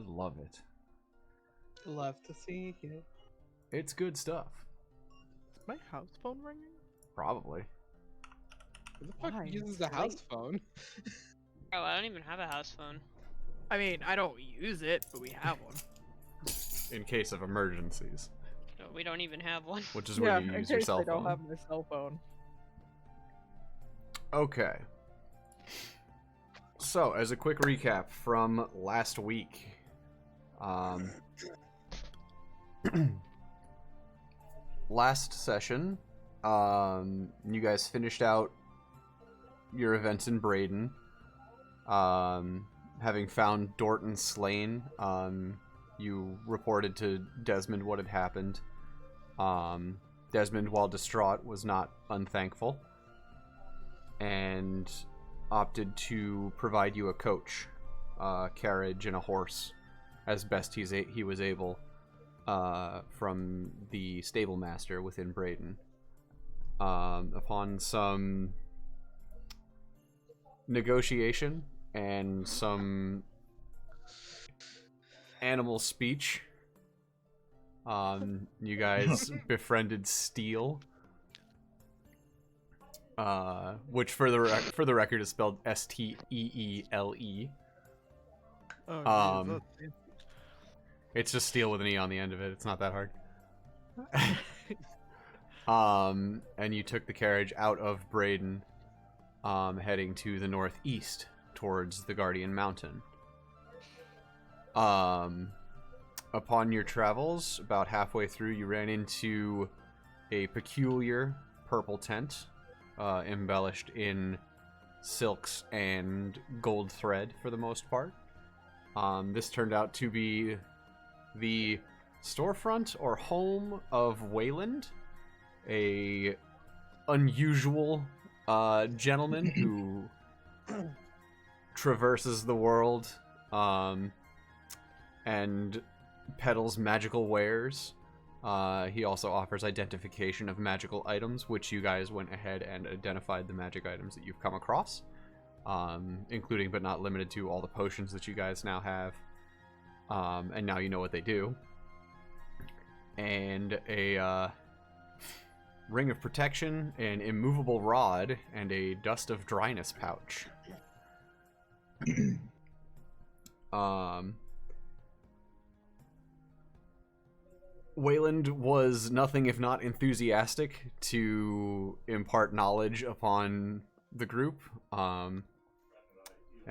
love it. Love to see it. It's good stuff. Is my house phone ringing? Probably. Who the fuck Why? uses It's the house late. phone? Oh, I don't even have a house phone. I mean, I don't use it, but we have one. In case of emergencies, No, we don't even have one. which is Yeah, where you in use your case cell I don't phone. have my cell phone. Okay. So, as a quick recap from last week, last session, you guys finished out your events in Braden. Having found Dorton slain, you reported to Desmond what had happened. Desmond, while distraught, was not unthankful and opted to provide you a coach, carriage, and a horse as best he was able from the stable master within Braden. Upon some negotiation and some animal speech, you guys befriended Steel, which for the record is spelled Steele. Oh, geez, that's- It's just Steel with an E on the end of it. It's not that hard. And you took the carriage out of Braden, heading to the northeast towards the Guardian Mountain. Upon your travels, about halfway through, you ran into a peculiar purple tent, embellished in silks and gold thread for the most part. This turned out to be the storefront or home of Wayland, a unusual gentleman who traverses the world and peddles magical wares. He also offers identification of magical items, which you guys went ahead and identified the magic items that you've come across, including but not limited to all the potions that you guys now have, and now you know what they do. And a ring of protection, an immovable rod, and a dust of dryness pouch. Wayland was nothing if not enthusiastic to impart knowledge upon the group, and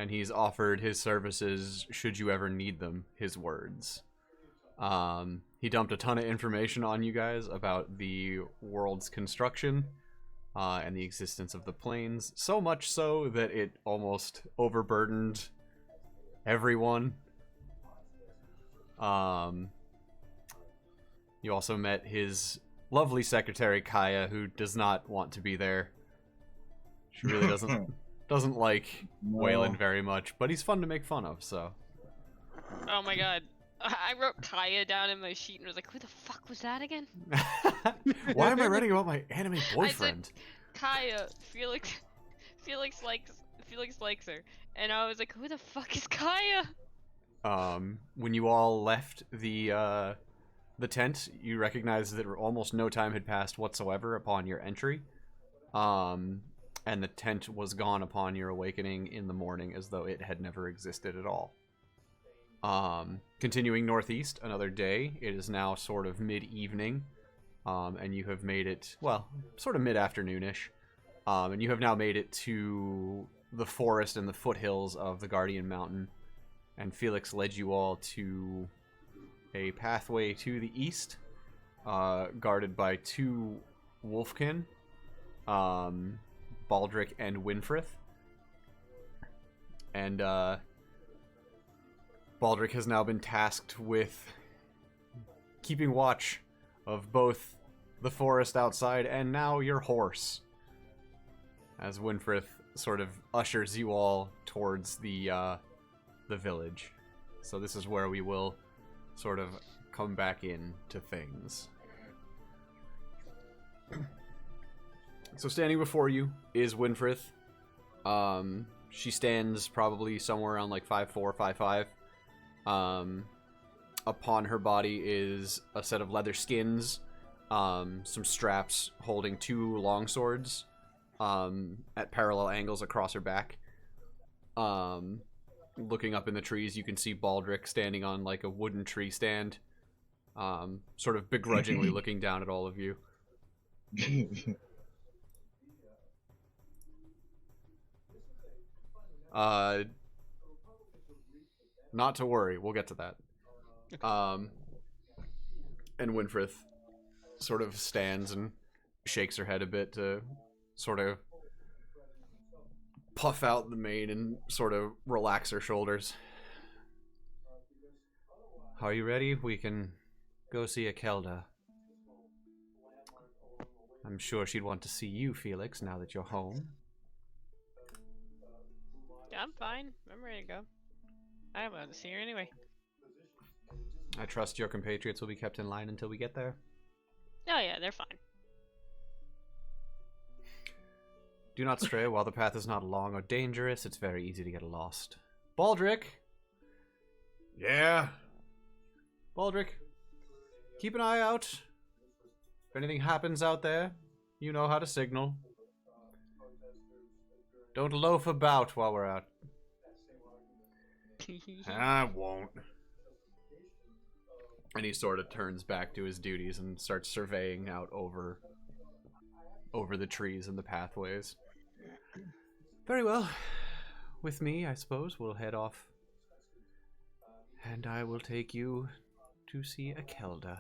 he's offered his services should you ever need them, his words. He dumped a ton of information on you guys about the world's construction and the existence of the planes, so much so that it almost overburdened everyone. You also met his lovely secretary, Kaya, who does not want to be there. She really doesn't like Wayland very much, but he's fun to make fun of, so. Oh my god. I wrote Kaya down in my sheet and was like, who the fuck was that again? Why am I writing about my anime boyfriend? Kaya, Felix likes her. And I was like, who the fuck is Kaya? When you all left the tent, you recognized that almost no time had passed whatsoever upon your entry. And the tent was gone upon your awakening in the morning, as though it had never existed at all. Continuing northeast another day, it is now sort of mid-evening, and you have made it, well, sort of mid-afternoon-ish, and you have now made it to the forest and the foothills of the Guardian Mountain, and Felix led you all to a pathway to the east, guarded by two wolfkin, Baldric and Winfrith, and Baldric has now been tasked with keeping watch of both the forest outside and now your horse, as Winfrith sort of ushers you all towards the village. So this is where we will sort of come back into things. So standing before you is Winfrith. She stands probably somewhere around like 5'4", 5'5". Upon her body is a set of leather skins, some straps holding 2 long swords at parallel angles across her back. Looking up in the trees, you can see Baldric standing on like a wooden tree stand, sort of begrudgingly looking down at all of you. Not to worry, we'll get to that. And Winfrith sort of stands and shakes her head a bit to sort of puff out the mane and sort of relax her shoulders. Are you ready? We can go see Akelda. I'm sure she'd want to see you, Felix, now that you're home. Yeah, I'm fine. I'm ready to go. I want to see her anyway. I trust your compatriots will be kept in line until we get there. Oh yeah, they're fine. Do not stray. While the path is not long or dangerous, it's very easy to get lost. Baldric! Yeah? Baldric, keep an eye out. If anything happens out there, you know how to signal. Don't loaf about while we're out. I won't. And he sort of turns back to his duties and starts surveying out over the trees and the pathways. Very well. With me, I suppose, we'll head off. And I will take you to see Akelda.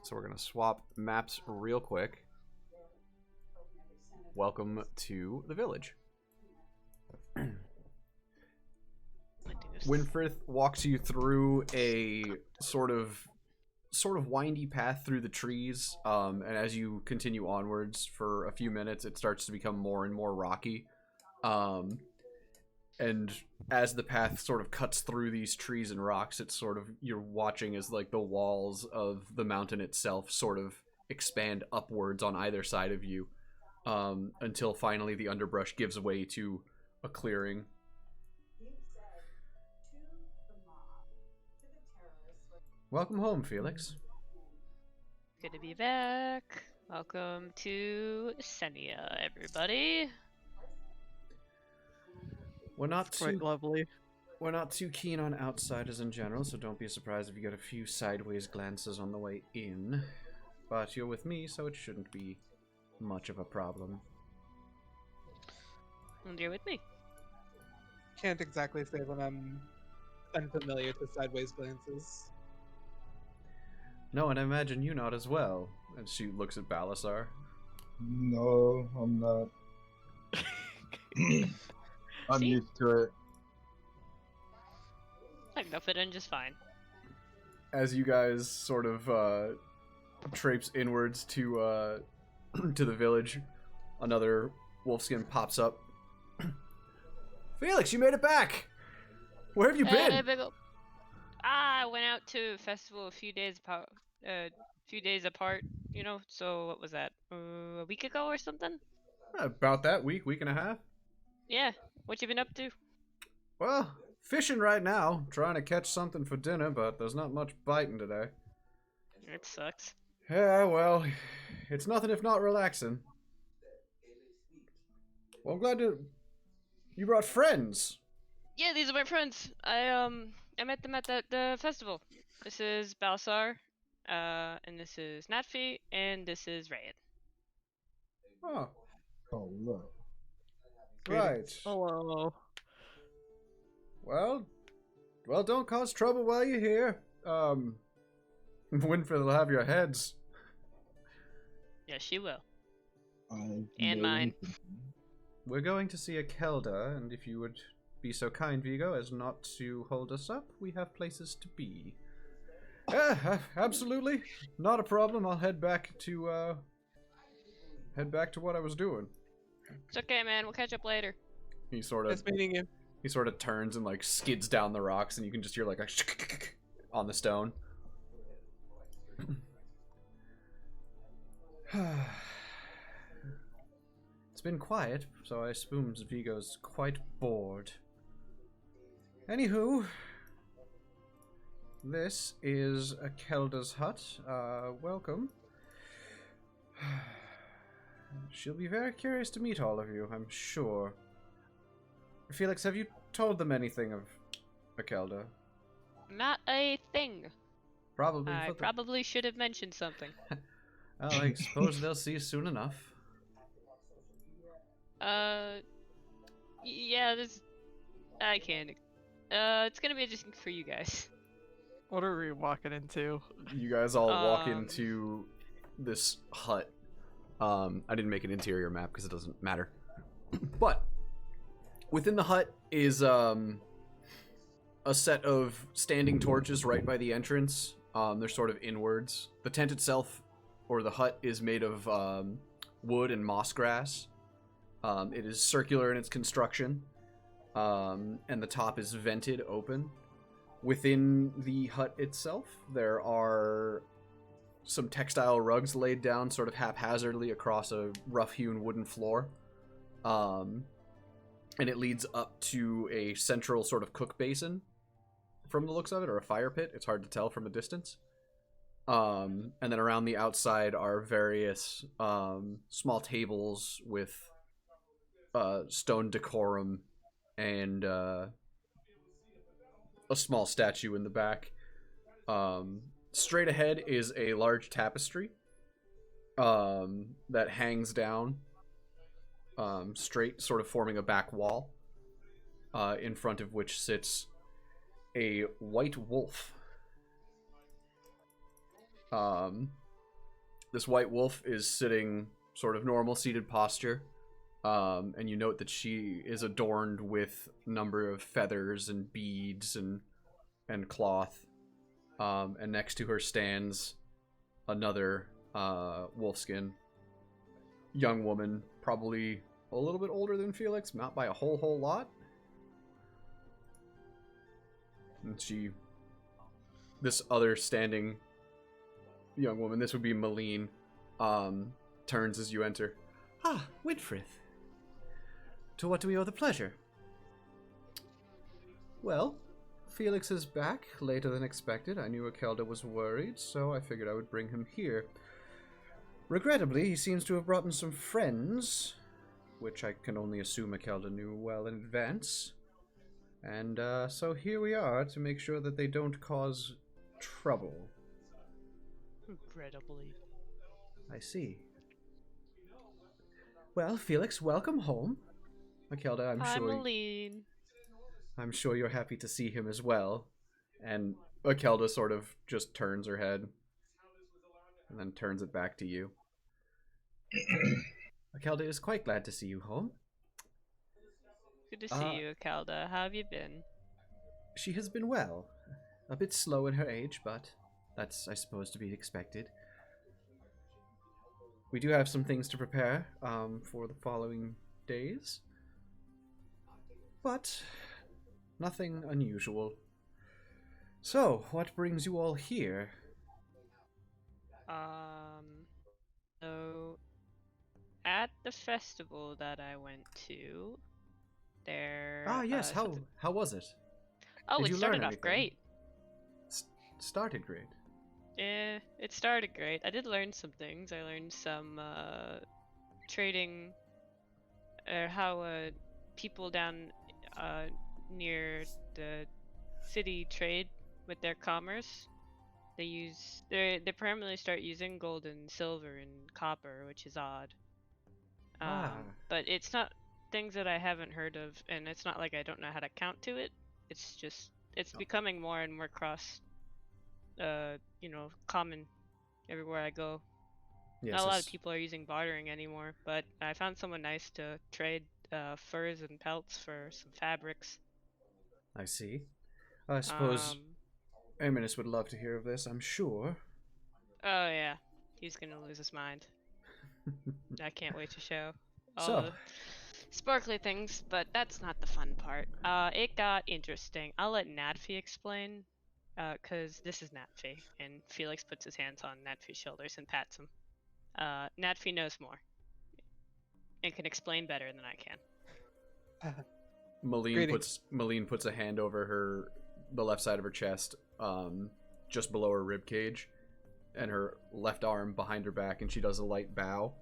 So we're going to swap maps real quick. Welcome to the village. Winfrith walks you through a sort of windy path through the trees, and as you continue onwards for a few minutes, it starts to become more and more rocky. And as the path sort of cuts through these trees and rocks, it's sort of, you're watching as like the walls of the mountain itself sort of expand upwards on either side of you, until finally the underbrush gives way to a clearing. Welcome home, Felix. Good to be back. Welcome to Senia, everybody. We're not Quite lovely. We're not too keen on outsiders in general, so don't be surprised if you get a few sideways glances on the way in. But you're with me, so it shouldn't be much of a problem. And you're with me. Can't exactly say that I'm unfamiliar to sideways glances. No, and I imagine you not as well. And she looks at Balasar. No, I'm not. I'm See? used to it. I can go fit in just fine. As you guys sort of traipse inwards to to the village, another wolfskin pops up. Felix, you made it back! Where have you been? I went out to a festival a few days apart, you know, so what was that, a week ago or something? About that week and a half. Yeah, what you been up to? Well, fishing right now, trying to catch something for dinner, but there's not much biting today. It sucks. Yeah, well, it's nothing if not relaxing. Well, I'm glad you brought friends. Yeah, these are my friends. I met them at the festival. This is Balsar, and this is Natfi, and this is Rayan. Oh, Oh, look. right. Hello. Well, don't cause trouble while you're here. Winfrey will have your heads. Yeah, she will. I And know mine. anything. We're going to see Akelda, and if you would be so kind, Vigo, as not to hold us up, we have places to be. Yeah, absolutely. Not a problem. I'll head back to what I was doing. It's okay, man. We'll catch up later. He sort Nice meeting you. of turns and like skids down the rocks, and you can just hear like a on the stone. It's been quiet, so I suppose Vigo's quite bored. Anywho, this is Akelda's hut. Welcome. She'll be very curious to meet all of you, I'm sure. Felix, have you told them anything of Akelda? Not a thing. Probably. I probably should have mentioned something. Well, I suppose they'll see soon enough. Yeah, this. I can't. It's gonna be interesting for you guys. What are we walking into? You guys all walk Um, into this hut. I didn't make an interior map because it doesn't matter. But within the hut is a set of standing torches right by the entrance. They're sort of inwards. The tent itself, or the hut, is made of wood and moss grass. It is circular in its construction, and the top is vented open. Within the hut itself, there are some textile rugs laid down sort of haphazardly across a rough-hewn wooden floor. And it leads up to a central sort of cook basin from the looks of it, or a fire pit. It's hard to tell from a distance. And then around the outside are various small tables with stone decorum and a small statue in the back. Straight ahead is a large tapestry that hangs down straight, sort of forming a back wall, in front of which sits a white wolf. This white wolf is sitting sort of normal seated posture, and you note that she is adorned with a number of feathers and beads and cloth. And next to her stands another wolfskin young woman, probably a little bit older than Felix, not by a whole lot. And this other standing young woman, this would be Malene, turns as you enter. Ah, Winfrith. To what do we owe the pleasure? Well, Felix is back, later than expected. I knew Akelda was worried, so I figured I would bring him here. Regrettably, he seems to have brought in some friends, which I can only assume Akelda knew well in advance. And so here we are to make sure that they don't cause trouble. Regrettably. I see. Well, Felix, welcome home. Akelda, Hi, Malene. I'm sure you're happy to see him as well. And Akelda sort of just turns her head and then turns it back to you. Akelda is quite glad to see you home. Good to see you, Akelda. How have you been? She has been well. A bit slow in her age, but that's, I suppose, to be expected. We do have some things to prepare for the following days. But nothing unusual. So, what brings you all here? So at the festival that I went to, there. Ah, yes. How was it? Oh, Did it you started learn off anything? great. Started great. Yeah, it started great. I did learn some things. I learned some trading, or how people down near the city trade with their commerce. They primarily start using gold and silver and copper, which is odd. But it's not things that I haven't heard of, and it's not like I don't know how to count to it. It's just it's becoming more and more common everywhere I go. Yes, Not a lot of people are using bartering anymore, but I found someone nice to trade furs and pelts for some fabrics. I see. I suppose Eminus would love to hear of this, I'm sure. Oh yeah, he's gonna lose his mind. I can't wait to show all So. the sparkly things, but that's not the fun part. It got interesting. I'll let Nadfi explain, cause this is Nadfi, and Felix puts his hands on Nadfi's shoulders and pats him. Nadfi knows more. and can explain better than I can. Maline puts a hand over the left side of her chest, just below her rib cage, and her left arm behind her back, and she does a light bow.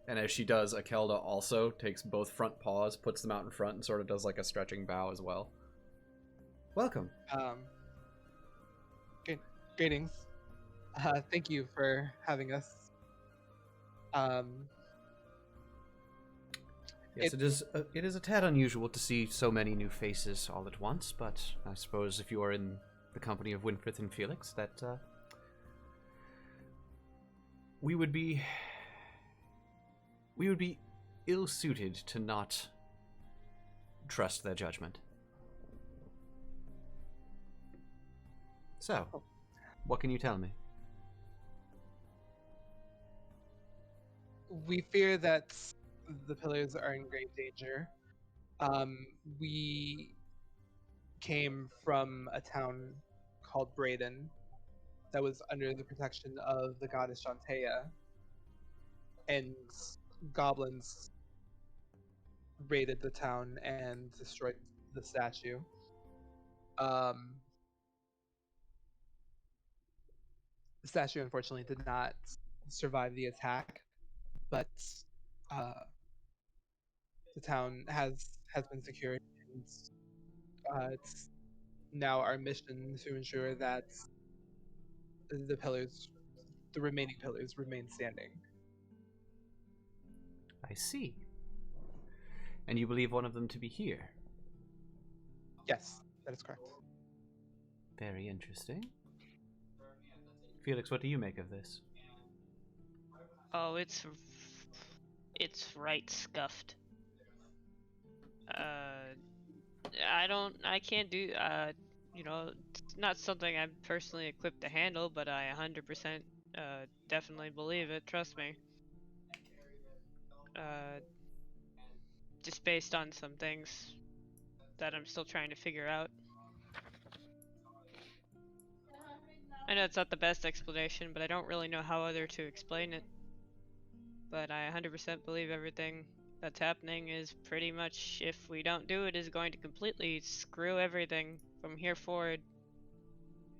And as she does, Akelda also takes both front paws, puts them out in front, and sort of does like a stretching bow as well. Welcome. Greetings. Thank you for having us. Yes, it is a tad unusual to see so many new faces all at once, but I suppose if you are in the company of Winfrith and Felix, that we would be ill-suited to not trust their judgment. So, what can you tell me? We fear that the pillars are in grave danger. We came from a town called Braden that was under the protection of the goddess Shantea, and goblins raided the town and destroyed the statue. The statue unfortunately did not survive the attack, but the town has been secured, and it's now our mission to ensure that the remaining pillars, remain standing. I see. And you believe one of them to be here? Yes, that is correct. Very interesting. Felix, what do you make of this? Oh, it's right scuffed. I can't do, it's not something I'm personally equipped to handle, but I 100% definitely believe it, trust me. Just based on some things that I'm still trying to figure out. I know it's not the best explanation, but I don't really know how other to explain it. But I 100% believe everything that's happening is pretty much, if we don't do it, is going to completely screw everything from here forward.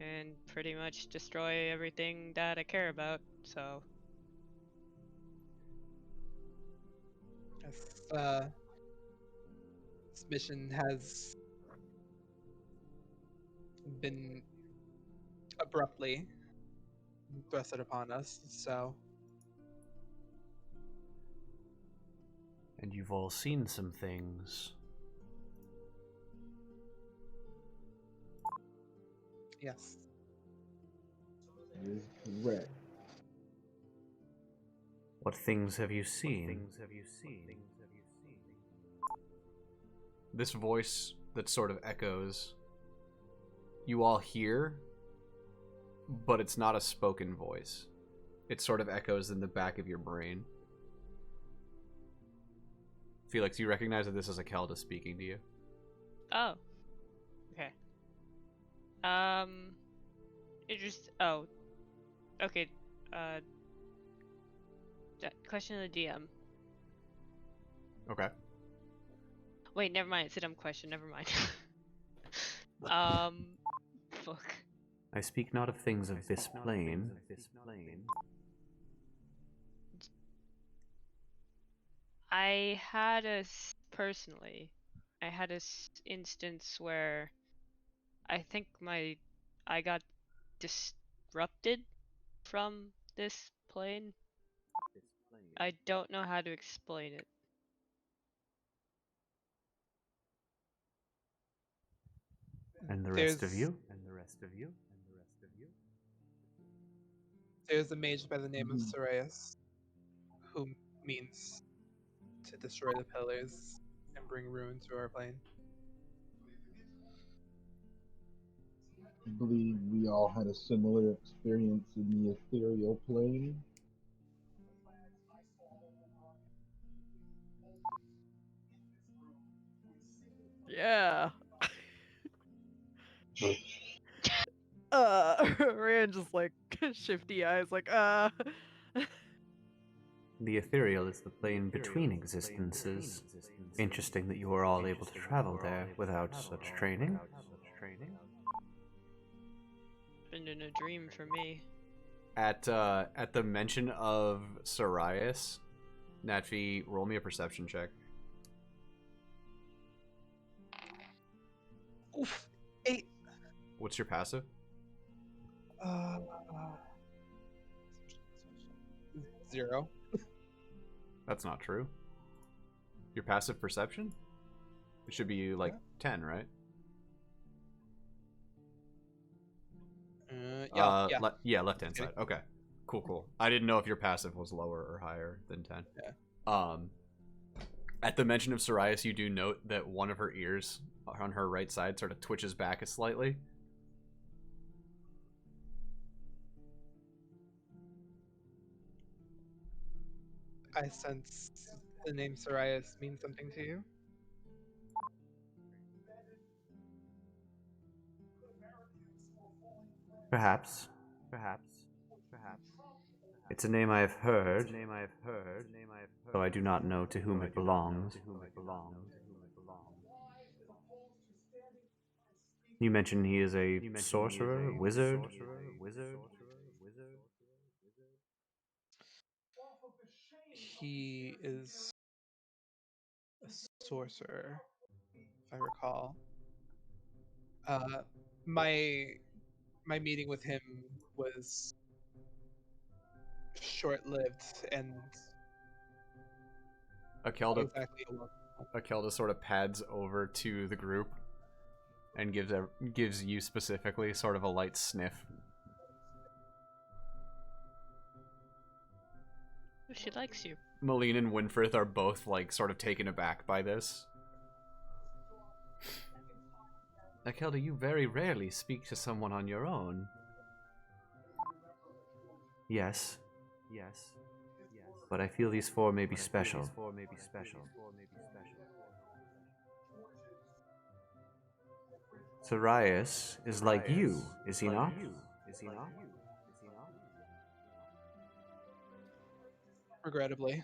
And pretty much destroy everything that I care about, so... Yes, this mission has been abruptly thrusted upon us, so And you've all seen some things. yes. That is correct. What things have you seen? This voice that sort of echoes, you all hear, but it's not a spoken voice. It sort of echoes in the back of your brain. Felix, you recognize that this is Akelda speaking to you. Oh. Okay. Okay, question of the DM. Okay. Wait, never mind, it's a dumb question, never mind. Fuck. I speak not of things of this plane. Personally, I had a instance where I think I got disrupted from this plane. I don't know how to explain it. And the rest of you? There's a mage by the name of Mhm. Soreus who means to destroy the pillars and bring ruin to our plane. I believe we all had a similar experience in the ethereal plane. Yeah. Rand just like shifty eyes, like The ethereal is the plane between existences. Interesting that you are all able to travel there without such training. Been in a dream for me. At the mention of Sarius, Natvi, roll me a perception check. Oof. 8. What's your passive? Uh, 0. That's not true. Your passive perception? It should be like 10, right? Yeah. Left-hand side. Okay. Cool. I didn't know if your passive was lower or higher than 10. Yeah. At the mention of Sarius, you do note that one of her ears on her right side sort of twitches back slightly. I sense the name Sarius means something to you. Perhaps. It's a name I have heard, though I do not know to whom it belongs. You mentioned he is a sorcerer, wizard? He is a sorcerer, if I recall. My meeting with him was short-lived and not Akelda exactly alone. Akelda sort of pads over to the group and gives you specifically sort of a light sniff. She likes you. Malene and Winfrith are both like sort of taken aback by this. Akelda, you very rarely speak to someone on your own. Yes. But I feel these four may be special. Sarius is like you, is he not? Regrettably.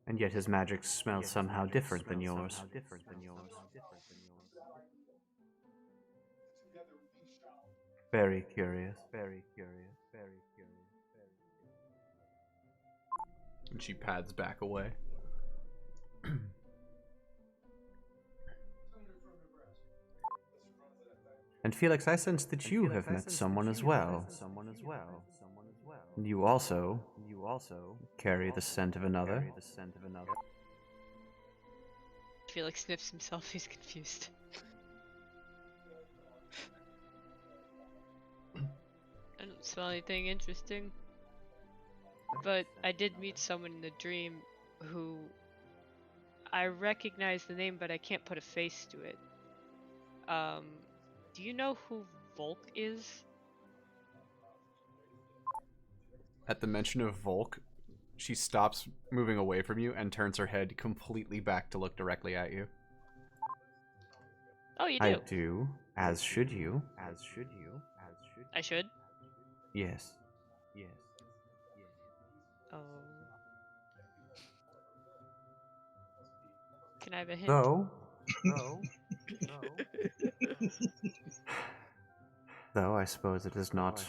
And yet his magic smells somehow different than yours. Very curious. And she pads back away. And Felix, I sense that you have met someone as well. You also carry the scent of another. Felix sniffs himself, he's confused. I don't smell anything interesting. But I did meet someone in the dream who I recognize the name, but I can't put a face to it. Do you know who Volk is? At the mention of Volk, she stops moving away from you and turns her head completely back to look directly at you. Oh, you do? I do, as should you. I should? Yes. Oh. Can I have a hint? Though I suppose it is not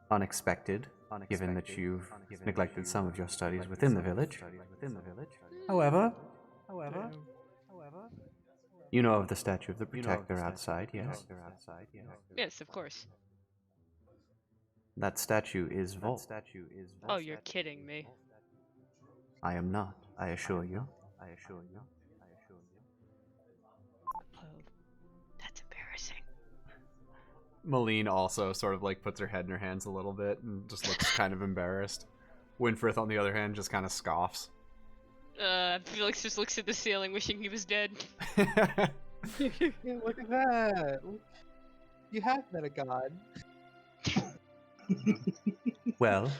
unexpected, given that you've neglected some of your studies within the village. However, you know of the statue of the Protector outside, yes? Yes, of course. That statue is Volk. Oh, you're kidding me. I am not, I assure you. Oh, that's embarrassing. Malene also sort of like puts her head in her hands a little bit and just looks kind of embarrassed. Winfrith, on the other hand, just kind of scoffs. Felix just looks at the ceiling wishing he was dead. Yeah, look at that. You have met a god. Well.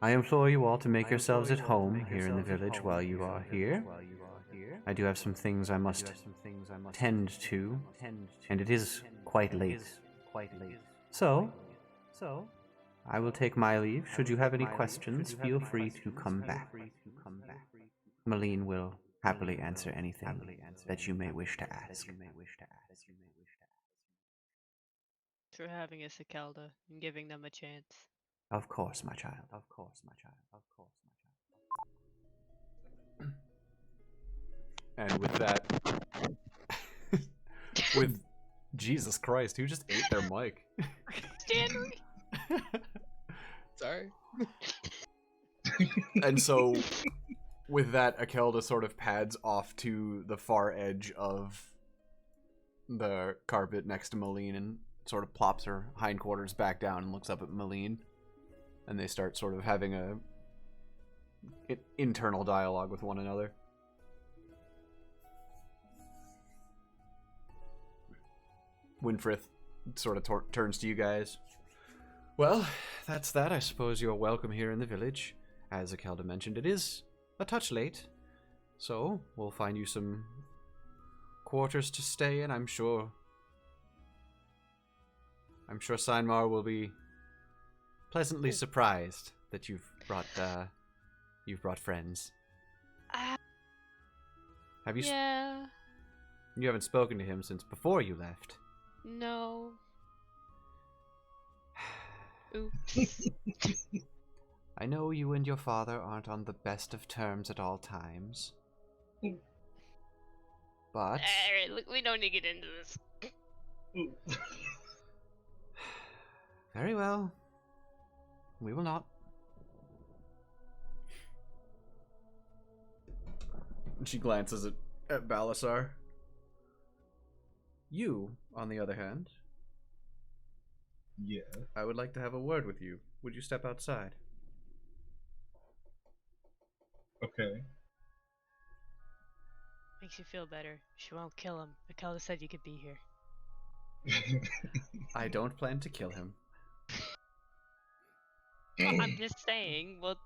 I implore you all to make yourselves at home here in the village while you are here. I do have some things I must tend to, and it is quite late. So, I will take my leave. Should you have any questions, feel free to come back. Malene will happily answer anything that you may wish to ask. For having us, Akelda, and giving them a chance. Of course, my child. And with that, with Jesus Christ, who just ate their mic? Stanley! Sorry. And so, with that, Akelda sort of pads off to the far edge of the carpet next to Malene and sort of plops her hindquarters back down and looks up at Malene. And they start sort of having an internal dialogue with one another. Winfrith sort of turns to you guys. Well, that's that. I suppose you're welcome here in the village. As Akelda mentioned, it is a touch late. So, we'll find you some quarters to stay in. I'm sure Seinmar will be pleasantly surprised that you've brought friends. Have you? Yeah. You haven't spoken to him since before you left. No. Oops. I know you and your father aren't on the best of terms at all times. But Alright, look, we don't need to get into this. very well. We will not. She glances at Balasar. You, on the other hand, Yeah. I would like to have a word with you. Would you step outside? Okay. Makes you feel better. She won't kill him. Akelda said you could be here. I don't plan to kill him. Well, I'm just saying. Well,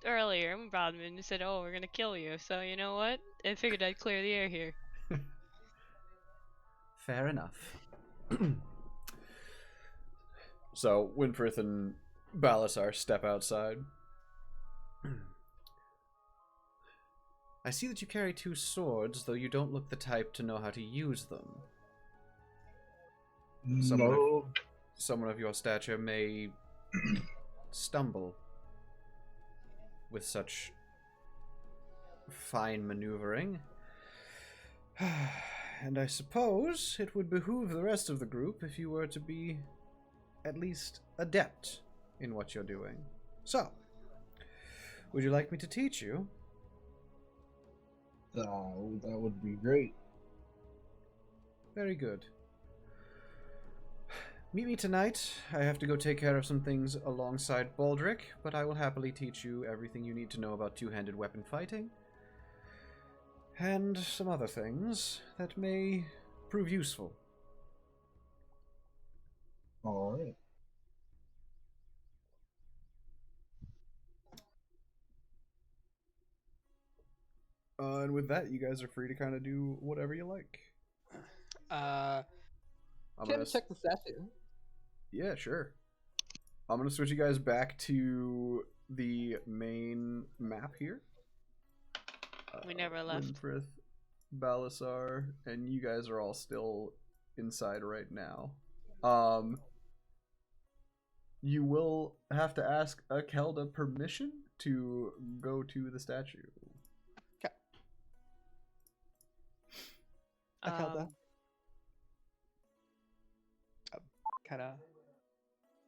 earlier we brought him in and said, "Oh, we're gonna kill you." So you know what? I figured I'd clear the air here. Fair enough. So, Winfrith and Balasar step outside. I see that you carry 2 swords, though you don't look the type to know how to use them. No. Someone of your stature may stumble with such fine maneuvering. And I suppose it would behoove the rest of the group if you were to be at least adept in what you're doing. So, would you like me to teach you? That would be great. Very good. Meet me tonight. I have to go take care of some things alongside Baldric, but I will happily teach you everything you need to know about two-handed weapon fighting. And some other things that may prove useful. Alright. And with that, you guys are free to kind of do whatever you like. I'm Can gonna check the statue. Yeah, sure. I'm gonna switch you guys back to the main map here. We never left. Winfrith, Balasar, and you guys are all still inside right now. You will have to ask Akelda permission to go to the statue. Akelda. Kind of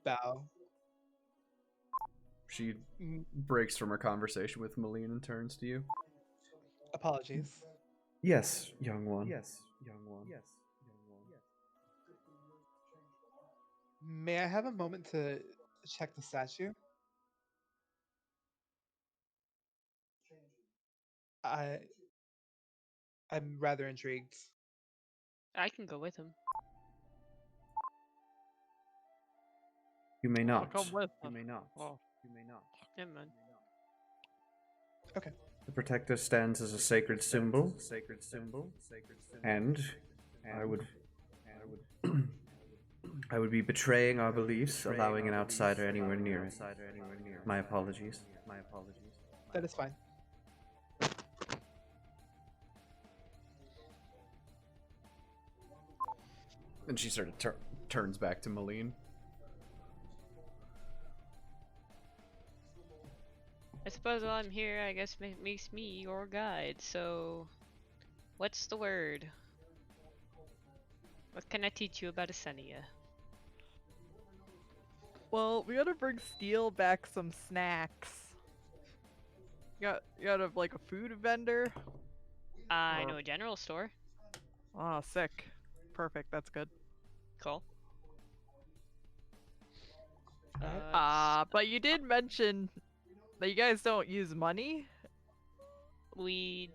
bow. She breaks from her conversation with Malene and turns to you. Apologies. Yes, young one. Yes, young one. Yes, young one. May I have a moment to check the statue? I'm rather intrigued. I can go with him. You may I'll not. come with You him. may not. Oh. You may not. Never mind. Okay. The protector stands as a sacred symbol. And I would I would be betraying our beliefs, allowing an outsider anywhere near it. My apologies. That is fine. And she sort of turns back to Malene. I suppose while I'm here, I guess makes me your guide. So, what's the word? What can I teach you about Asenia? Well, we gotta bring Steel back some snacks. You got like a food vendor? I Or- know a general store. Oh, sick. Perfect, that's good. Cool. But you did mention that you guys don't use money? We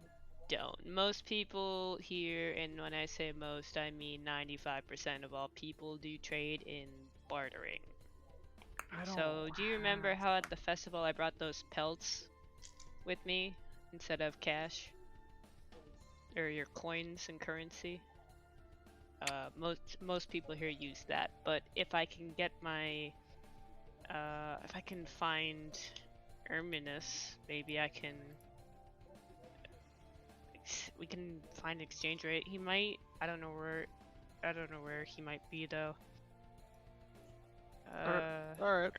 don't. Most people here, and when I say most, I mean 95% of all people do trade in bartering. So, do you remember how at the festival I brought those pelts with me instead of cash? Or your coins and currency? Most people here use that, but if I can get my if I can find Erminus, maybe we can find exchange rate. He might, I don't know where he might be though. Alright.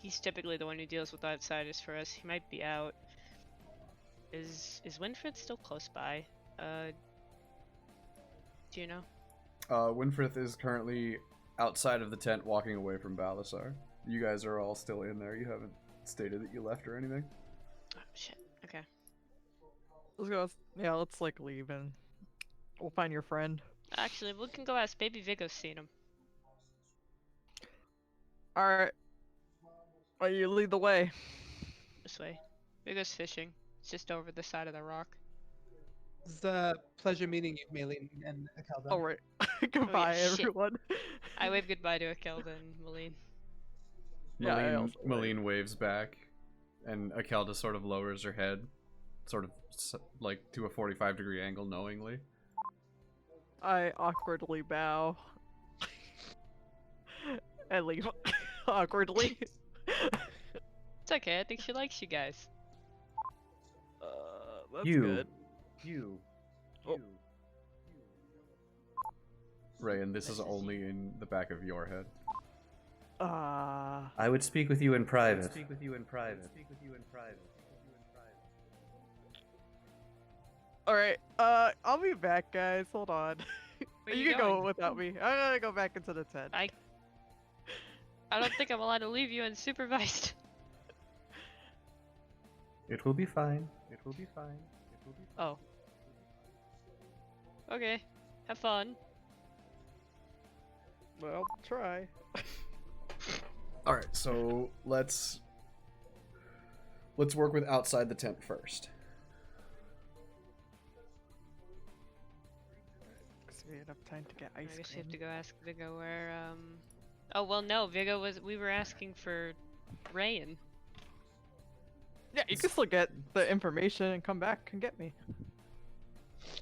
He's typically the one who deals with outsiders for us. He might be out. Is Winfred still close by? Do you know? Winfrith is currently outside of the tent walking away from Balasar. You guys are all still in there. You haven't stated that you left or anything. Oh shit. Okay. Let's go. Yeah, let's like leave and we'll find your friend. Actually, we can go ask. Maybe Vigo's seen him. Alright. Well, you lead the way. This way. Vigo's fishing. It's just over the side of the rock. It's a pleasure meeting you, Malene and Akelda. Alright. Goodbye, shit. everyone. I wave goodbye to Akelda and Malene. Yeah, I also Malene waves back, and Akelda sort of lowers her head, sort of like to a 45-degree angle knowingly. I awkwardly bow. And leave. Awkwardly. It's okay. I think she likes you guys. That's You. good. Oh. Ray, and this is only in the back of your head. I would speak with you in private. Alright, I'll be back, guys. Hold on. Where You you can go going? without me. I'm gonna go back into the tent. I don't think I'm allowed to leave you unsupervised. It will be fine. Oh. Okay. Have fun. Well, try. All right, so let's work with outside the tent first. Cause we had enough time to get ice I guess you cream. have to go ask Vigo where. Oh well, no. Vigo was. We were asking for Rayan. Yeah, you can still get the information and come back and get me.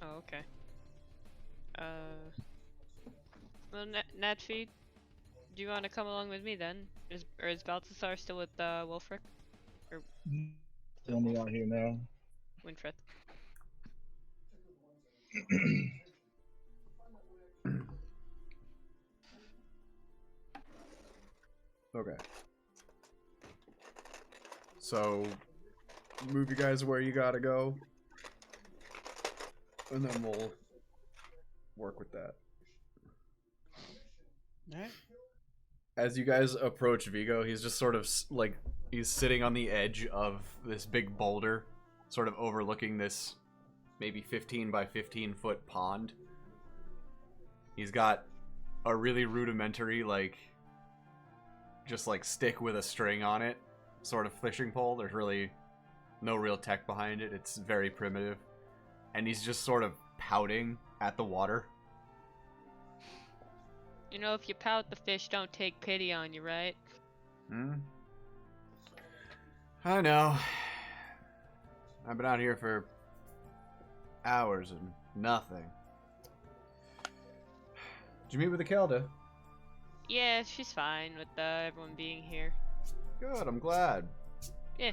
Oh, okay. Well, Natfeed, do you want to come along with me then? Is Balthasar still with Wolfric? Tell me out here now. Winfrith? Okay. So, move you guys where you gotta go, and then we'll work with that. Alright. As you guys approach Vigo, he's just sort of like he's sitting on the edge of this big boulder, sort of overlooking this maybe 15 by 15 foot pond. He's got a really rudimentary, like, just like stick with a string on it, sort of fishing pole. There's really no real tech behind it. It's very primitive. And he's just sort of pouting at the water. You know, if you pout, the fish don't take pity on you, right? I know. I've been out here for hours and nothing. Did you meet with Akelda? Yeah, she's fine with everyone being here. Good, I'm glad. Yeah,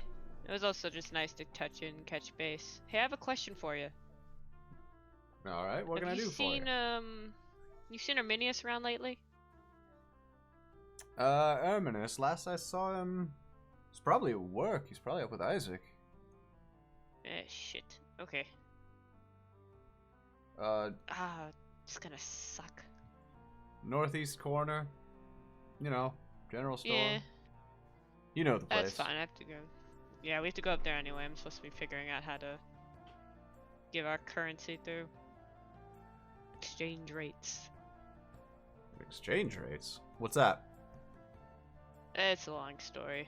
it was also just nice to touch in, catch base. Hey, I have a question for you. All right, what Have can I you do for seen you? you seen Arminius around lately? Erminus, last I saw him, he's probably at work. He's probably up with Isaac. Shit. Okay. It's gonna suck. Northeast corner. You know, general store. Yeah, You know the place. that's fine. I have to go. Yeah, we have to go up there anyway. I'm supposed to be figuring out how to give our currency through exchange rates. Exchange rates? What's that? It's a long story.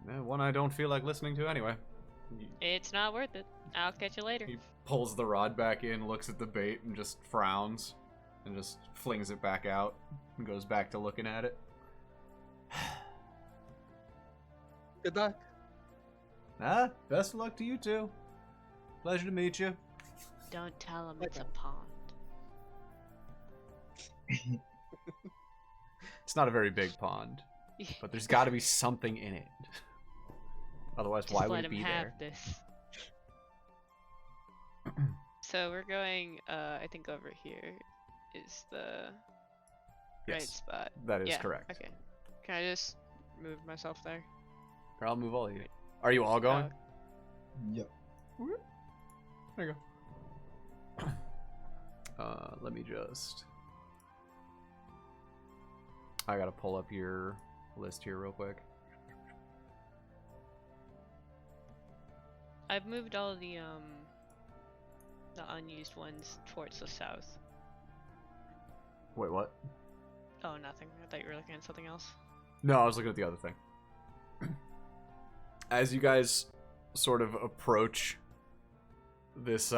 One I don't feel like listening to anyway. It's not worth it. I'll catch you later. He pulls the rod back in, looks at the bait, and just frowns. And just flings it back out. And goes back to looking at it. Good luck. Best of luck to you too. Pleasure to meet you. Don't tell him it's a pond. It's not a very big pond, but there's got to be something in it. Otherwise, Just why let would it him be have there? this. So we're going, I think over here is the right Yes, spot. that is Yeah, correct. Okay. Can I just move myself there? Or I'll move all of you. Are you all going? Yep. There you go. Let me just... I gotta pull up your list here real quick. I've moved all the unused ones towards the south. Wait, what? Oh, nothing. I thought you were looking at something else. No, I was looking at the other thing. As you guys sort of approach this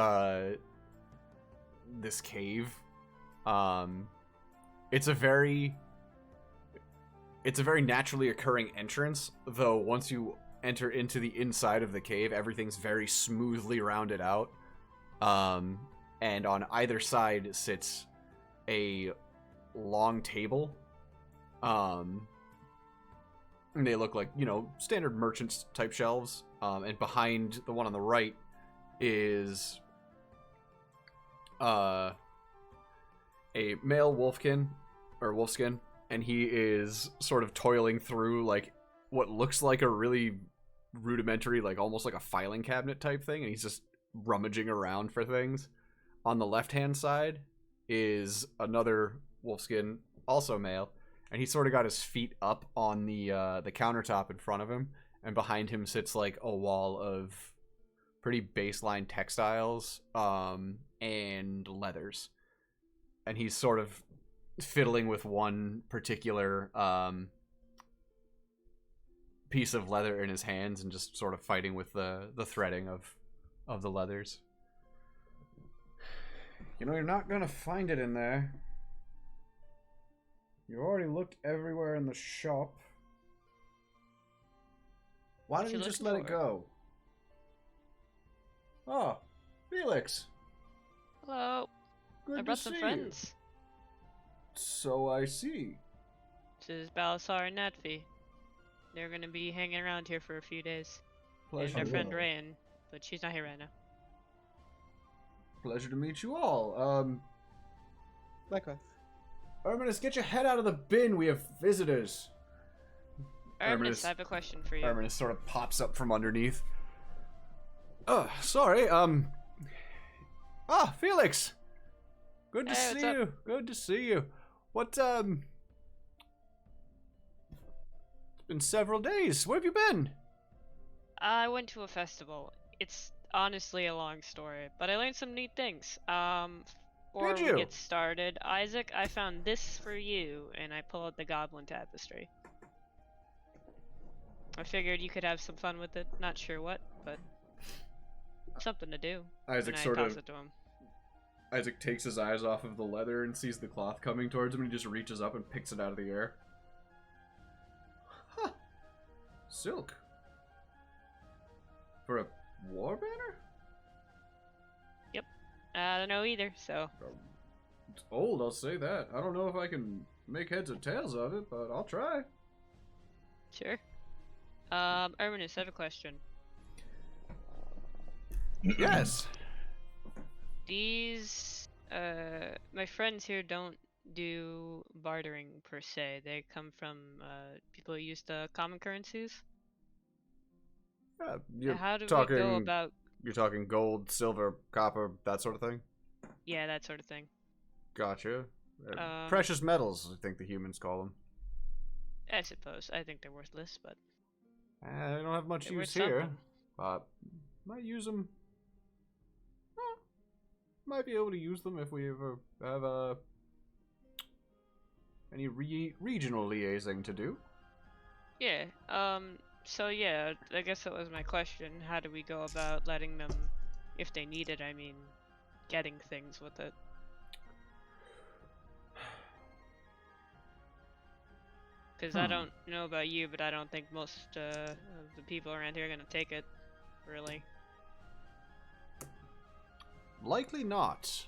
this cave, it's a very naturally occurring entrance, though once you enter into the inside of the cave, everything's very smoothly rounded out. And on either side sits a long table. And they look like, you know, standard merchants type shelves. And behind the one on the right is a male wolfkin, and he is sort of toiling through like what looks like a really rudimentary, like almost like a filing cabinet type thing, and he's just rummaging around for things. On the left hand side is another wolfskin, also male, and he's sort of got his feet up on the countertop in front of him, and behind him sits like a wall of pretty baseline textiles and leathers, and he's sort of fiddling with one particular piece of leather in his hands and just sort of fighting with the threading of the leathers. You know, you're not gonna find it in there. You already looked everywhere in the shop. Why What don't you you just looking let it for? go? Oh, Felix. Hello. Good I brought to some see friends. you. So I see. This is Balasar and Natfi. They're gonna be hanging around here for a few days. And Pleasure. their friend Hello. Rayan, but she's not here right now. Pleasure to meet you all. Likewise. Erminus, get your head out of the bin. We have visitors. Arminus, I have a question for you. Erminus sort of pops up from underneath. Oh, sorry. Felix. Good to Hey, see what's up? you. Good to see you. What, It's been several days. Where have you been? I went to a festival. It's honestly a long story, but I learned some neat things. Before Did we you? get started, Isaac, I found this for you, and I pull out the Goblin Tapestry. I figured you could have some fun with it. Not sure what, but something to do. Isaac and I sort toss of it to him. Isaac takes his eyes off of the leather and sees the cloth coming towards him, and he just reaches up and picks it out of the air. Huh. Silk. For a war banner? I don't know either, so old, I'll say that. I don't know if I can make heads or tails of it, but I'll try. Sure. Erminus, I have a question. Yes. These, my friends here don't do bartering per se. They come from, people who use the common currencies. You're How do we talking. go about... You're talking gold, silver, copper, that sort of thing. Yeah, that sort of thing. Gotcha. Precious metals, I think the humans call them. I suppose. I think they're worthless, but... I don't have much They're use worth here. something. Might use them. Might be able to use them if we ever have any regional liaising to do. Yeah, so yeah, I guess that was my question. How do we go about letting them, if they need it, I mean, getting things with it? Because I don't know about you, but I don't think most of the people around here are gonna take it, really. Likely not.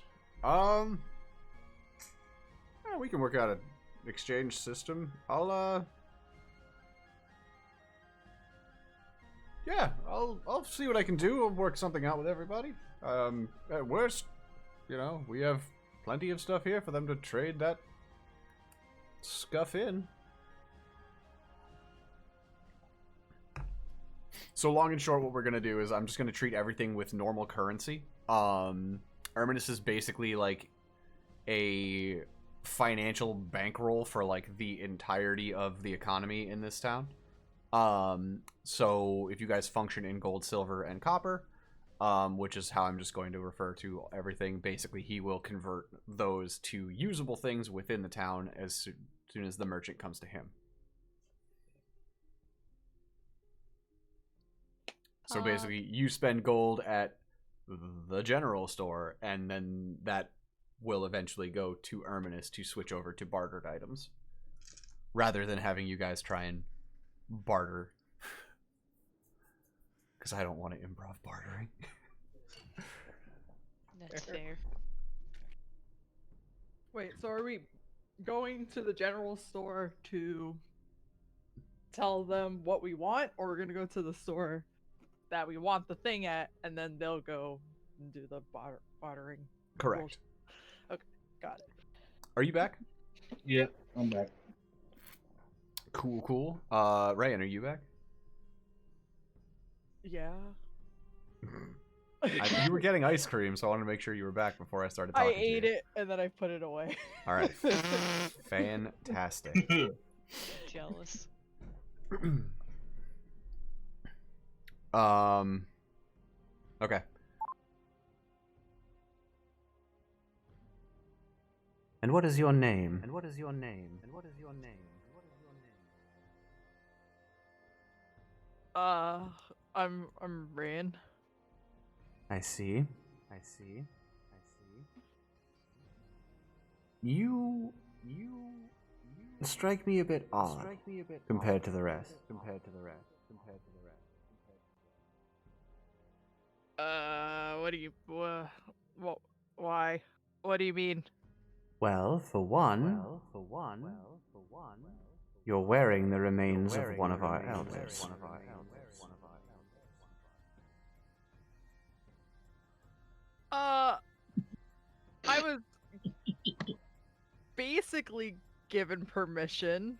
We can work out an exchange system. I'll see what I can do. I'll work something out with everybody. At worst, we have plenty of stuff here for them to trade that scuff in. So long and short, what we're gonna do is I'm just gonna treat everything with normal currency. Erminus is basically like a financial bankroll for like the entirety of the economy in this town. So if you guys function in gold, silver, and copper, which is how I'm just going to refer to everything, basically he will convert those to usable things within the town as soon as the merchant comes to him. So basically, you spend gold at the general store, and then that will eventually go to Erminus to switch over to bartered items, rather than having you guys try and barter. Because I don't want to improv bartering. That's fair. Wait, so are we going to the general store to tell them what we want, or we're gonna go to the store that we want the thing at, and then they'll go and do the bartering? Correct. Okay, got it. Are you back? Yeah, I'm back. Cool. Ryan, are you back? Yeah. You were getting ice cream, so I wanted to make sure you were back before I started talking I ate it and then I put it away. All right. Fantastic. Jealous. Okay. And what is your name? I'm Ran. I see. You strike me a bit odd compared to the rest. What do you, why? What do you mean? Well, for one, you're wearing the remains of one of our elders. I was basically given permission.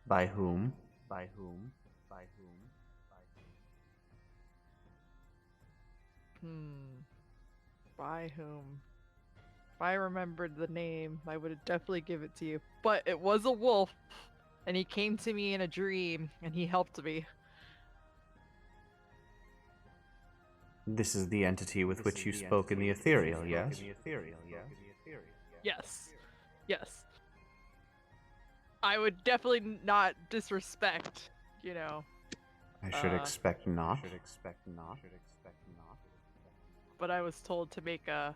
By whom? By whom? If I remembered the name, I would definitely give it to you. But it was a wolf, and he came to me in a dream, and he helped me. This is the entity with which you spoke in the ethereal, yes? Yes. I would definitely not disrespect, you know. I should expect not. But I was told to make a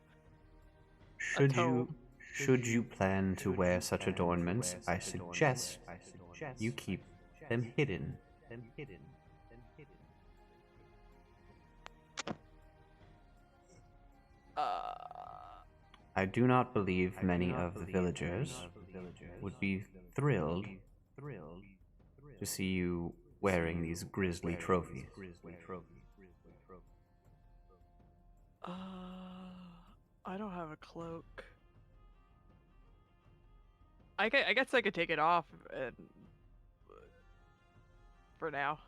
Should you plan to wear such adornments, I suggest you keep them hidden. I do not believe many of the villagers would be thrilled to see you wearing these grisly trophies. I don't have a cloak. I guess I could take it off and for now.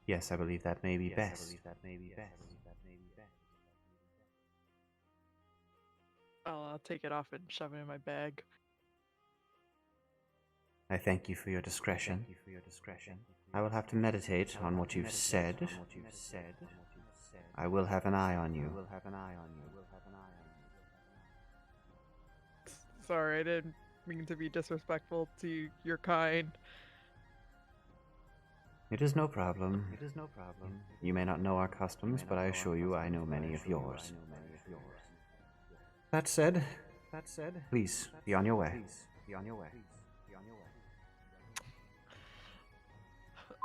Yes, I believe that may be best. I'll take it off and shove it in my bag. I thank you for your discretion. I will have to meditate on what you've said. I will have an eye on you. Sorry, I didn't mean to be disrespectful to your kind. It is no problem. You may not know our customs, but I assure you I know many of yours. That said, please be on your way.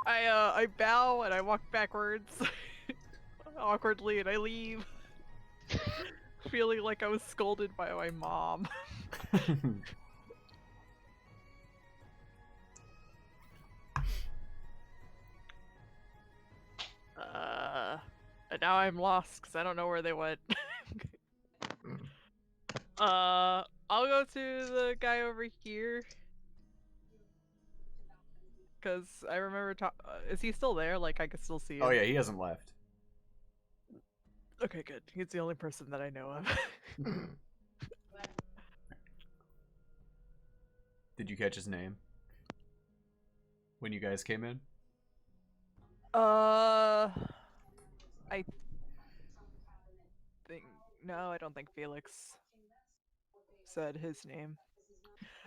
I bow and I walk backwards awkwardly and I leave. Feeling like I was scolded by my mom. And now I'm lost because I don't know where they went. I'll go to the guy over here. Because I remember is he still there? Like, I can still see him. Oh yeah, he hasn't left. Okay, good. He's the only person that I know of. Did you catch his name when you guys came in? I think no, I don't think Felix said his name.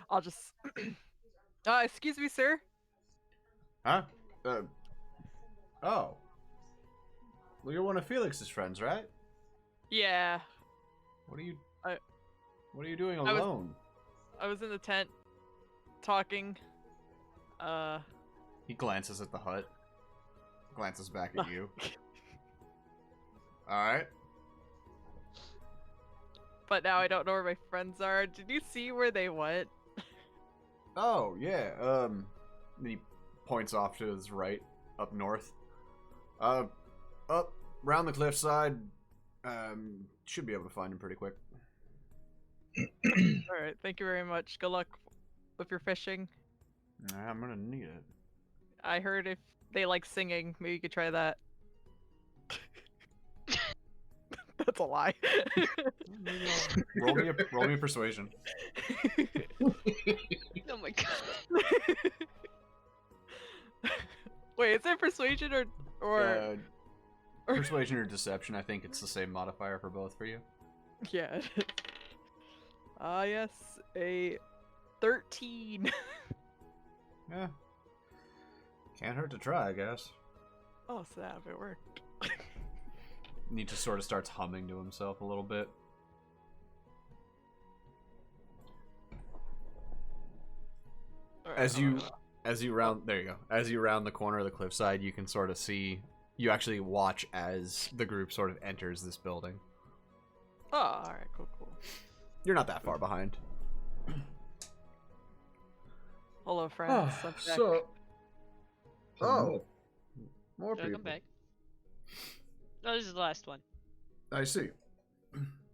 I'll just excuse me, sir. Huh? Oh. Well, you're one of Felix's friends, right? Yeah. What are you I doing was- alone? I was in the tent talking. He glances at the hut. Glances back at you. Alright. But now I don't know where my friends are. Did you see where they went? Oh, yeah. And he points off to his right, up north. Up round the cliffside. Should be able to find him pretty quick. Alright, thank you very much. Good luck with your fishing. I'm gonna need it. I heard if they like singing, maybe you could try that. That's a lie. Roll me a persuasion. Oh my god. Wait, is it persuasion or Persuasion or deception, I think it's the same modifier for both for you. yeah. Yes, a 13. Yeah. Can't hurt to try, I guess. Oh, snap, it worked. He just sort of starts humming to himself a little bit. Alright, As hold you on. round the corner of the cliffside, you can sort of see, you actually watch as the group sort of enters this building. Oh, alright, cool. You're not that far behind. Hello, friends. I'm back. Oh, more Welcome people. back. Oh, this is the last one. I see.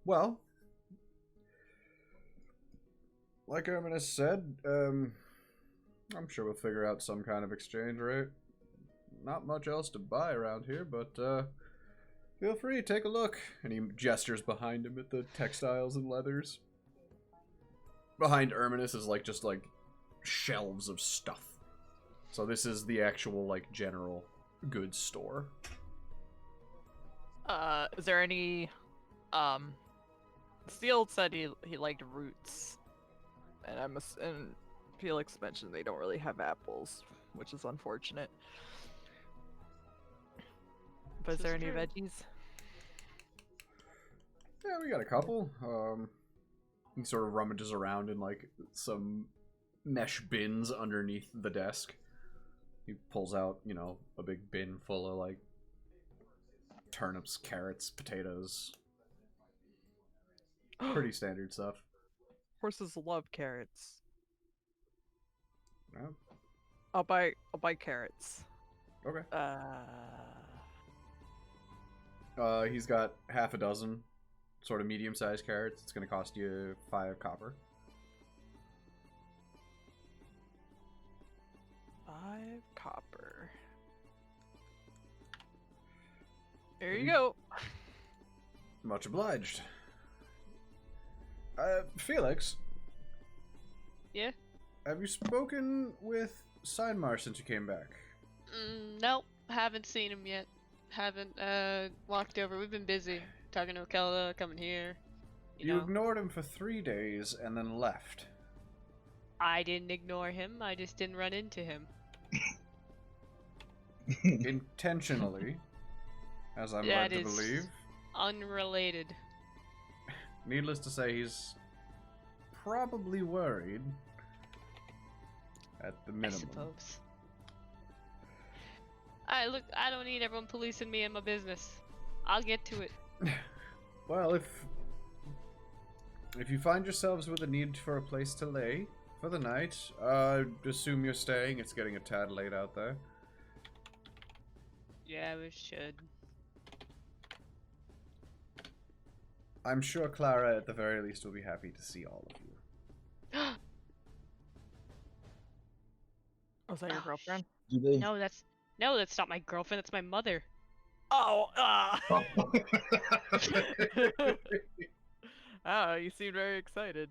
Well, like Erminus said, I'm sure we'll figure out some kind of exchange rate. Not much else to buy around here, but feel free, take a look. And he gestures behind him at the textiles and leathers. Behind Erminus is just shelves of stuff. So this is the actual general goods store. Is there any Steele said he liked roots. And and Felix mentioned they don't really have apples, which is unfortunate. But is This there is any true. veggies? Yeah, we got a couple. He sort of rummages around in some mesh bins underneath the desk. He pulls out, a big bin full of turnips, carrots, potatoes. Pretty standard stuff. Horses love carrots. Yeah. I'll buy carrots. Okay. Uh, He's got half a dozen sort of medium-sized carrots. It's going to cost you 5 copper. 5 copper. There you go. Much obliged. Felix, Yeah? have you spoken with Seinmar since you came back? Nope. Haven't seen him yet. Haven't, walked over. We've been busy. Talking to Akelda, coming here. You know. ignored him for 3 days and then left. I didn't ignore him. I just didn't run into him. Intentionally, as I'm led That to is believe. unrelated. Needless to say, he's probably worried. At the I minimum. suppose. Look, I don't need everyone policing me and my business. I'll get to it. Well, if you find yourselves with a need for a place to lay for the night, assume you're staying. It's getting a tad late out there. Yeah, we should. I'm sure Clara, at the very least, will be happy to see all of you. Was that your Oh, girlfriend? Do they? No, that's not my girlfriend. That's my mother. Oh, oh, you seem very excited.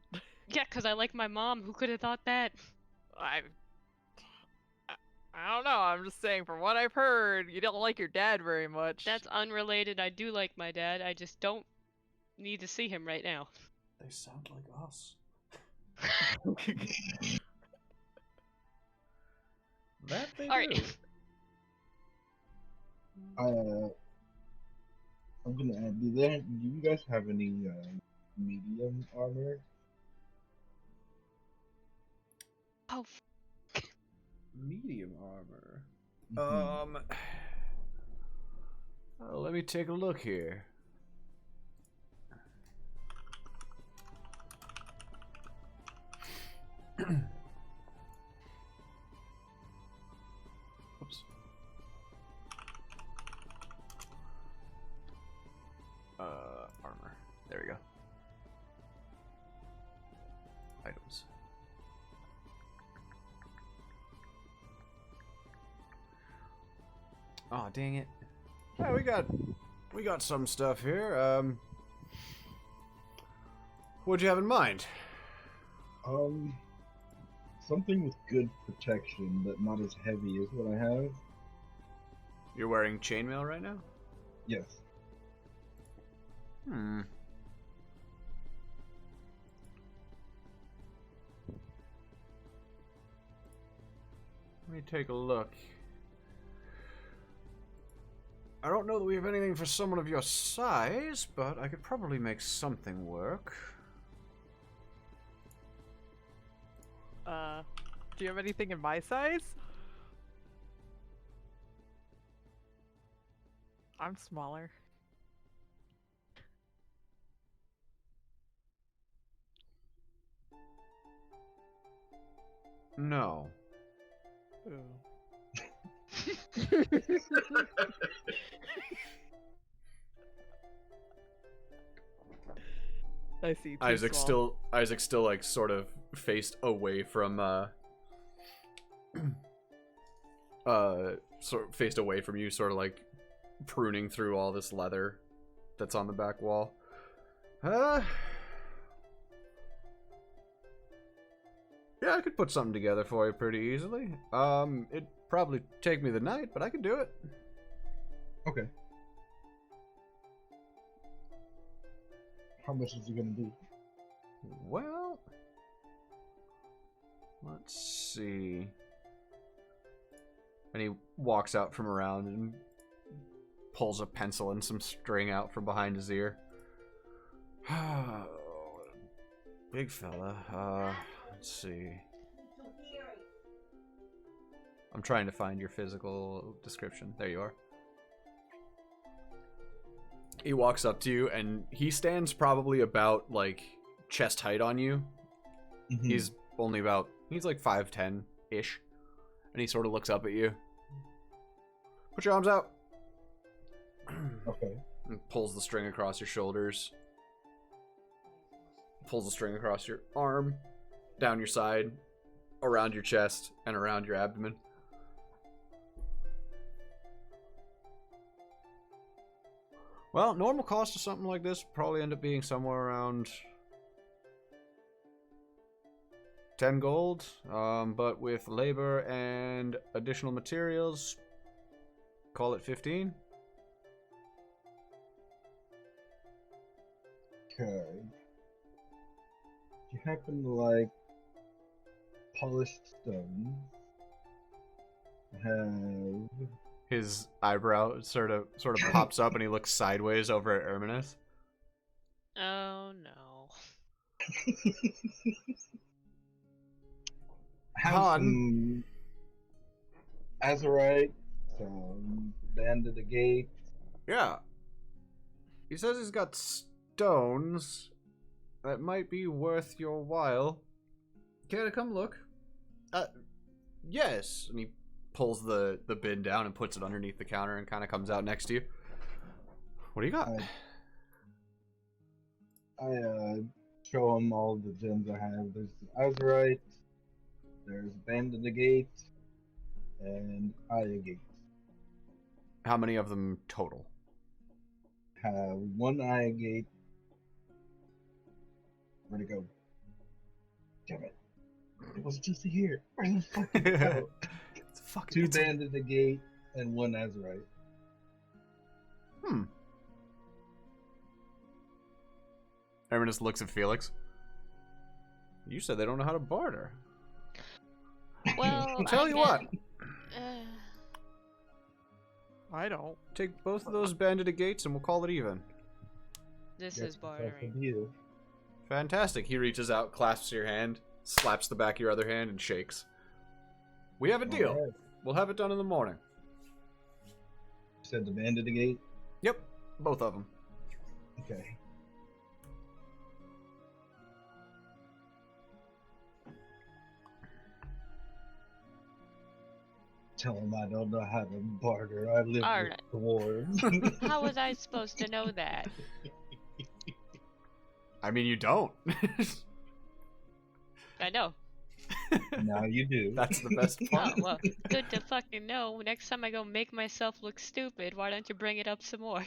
Yeah, 'cause I like my mom. Who could have thought that? I don't know. I'm just saying, from what I've heard, you don't like your dad very much. That's unrelated. I do like my dad. I just don't need to see him right now. They sound like us. That they All right. do. I'm gonna add. Do you guys have any medium armor? Oh, Medium armor. Mhm. Let me take a look here. Oops. Armor. There we go. Items. Oh, dang it. Yeah, we got some stuff here. What'd you have in mind? Something with good protection, but not as heavy as what I have. You're wearing chainmail right now? Yes. Hmm. Let me take a look. I don't know that we have anything for someone of your size, but I could probably make something work. Do you have anything in my size? I'm smaller. No. Ooh. I see. Too Isaac's small. still like sort of faced away from sort of faced away from you, sort of like pruning through all this leather that's on the back wall. Yeah, I could put something together for you pretty easily. It'd probably take me the night, but I could do it. Okay. How much is it gonna be? Well, let's see. And he walks out from around and pulls a pencil and some string out from behind his ear. Big fella. Let's see. I'm trying to find your physical description. There you are. He walks up to you, and he stands probably about, like, chest height on you. Mhm. He's only about, he's like 5'10"-ish. And he sort of looks up at you. Put your arms out. Okay. And pulls the string across your shoulders. Pulls the string across your arm, down your side, around your chest, and around your abdomen. Well, normal cost of something like this probably end up being somewhere around 10 gold, but with labor and additional materials, call it 15. Okay. Do you happen to like polished stone? Have His eyebrow sort of pops up, and he looks sideways over at Erminus. Oh no. have Han. some azurite, some band of the gate. Yeah. He says he's got stones that might be worth your while. Care to come look? Yes. And he pulls the bin down and puts it underneath the counter and kind of comes out next to you. What do you got? I show him all the gems I have. There's azurite, there's band of the gate, and Aya gate. How many of them total? Have one Aya gate. Where'd it go? Damn it! It was just here. Where the fuck did it go? It's fucking, Two it's- band of the gate and one azurite. Erminus looks at Felix. You said they don't know how to barter. Well, Tell I you what. I don't. Take both of those banded gates and we'll call it even. This Get is yourself a bartering. deal. Fantastic. He reaches out, clasps your hand, slaps the back of your other hand, and shakes. We have a deal. Alright. We'll have it done in the morning. You said the band of the gate? Yep, both of them. Okay. Tell him I don't know how to barter. I live Alright. with dwarves. How was I supposed to know that? I mean, you don't. I know. Now you do. That's the best Oh, part. well, good to fucking know. Next time I go make myself look stupid, why don't you bring it up some more?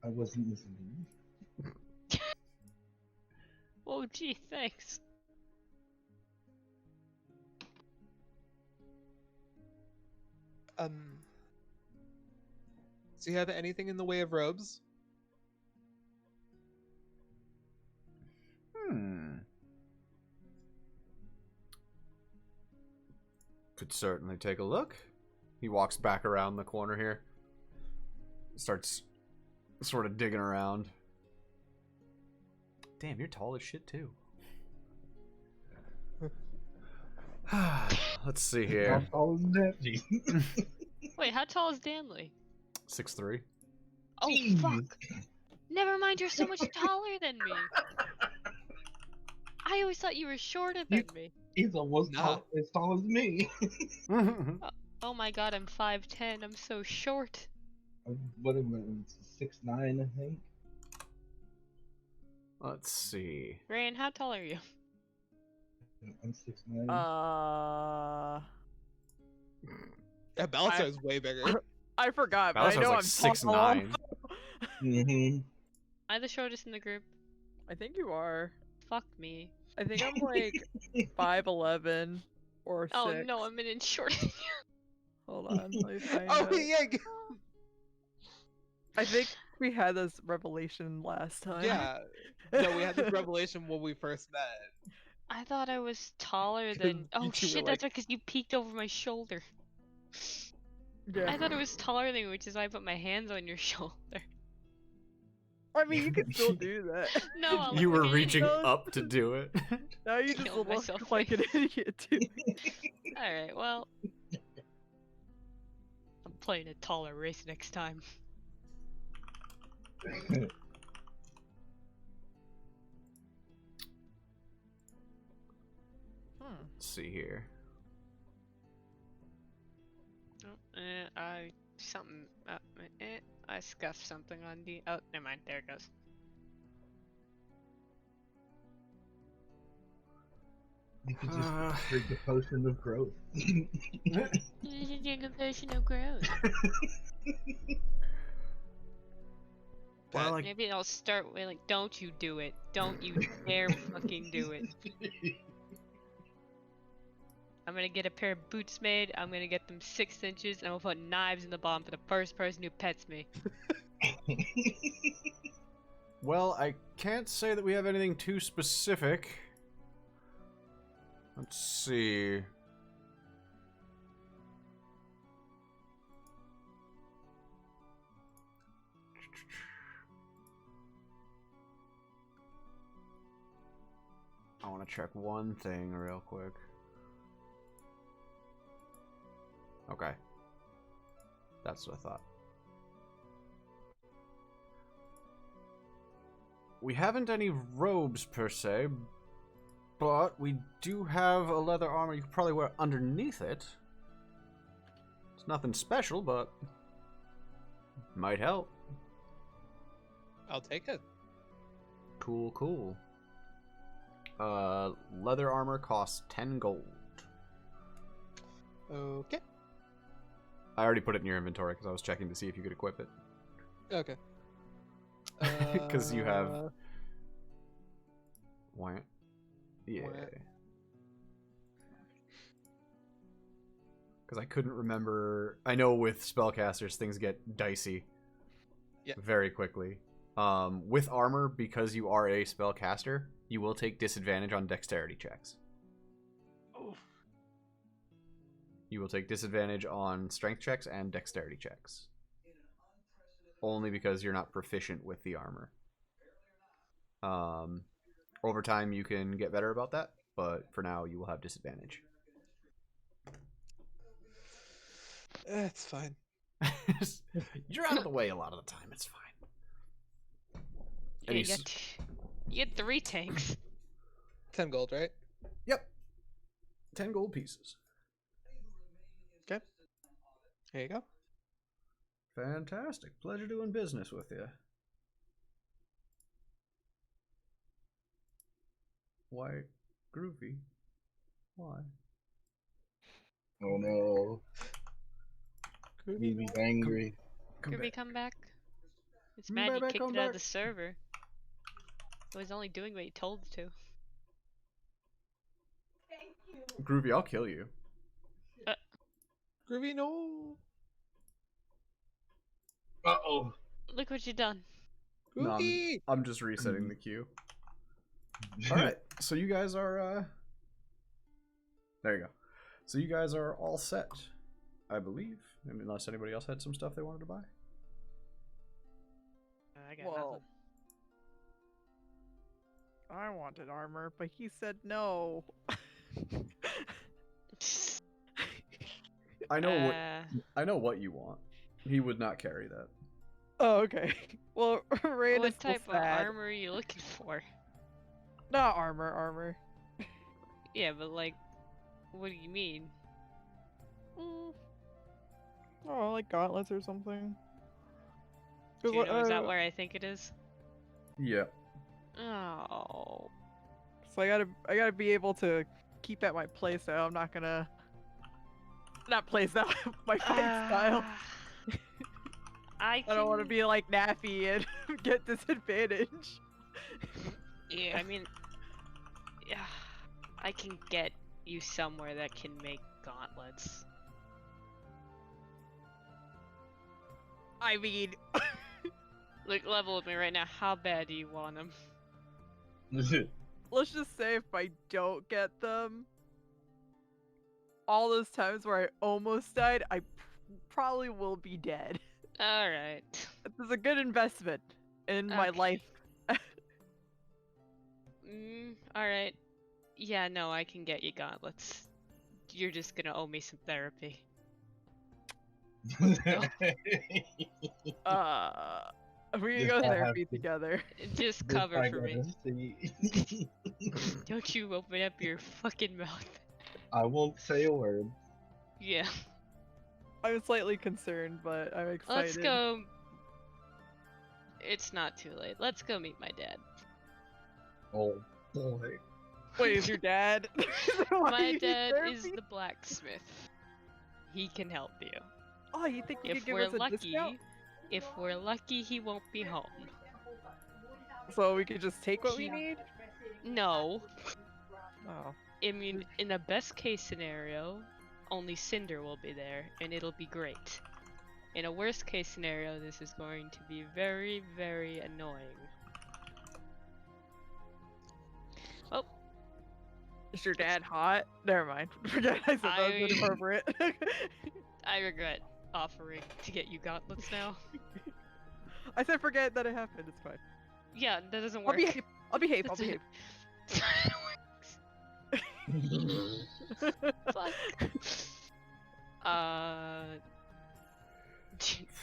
I wasn't listening. Oh, gee, thanks. Do you have anything in the way of robes? Could certainly take a look. He walks back around the corner here. Starts sort of digging around. Damn, you're tall as shit too. Let's see here. How tall is Neptune? Wait, how tall is Danley? 6'3". Oh, Jeez. fuck. Never mind, you're so much taller than me. I always thought you were shorter than me. He's almost No. as tall as me. Oh my god, I'm 5'10". I'm so short. What am I? 6'9", I think. Let's see. Rain, how tall are you? I'm 6'9". Yeah, Belisar's way bigger. I forgot, but I Balasar's know like I'm 6'9". tall. Mm-hmm. Am I the shortest in the group? I think you are. Fuck me. I think I'm like 5'11" or 6. Oh no, I'm an inch shorter than you. Hold on, let me find Oh out. yeah, I think we had this revelation last time. yeah. No, we had this revelation when we first met. I thought I was taller than. You Oh two were shit, that's right, because you peeked over my shoulder. Yeah. I thought it was taller than you, which is why I put my hands on your shoulder. I mean, you can still do that. No, I'll You look were like an reaching idiot. up to do it. Now you just Killed look myself. like an idiot too. Alright, well. I'm playing a taller race next time. Let's see here. Oh, something. I scuffed something on D. Oh, never mind. There it goes. You could just drink a potion of growth. Drink a potion of growth. Well, Maybe I'll start with like, don't you do it. Don't you dare fucking do it. I'm gonna get a pair of boots made, I'm gonna get them 6 inches, and I'm gonna put knives in the bottom for the first person who pets me. well, I can't say that we have anything too specific. Let's see. I want to check one thing real quick. Okay. That's what I thought. We haven't any robes per se, but we do have a leather armor you could probably wear underneath it. It's nothing special, but might help. I'll take it. Cool, cool. Leather armor costs 10 gold. Okay. I already put it in your inventory because I was checking to see if you could equip it. Okay. Because you have... Why? Yeah. Because I couldn't remember... I know with spellcasters things get dicey very quickly. With armor, because you are a spellcaster, you will take disadvantage on dexterity checks. Oh. You will take disadvantage on strength checks and dexterity checks. Only because you're not proficient with the armor. Over time you can get better about that, but for now you will have disadvantage. It's fine. You're out of the way a lot of the time, it's fine. Yeah, you get 3 tanks. 10 gold, right? Yep. 10 gold pieces. Okay. Here you go. Fantastic. Pleasure doing business with you. Why, Groovy? Why? Oh no. Groovy. He's angry. Groovy, come back. It's mad you kicked it out of the server. It was only doing what you told it to. Groovy, I'll kill you. Groovy, no. Uh-oh. Look what you done. No, Groovy. I'm just resetting the queue. Alright, so you guys are, there you go. So you guys are all set, I believe. Unless anybody else had some stuff they wanted to buy. I got nothing. I wanted armor, but he said no. I know what you want. He would not carry that. Oh, okay. Well, Rain What is still type of sad. armor are you looking for? Not armor. Yeah, but like, what do you mean? Oh, like gauntlets or something. Do you know, is that where I think it is? Yeah. Oh. So I gotta be able to keep at my playstyle. I'm not gonna not playstyle, my fight style. I don't want to be like Naffy and get disadvantage. Yeah, I mean, yeah, I can get you somewhere that can make gauntlets. I mean, Like, level with me right now. How bad do you want them? let's just say if I don't get them, all those times where I almost died, I probably will be dead. All right. This is a good investment in my Okay. life. All right. Yeah, no, I can get you gauntlets. You're just gonna owe me some therapy. We This go I have therapy to- together. Just this cover I for me. gotta see. Don't you open up your fucking mouth. I won't say a word. Yeah. I'm slightly concerned, but I'm excited. Let's go. It's not too late. Let's go meet my dad. Oh boy. Wait, is your dad? Why My you dad is therapy? the blacksmith. He can help you. Oh, you think you could If give we're us a lucky, discount? he won't be home. So we could just take what we need? No. Oh. I mean, in a best case scenario, only Cinder will be there, and it'll be great. In a worst case scenario, this is going to be very, very annoying. Oh, Is your dad hot? Never mind. Forget I said that was I- inappropriate. I regret offering to get you gauntlets now. I said forget that it happened. It's fine. Yeah, that doesn't I'll work. behave. I'll behave. I'll That's behave. Fuck. Uh,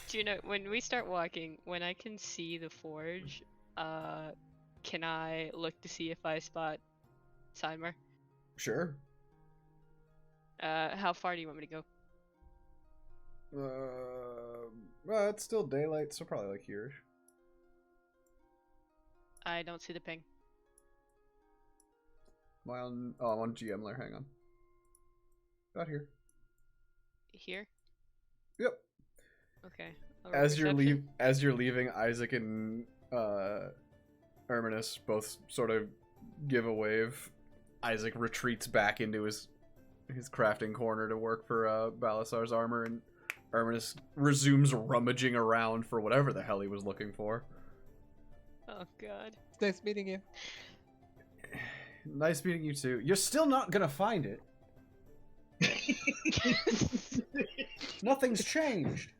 do you know when we start walking, when I can see the forge, can I look to see if I spot Seimer? Sure. How far do you want me to go? Well, it's still daylight, so probably like here. I don't see the ping. Am I on? Oh, I'm on GM layer. Hang on. About here. Here? Yep. Okay. I'll roll As perception. you're leaving, Isaac and Erminus both sort of give a wave. Isaac retreats back into his crafting corner to work for Balasar's armor, and Erminus resumes rummaging around for whatever the hell he was looking for. Oh god. It's nice meeting you. Nice meeting you too. You're still not gonna find it. Nothing's changed.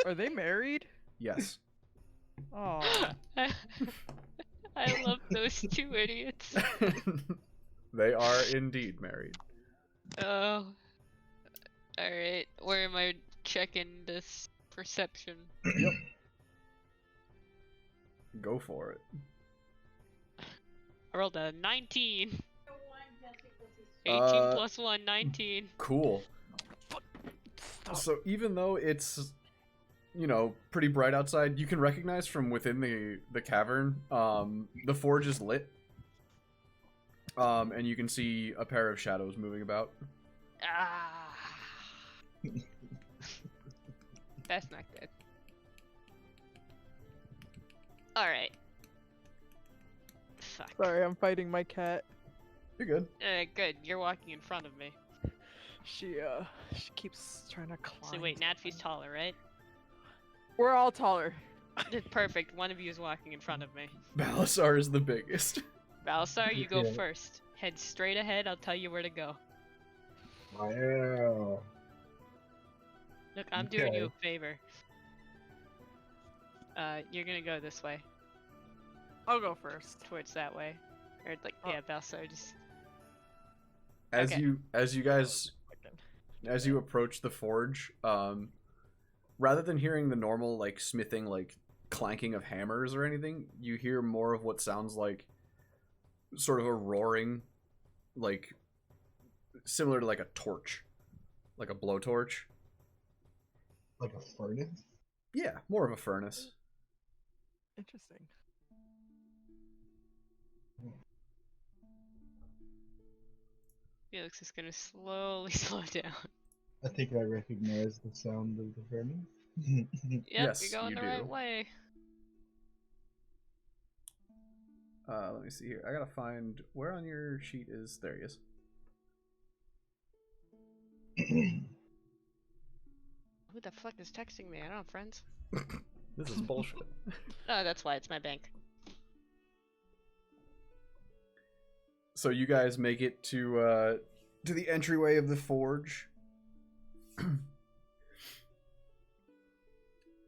Are they married? Yes. Oh. I love those two idiots. They are indeed married. Oh. Alright, where am I checking this perception? Yep. Go for it. I rolled a 19. 18 plus 1, 19. Cool. So even though it's, you know, pretty bright outside, you can recognize from within the cavern, the forge is lit. And you can see a pair of shadows moving about. Ah. That's not good. Alright. Fuck. Sorry, I'm fighting my cat. You're good. Good, you're walking in front of me. She keeps trying to climb. So wait, Natfi's taller, right? We're all taller. Perfect, one of you is walking in front of me. Balasar is the biggest. Balasar, you go Yeah. first. Head straight ahead, I'll tell you where to go. Wow. Look, I'm doing you a Okay. favor. You're gonna go this way, I'll go first. towards that way. Or like, Oh. yeah, Balasar, just... As Okay. as you approach the forge, rather than hearing the normal like smithing like clanking of hammers or anything, you hear more of what sounds like sort of a roaring, like similar to like a torch, like a blowtorch. Like a furnace? Yeah, more of a furnace. Interesting. Felix is gonna slowly slow down. I think I recognize the sound of the furnace. Yep, Yes, you're going you the right do. way. Let me see here. I gotta find where on your sheet is. There he is. Who the fuck is texting me? I don't have friends. This is bullshit. Oh, that's why it's my bank. So you guys make it to the entryway of the forge.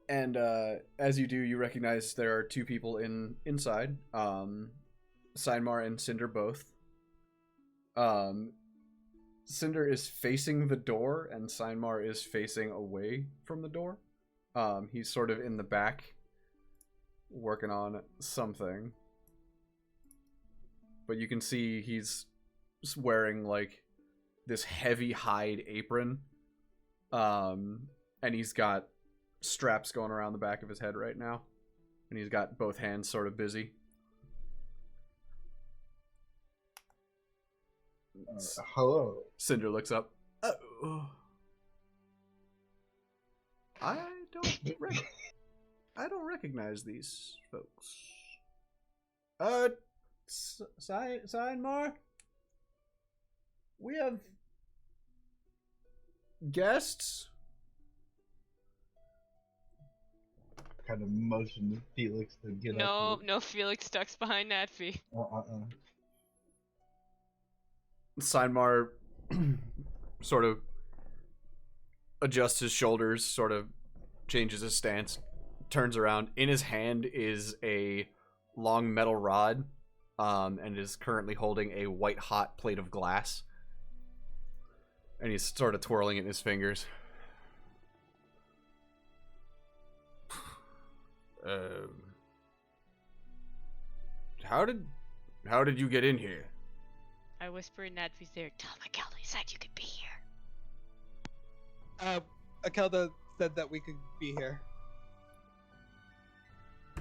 And as you do, you recognize there are two people inside. Seinmar and Cinder both. Cinder is facing the door, and Seinmar is facing away from the door. He's sort of in the back, working on something. But you can see he's wearing, like, this heavy hide apron. And he's got straps going around the back of his head right now. And he's got both hands sort of busy. Hello. Cinder looks up. Oh. I don't recognize these folks. Signmar? We have guests? Kind of motion to Felix to get No, up. no, Felix ducks behind Natfi. Signmar sort of adjusts his shoulders, sort of changes his stance, turns around. In his hand is a long metal rod, and is currently holding a white hot plate of glass. And he's sort of twirling it in his fingers. How did you get in here? I whisper in Natfi's ear, tell Miguel he said you could be here. Akelda said that we could be here.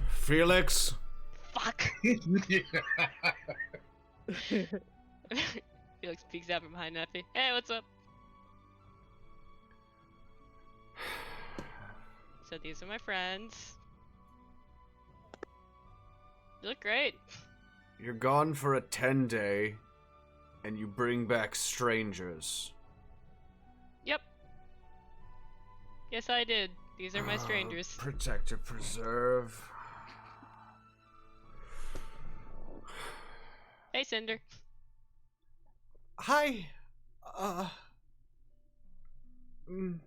Felix? Fuck! Felix peeks out from behind Natfi. Hey, what's up? So these are my friends. You look great. You're gone for a 10-day, and you bring back strangers. Yep. Yes, I did. These are my strangers. Protect or preserve. Hey, Cinder. Hi. And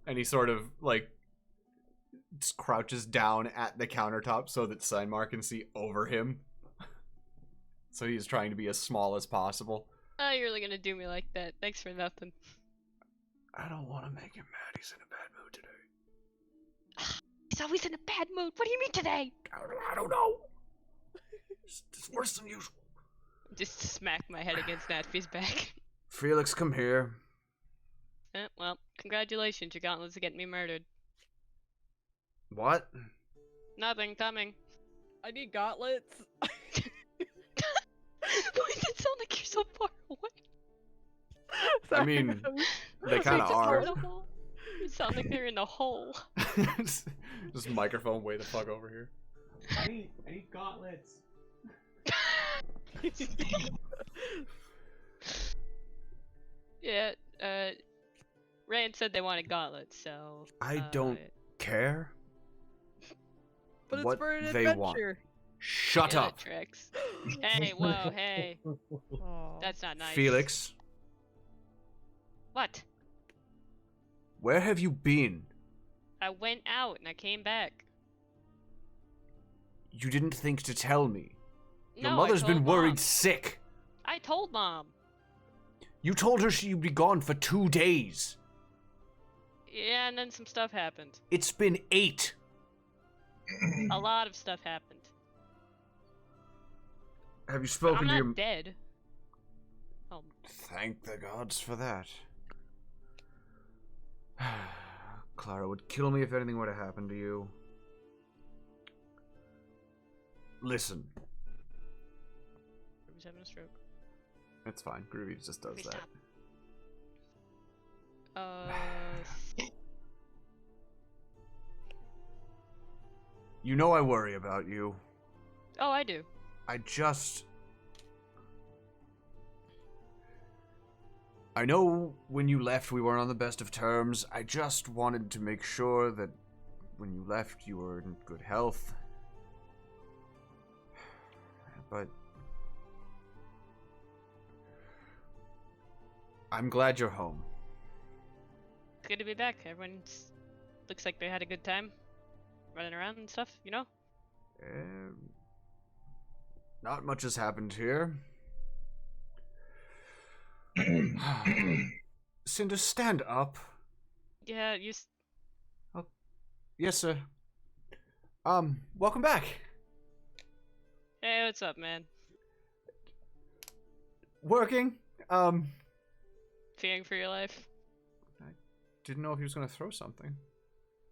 he sort of, like, just crouches down at the countertop so that Signmar can see over him. So he's trying to be as small as possible. Oh, you're really gonna do me like that. Thanks for nothing. I don't want to make him mad. He's in a bad mood today. He's always in a bad mood. What do you mean today? I don't know. It's worse than usual. Just smack my head against Natfi's back. Felix, come here. Well, congratulations. Your gauntlets are getting me murdered. What? Nothing coming. I need gauntlets. Why does it sound like you're so far away? I mean, they kind of are. You sound like they're in a hole. Just microphone way the fuck over here. I need gauntlets. Yeah, Rand said they wanted gauntlets, so... I don't care. But it's what for an they adventure. want. Shut yeah, up. that tracks. Hey, whoa, hey. Aw. That's not nice. Felix, What? where have you been? I went out and I came back. You didn't think to tell me. Your No, mother's I been told worried Mom. sick. I told Mom. You told her she'd be gone for 2 days. Yeah, and then some stuff happened. It's been 8. A lot of stuff happened. Have you But spoken I'm to not your... dead. Oh, Thank the gods for that. Clara would kill me if anything were to happen to you. Listen. Ruby's having a stroke. It's fine. Groovy just does Groovy, that. stop. You know I worry about you. Oh, I do. I know when you left we weren't on the best of terms. I just wanted to make sure that when you left you were in good health. But I'm glad you're home. Good to be back. Everyone's looks like they had a good time running around and stuff, you know? Not much has happened here. Cinder, stand up. Yeah, Yes, sir. Welcome back. Hey, what's up, man? Working. Fearing for your life? Didn't know if he was gonna throw something.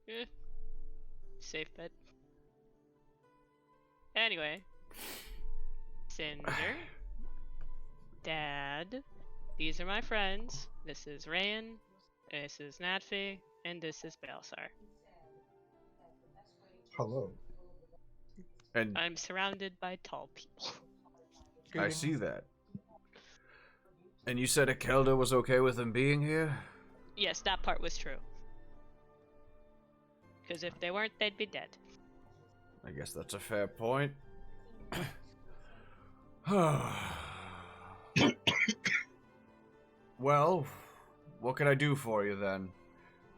Eh. Safe bet. Anyway. Cinder. Dad. These are my friends. This is Rayan. This is Natfi. And this is Balsar. Hello. And I'm surrounded by tall people. I see that. And you said Akelda was okay with him being here? Yes, that part was true. Because if they weren't, they'd be dead. I guess that's a fair point. Well, what can I do for you then?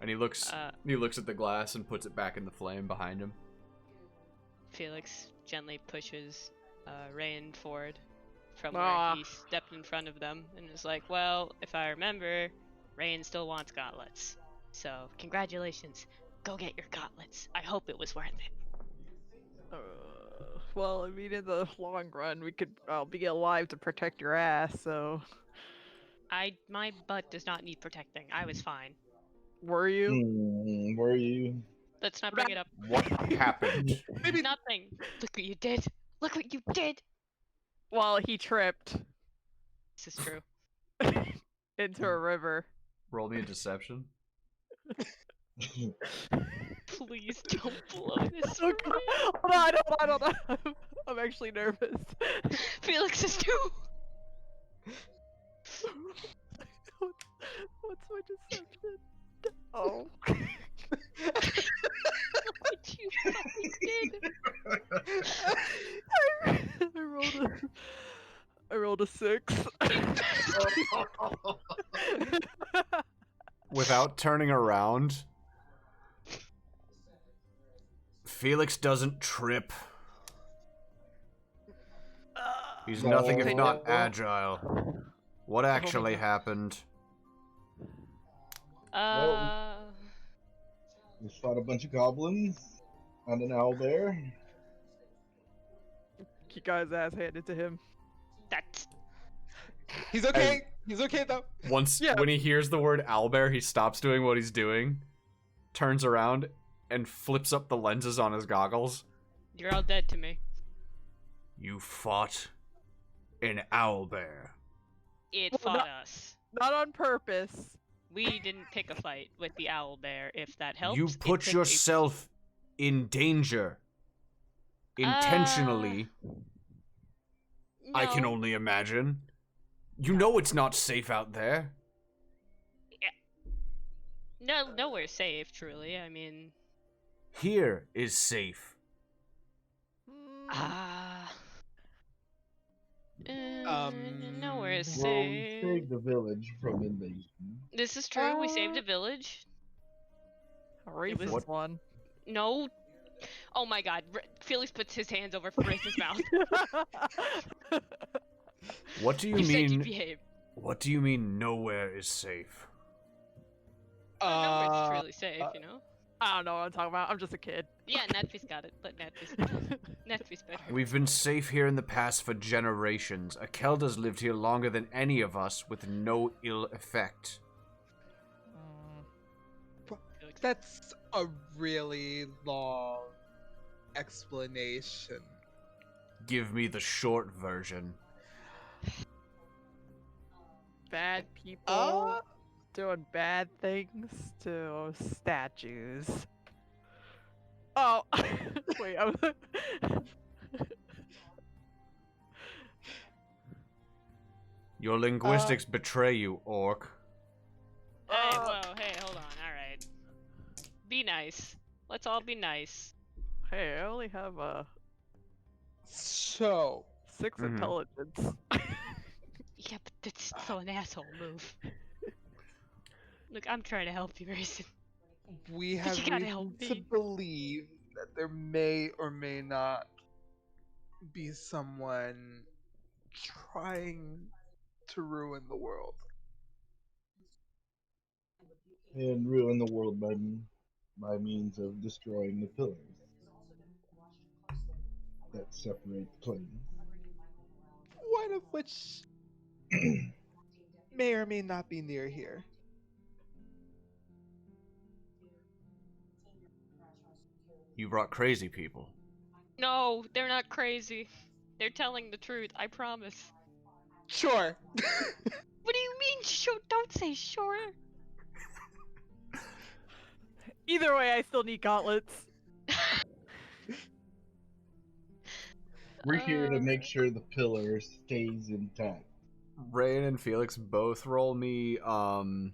And he looks at the glass and puts it back in the flame behind him. Felix gently pushes Rayan forward from Ah. where he stepped in front of them and is like, well, if I remember, Rayan still wants gauntlets. So, congratulations. Go get your gauntlets. I hope it was worth it. Well, I mean, in the long run, we could be alive to protect your ass, so... My butt does not need protecting. I was fine. Were you? Were you? Let's not bring it up. What happened? Nothing. Look what you did. Look what you did. Well, he tripped This is true. into a river. Roll me a deception. Please don't blow this for Oh, me. God. Hold on. I'm actually nervous. Felix is too. What's my deception? Oh. What you fucking did. I rolled a 6. Without turning around, Felix doesn't trip. He's nothing if not agile. What actually happened? We fought a bunch of goblins and an owl bear. You guys ass handed to him. That's He's okay. He's okay though. When he hears the word owlbear, he stops doing what he's doing, turns around, and flips up the lenses on his goggles. You're all dead to me. You fought an owlbear. It Well, fought us. Not on purpose. We didn't pick a fight with the owl bear. If that helps. You it put took yourself in danger. Intentionally. I can No. only imagine. You know it's not safe out there. No, nowhere's safe. Truly, I mean. Here is safe. Nowhere is Well, we safe. saved the village from invasion. This is true. We saved a village. A racist What? one. No. Oh my God! Felix puts his hands over Race's mouth. What do you You said you mean? behave. What do you mean nowhere is safe? Nowhere's truly safe, you know. I don't know what I'm talking about. I'm just a kid. Yeah, Natfi's got it. Let Natfi's. Natfi's better. We've been safe here in the past for generations. Akelda's lived here longer than any of us with no ill effect. That's a really long explanation. Give me the short version. Bad people doing bad things to statues. Oh, wait. Your linguistics betray you, orc. Hey, whoa, hey, hold on. All right. Be nice. Let's all be nice. Hey, I only have a So 6 intelligence. Yeah, but that's still an asshole move. Look, I'm trying to help you, Grayson. we have you gotta reason help to me. believe that there may or may not be someone trying to ruin the world. And ruin the world by by means of destroying the pillars that separate the planes. One of which may or may not be near here. You brought crazy people. No, they're not crazy. They're telling the truth, I promise. Sure. What do you mean, sure? Don't say sure. Either way, I still need gauntlets. We're here to Uh, make sure the pillar stays intact. Rayan and Felix both roll me Oh no.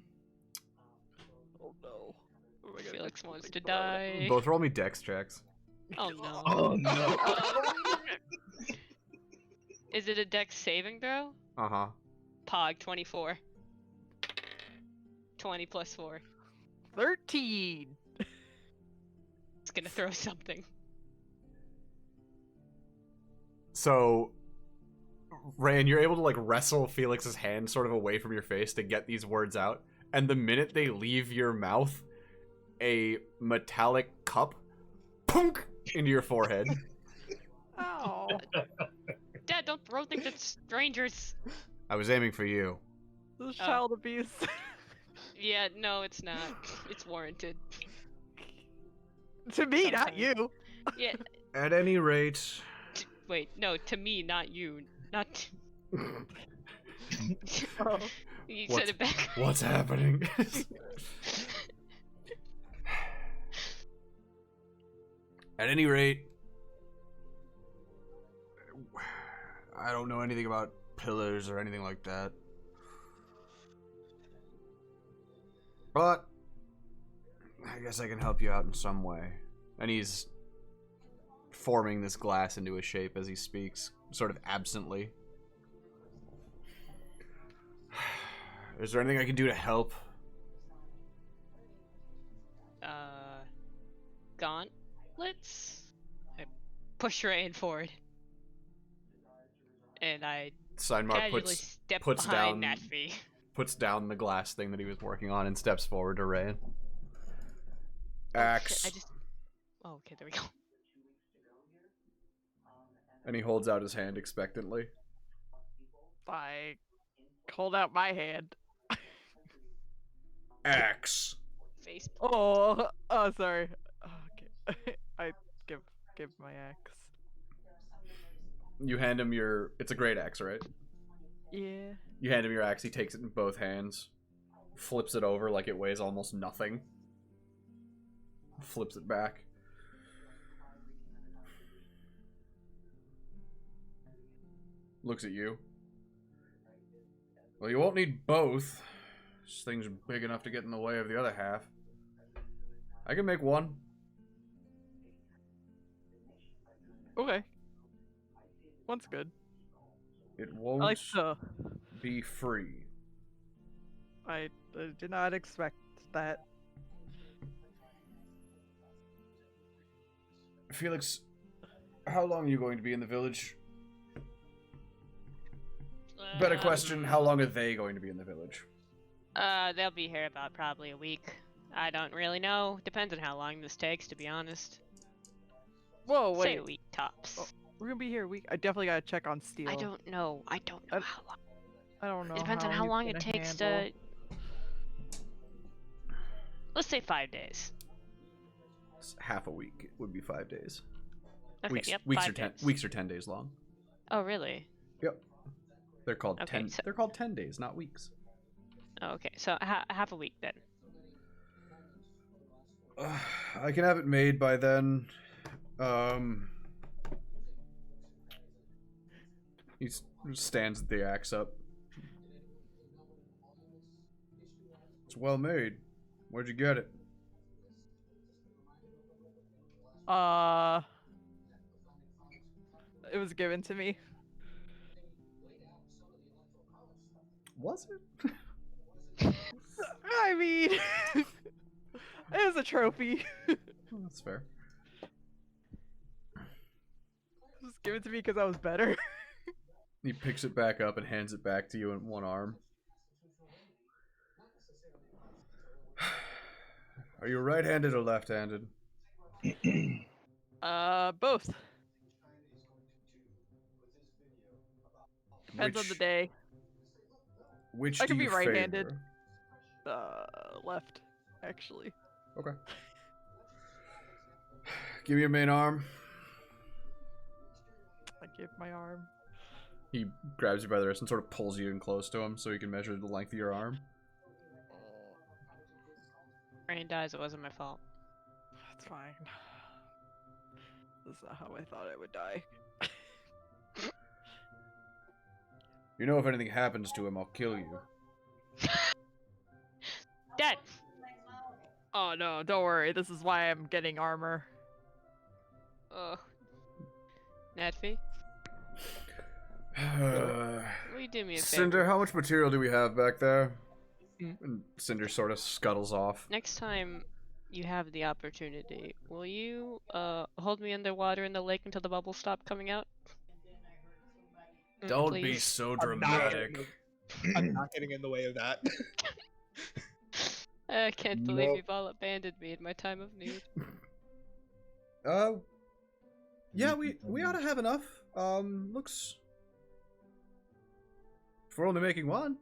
What am I gonna Felix do? wants to die. both roll me dex checks. Oh no. Oh no! Is it a dex saving throw? Uh-huh. Pog 24. 20 plus 4. 13. It's gonna throw something. So, Rayan, you're able to like wrestle Felix's hand sort of away from your face to get these words out, and the minute they leave your mouth, a metallic cup punk into your forehead. Oh. Dad, don't throw things at strangers. I was aiming for you. This is Oh. child abuse. Yeah, no, it's not. It's warranted. To me, not Sometimes. you. Yeah, At any rate, wait, no, to me, not you. Not. Oh. You What's- said it back. what's happening? At any rate, I don't know anything about pillars or anything like that. But I guess I can help you out in some way. And he's forming this glass into a shape as he speaks, sort of absently. Is there anything I can do to help? Gauntlets? I push Rain forward. And I Sidemark casually step puts behind down- Natfi. puts down the glass thing that he was working on and steps forward to Rayan. Oh, Axe. shit, Oh, okay, there we go. And he holds out his hand expectantly. I hold out my hand. Axe. Face. Oh, sorry. Okay. I give my axe. You hand him your... It's a great axe, right? Yeah. You hand him your axe, he takes it in both hands. Flips it over like it weighs almost nothing. Flips it back. Looks at you. Well, you won't need both. This thing's big enough to get in the way of the other half. I can make one. Okay. One's good. It I won't like the. be free. I did not expect that. Felix, how long are you going to be in the village? Better question, how long are they going to be in the village? They'll be here about probably a week. I don't really know. Depends on how long this takes, to be honest. Whoa, Say wait. a week tops. Oh, we're gonna be here a week. I definitely gotta check on steel. I don't know. I don't know I- how long. I don't know. It depends on how he's long it gonna takes handle. to. Let's say 5 days. It's half a week. It would be 5 days. Okay, weeks, yep, weeks 5 are 10. days. Weeks are 10 days long. Oh, really? Yep. They're called Okay, 10. so- They're called 10 days, not weeks. Oh, okay, so half a week then. I can have it made by then. He stands the axe up. It's well made. Where'd you get it? It was given to me. Was it? I mean, it was a trophy. It Oh, that's fair. was given to me because I was better. He picks it back up and hands it back to you in one arm. Are you right-handed or left-handed? Both. Depends on the day. Which I do can be you right-handed. favor? Left, actually. Okay. Give me your main arm. I give my arm. He grabs you by the wrist and sort of pulls you in close to him so he can measure the length of your arm. Rain dies, it wasn't my fault. That's fine. This is not how I thought I would die. You know if anything happens to him, I'll kill you. Dead! Oh no, don't worry. This is why I'm getting armor. Oh. Natfi, will you do me a favor? Cinder, how much material do we have back there? Mm. And Cinder sort of scuttles off. Next time you have the opportunity, will you hold me underwater in the lake until the bubbles stop coming out? Don't be Please. so I'm not getting in the way of that. I can't believe Nope. you've all abandoned me in my time of need. Yeah, we ought to have enough. Looks... If we're only making one.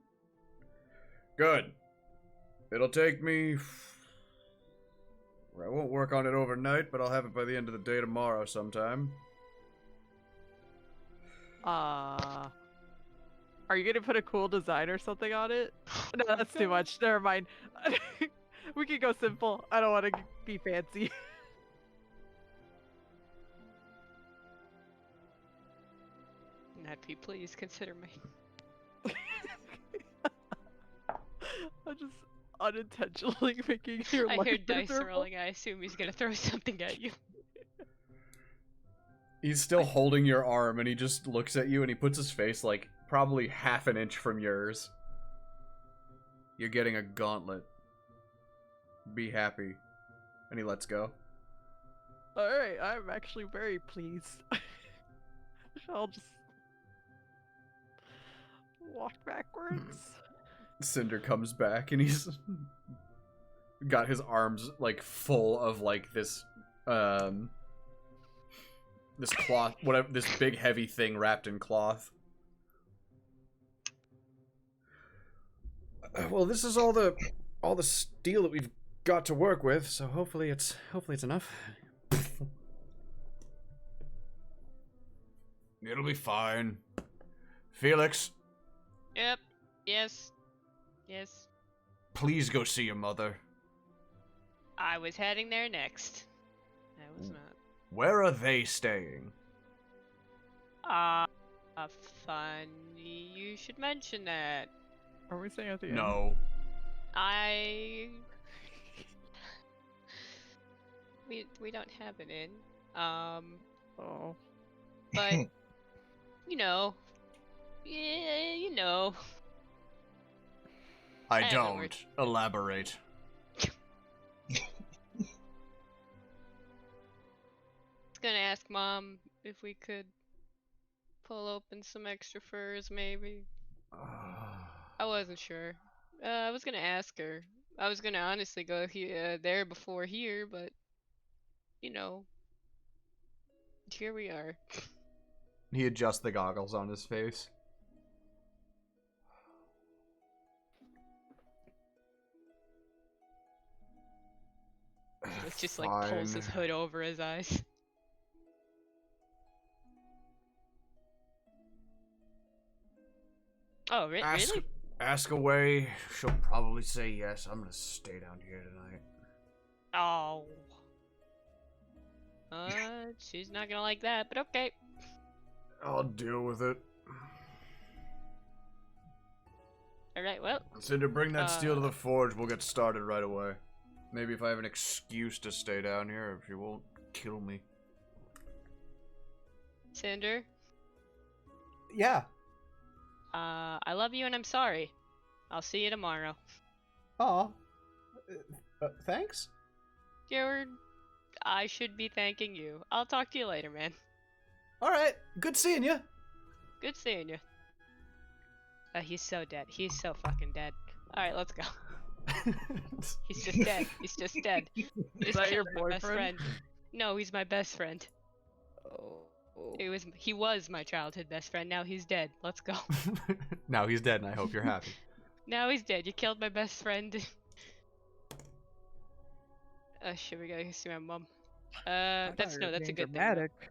Good. It'll take me... I won't work on it overnight, but I'll have it by the end of the day tomorrow sometime. Are you gonna put a cool design or something on it? No, that's too much. Never mind. We can go simple. I don't want to be fancy. Natfi, please consider me. I'm just unintentionally making your I life hear dice miserable. rolling, I assume he's gonna throw something at you. He's still holding your arm, and he just looks at you, and he puts his face, like, probably half an inch from yours. You're getting a gauntlet. Be happy. And he lets go. Alright, I'm actually very pleased. I'll just walk backwards. Cinder comes back, and he's got his arms, like, full of, like, this cloth, whatever, this big heavy thing wrapped in cloth. Well, this is all the steel that we've got to work with, so hopefully it's enough. It'll be fine. Felix, Yep. Yes. Yes. please go see your mother. I was heading there next. I was not. Where are they staying? Funny you should mention that. Are we saying at the end? No. We don't have an inn. Oh. But you know. Yeah, you know. I I know where- don't. Elaborate. I was gonna ask Mom if we could pull open some extra furs, maybe. I wasn't sure. I was gonna ask her. I was gonna honestly go there before here, but you know, here we are. He adjusts the goggles on his face. He just like pulls his hood over his eyes. Oh, really? Ask away. She'll probably say yes. I'm gonna stay down here tonight. Oh. She's not gonna like that, but okay. I'll deal with it. Alright, well. Cinder, bring that steel to the forge. We'll get started right away. Maybe if I have an excuse to stay down here, if she won't kill me. Cinder, Yeah. I love you and I'm sorry. I'll see you tomorrow. Aw. Thanks? I should be thanking you. I'll talk to you later, man. Alright. Good seeing you. Good seeing you. He's so dead. He's so fucking dead. Alright, let's go. He's just dead. He's just dead. You Is just that your killed my best boyfriend? friend. No, he's my best friend. Oh. He was my childhood best friend. Now he's dead. Let's go. Now he's dead, and I hope you're happy. Now he's dead. You killed my best friend. Shit, we gotta see my mom. I thought That's you were that's a being good dramatic. thing.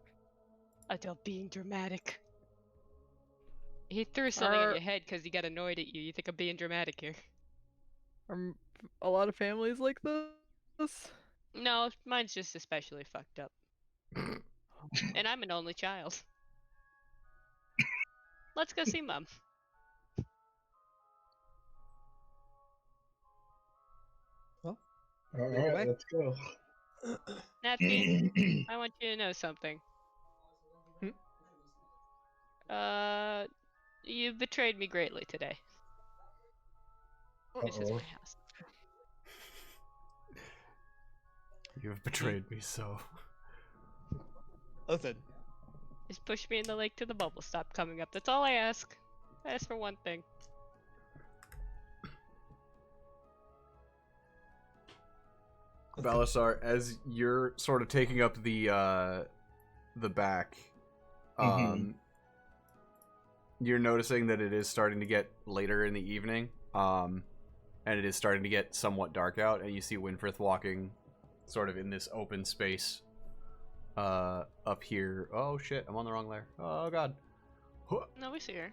Adult being dramatic. He threw something in Are- your head because he got annoyed at you. You think I'm being dramatic here? Are a lot of families like this? No, mine's just especially fucked up. And I'm an only child. Let's go see mom. All Bring it right, back. let's go. Natsky, I want you to know something. You betrayed me greatly today. This is Uh-oh. my house. You have betrayed me so. Listen, Just push me in the lake till the bubbles stop coming up. That's all I ask. I ask for one thing. Balasar, as you're sort of taking up the back, you're noticing that it is starting to get later in the evening, and it is starting to get somewhat dark out, and you see Winfrith walking sort of in this open space up here. Oh shit, I'm on the wrong layer. Oh god. No, we see her.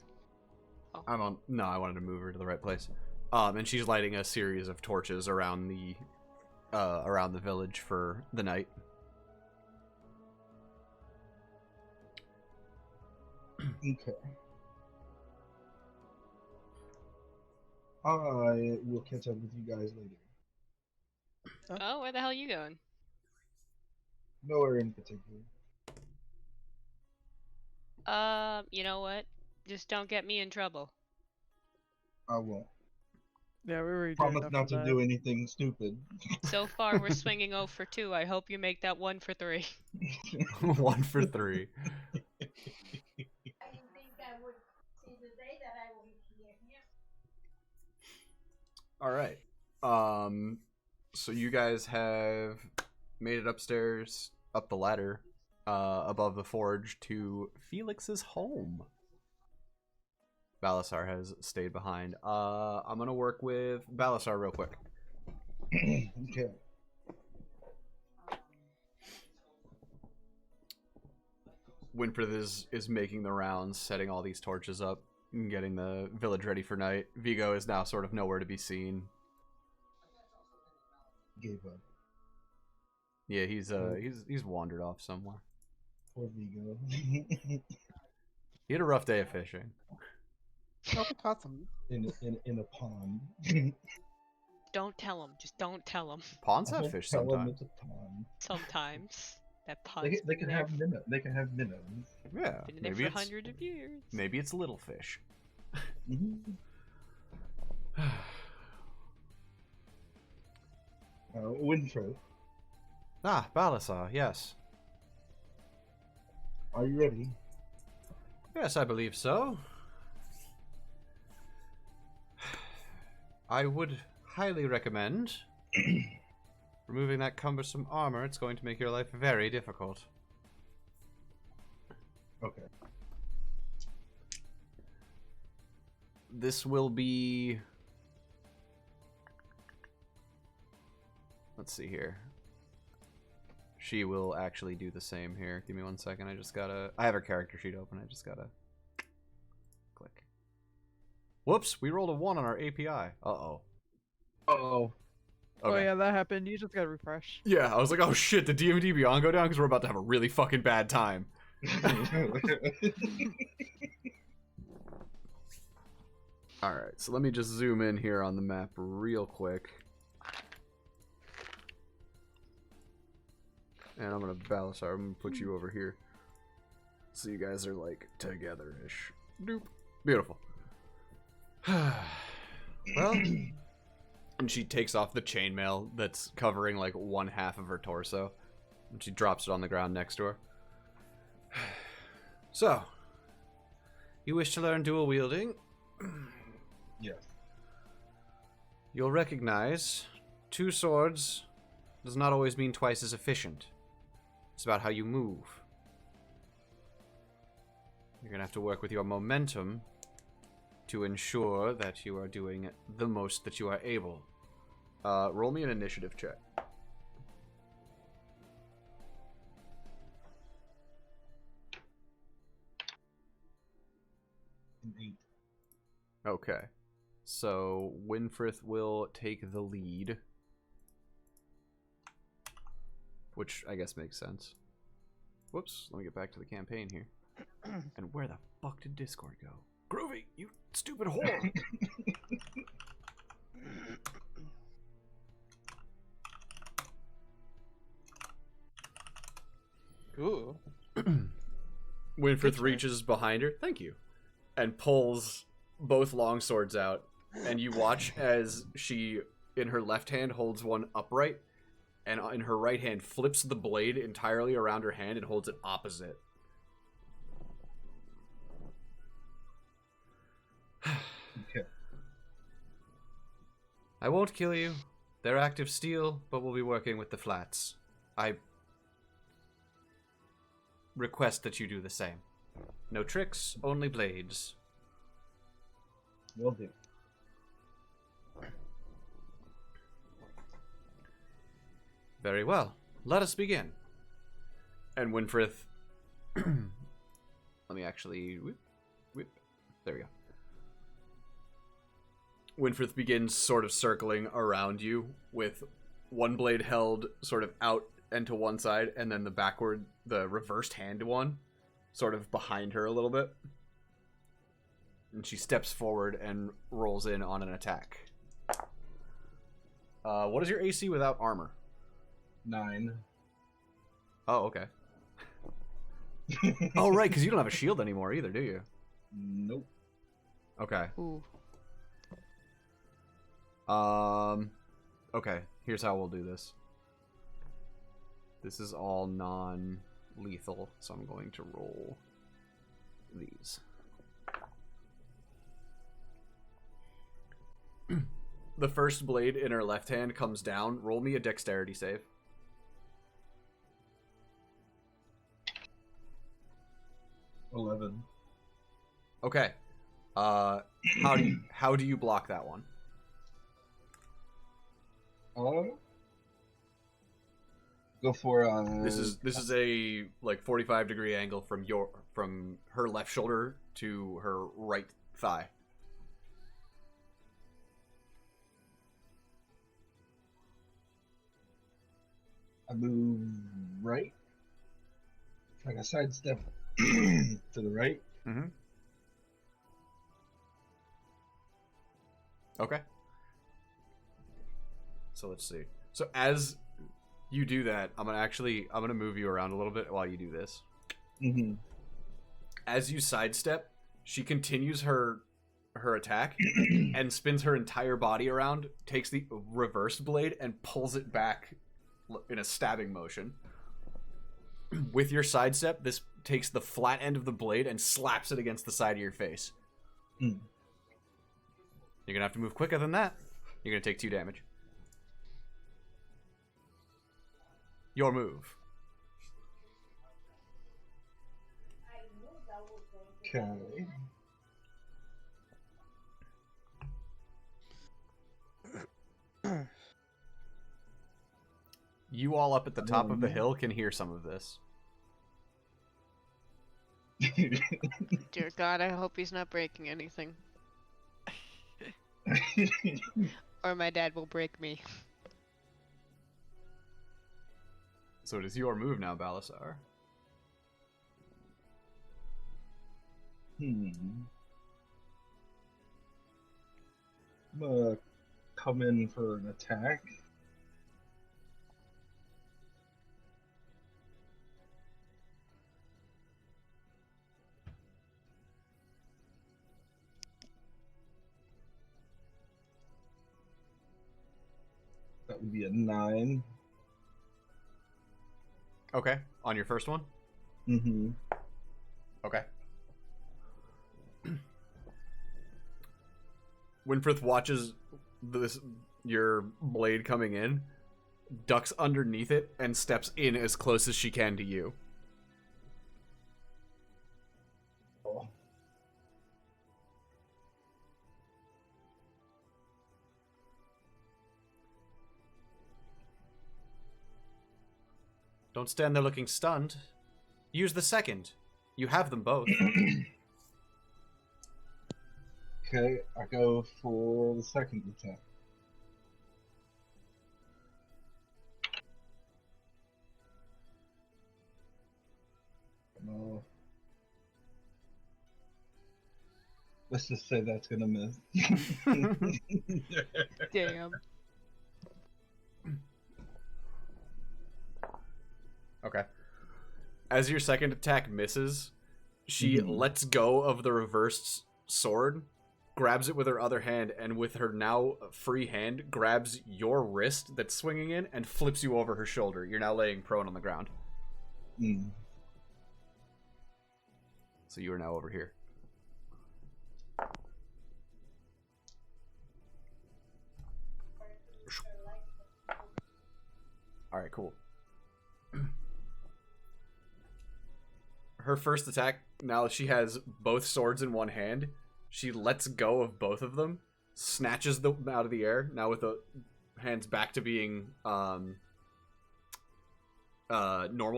I'm on. No, I wanted to move her to the right place. And she's lighting a series of torches around the village for the night. Okay. I will catch up with you guys later. Oh, where the hell are you going? Nowhere in particular. You know what? Just don't get me in trouble. I won't. Yeah, we were doing Promise enough not of to that. do anything stupid. So far, we're swinging 0 for 2. I hope you make that 1 for 3. 1 for 3. All right. So you guys have made it upstairs, up the ladder, above the forge to Felix's home. Balasar has stayed behind. I'm gonna work with Balasar real quick. Okay. Winfrith is making the rounds, setting all these torches up, and getting the village ready for night. Vigo is now sort of nowhere to be seen. Gave up. Yeah, he's wandered off somewhere. Poor Vigo. He had a rough day of fishing. probably caught some. in a pond. Don't tell him. Just don't tell him. Ponds I have won't fish tell 'em sometimes. It's a pond. Sometimes. That They, pond's they can been there have minnows. They can have minnows. Yeah, been there maybe for it's hundreds of years. maybe it's little fish. Mm-hmm. Winfrey, Ah, Balasar, yes. are you ready? Yes, I believe so. I would highly recommend removing that cumbersome armor. It's going to make your life very difficult. Okay. This will be... Let's see here. She will actually do the same here. Give me 1 second. I have her character sheet open. I just gotta click. Whoops, we rolled a 1 on our API. Uh-oh. Oh. Oh Okay. yeah, that happened. You just gotta refresh. Yeah, I was like, oh shit, did DMD Beyond go down? Because we're about to have a really fucking bad time. Alright, so let me just zoom in here on the map real quick. And I'm gonna Balasar, I'm gonna put you over here. So you guys are like together-ish. Doop. Beautiful. Well, and she takes off the chainmail that's covering like 1/2 of her torso. And she drops it on the ground next to her. So, you wish to learn dual wielding? Yes. you'll recognize 2 swords does not always mean twice as efficient. It's about how you move. You're gonna have to work with your momentum to ensure that you are doing the most that you are able. Roll me an initiative check. An 8. Okay. So Winfrith will take the lead. Which I guess makes sense. Whoops, let me get back to the campaign here. And where the fuck did Discord go? Groovy, you stupid whore! Ooh. Winfrith Good reaches behind her, thank you, and pulls both longswords out. And you watch as she, in her left hand, holds one upright, and in her right hand, flips the blade entirely around her hand and holds it opposite. Okay. I won't kill you. They're active steel, but we'll be working with the flats. I request that you do the same. No tricks, only blades. Will do. Very well. Let us begin. And Winfrith... Let me actually... Whip. There we go. Winfrith begins sort of circling around you with one blade held sort of out and to one side, and then the reversed hand one sort of behind her a little bit. And she steps forward and rolls in on an attack. What is your AC without armor? 9. Oh, okay. Oh, right, because you don't have a shield anymore either, do you? Nope. Okay. Ooh. Okay, here's how we'll do this. This is all non-lethal, so I'm going to roll these. The first blade in her left hand comes down. Roll me a dexterity save. $11. Okay. How do you block that one? Go for This is a like 45-degree angle from her left shoulder to her right thigh. I move right. Trying to sidestep to the right. Mm-hmm. Okay. So let's see. So as you do that, I'm gonna move you around a little bit while you do this. Mm-hmm. As you sidestep, she continues her attack and spins her entire body around, takes the reversed blade and pulls it back in a stabbing motion. With your sidestep, this takes the flat end of the blade and slaps it against the side of your face. Mm. You're gonna have to move quicker than that. You're gonna take 2 damage. Your move. Okay. You all up at the top of the hill can hear some of this. Dear God, I hope he's not breaking anything. Or my dad will break me. So it is your move now, Balasar. I'm gonna come in for an attack. That would be a 9. Okay. On your first one? Mm-hmm. Okay. Winfrith watches this your blade coming in, ducks underneath it, and steps in as close as she can to you. Oh. Don't stand there looking stunned. Use the second. You have them both. Okay, I go for the second attack. No. Let's just say that's gonna miss. Damn. Okay. As your second attack misses, she lets go of the reversed sword, grabs it with her other hand, and with her now free hand, grabs your wrist that's swinging in and flips you over her shoulder. You're now laying prone on the ground. So you are now over here. Alright, cool. Her first attack, now that she has both swords in one hand, she lets go of both of them, snatches them out of the air, now with the hands back to being normal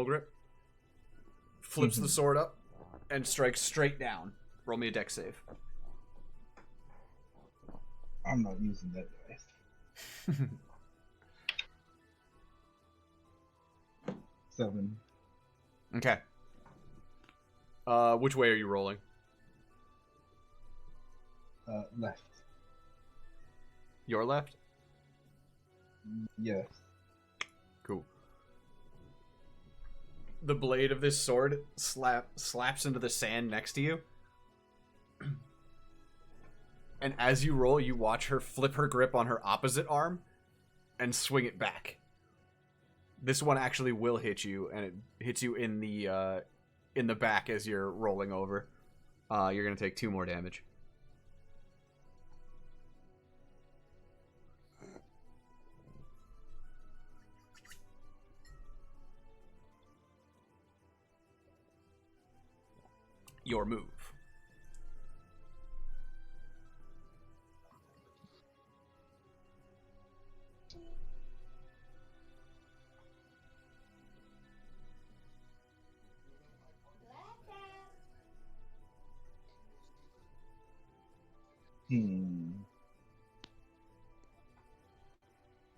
grip, flips the sword up, and strikes straight down. Roll me a dex save. I'm not using that dice. 7. Okay. Which way are you rolling? Left. Your left? Yes. Cool. The blade of this sword slaps into the sand next to you. And as you roll, you watch her flip her grip on her opposite arm and swing it back. This one actually will hit you, and it hits you in the back as you're rolling over. You're going to take 2 more damage. Your move.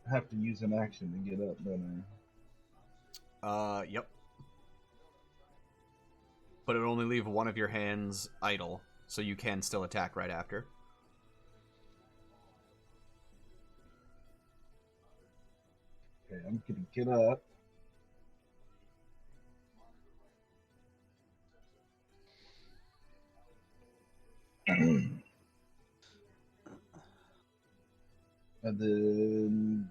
I have to use an action to get up, don't I? Yep. But it'll only leave one of your hands idle, so you can still attack right after. Okay, I'm gonna get up. And then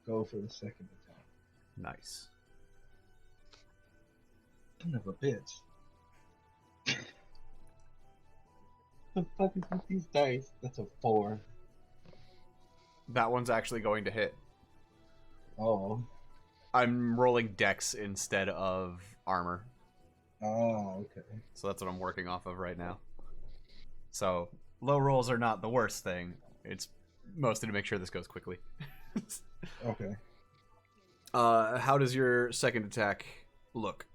go for the second attack. Nice. Son of a bitch. The fuck is with these dice? That's a 4. That one's actually going to hit. Oh. I'm rolling dex instead of armor. Oh, okay. So that's what I'm working off of right now. So, low rolls are not the worst thing. It's mostly to make sure this goes quickly. Okay. How does your second attack look?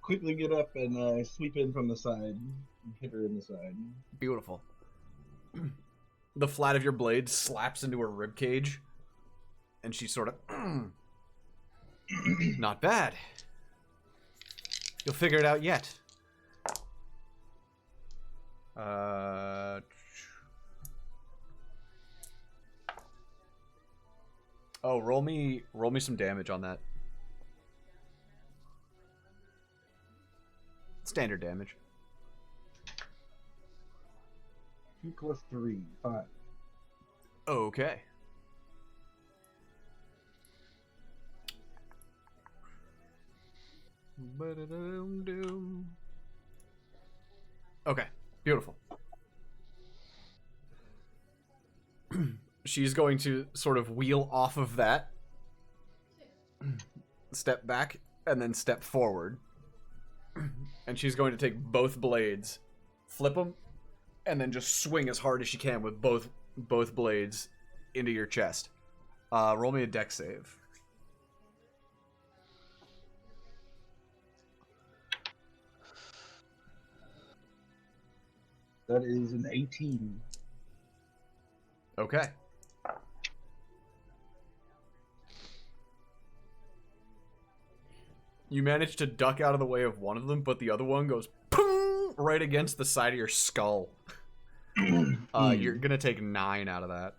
Quickly get up and sweep in from the side. And hit her in the side. Beautiful. The flat of your blade slaps into her ribcage, and she sort of... Not bad. You'll figure it out yet. Oh, roll me some damage on that. Standard damage. 2 plus 3, 5. Okay. Ba-da-dum-dum. Okay, beautiful. She's going to sort of wheel off of that, step back, and then step forward. And she's going to take both blades, flip them, and then just swing as hard as she can with both blades into your chest. Roll me a dex save. That is an 18. Okay. You manage to duck out of the way of one of them, but the other one goes ping, right against the side of your skull. You're gonna take 9 out of that.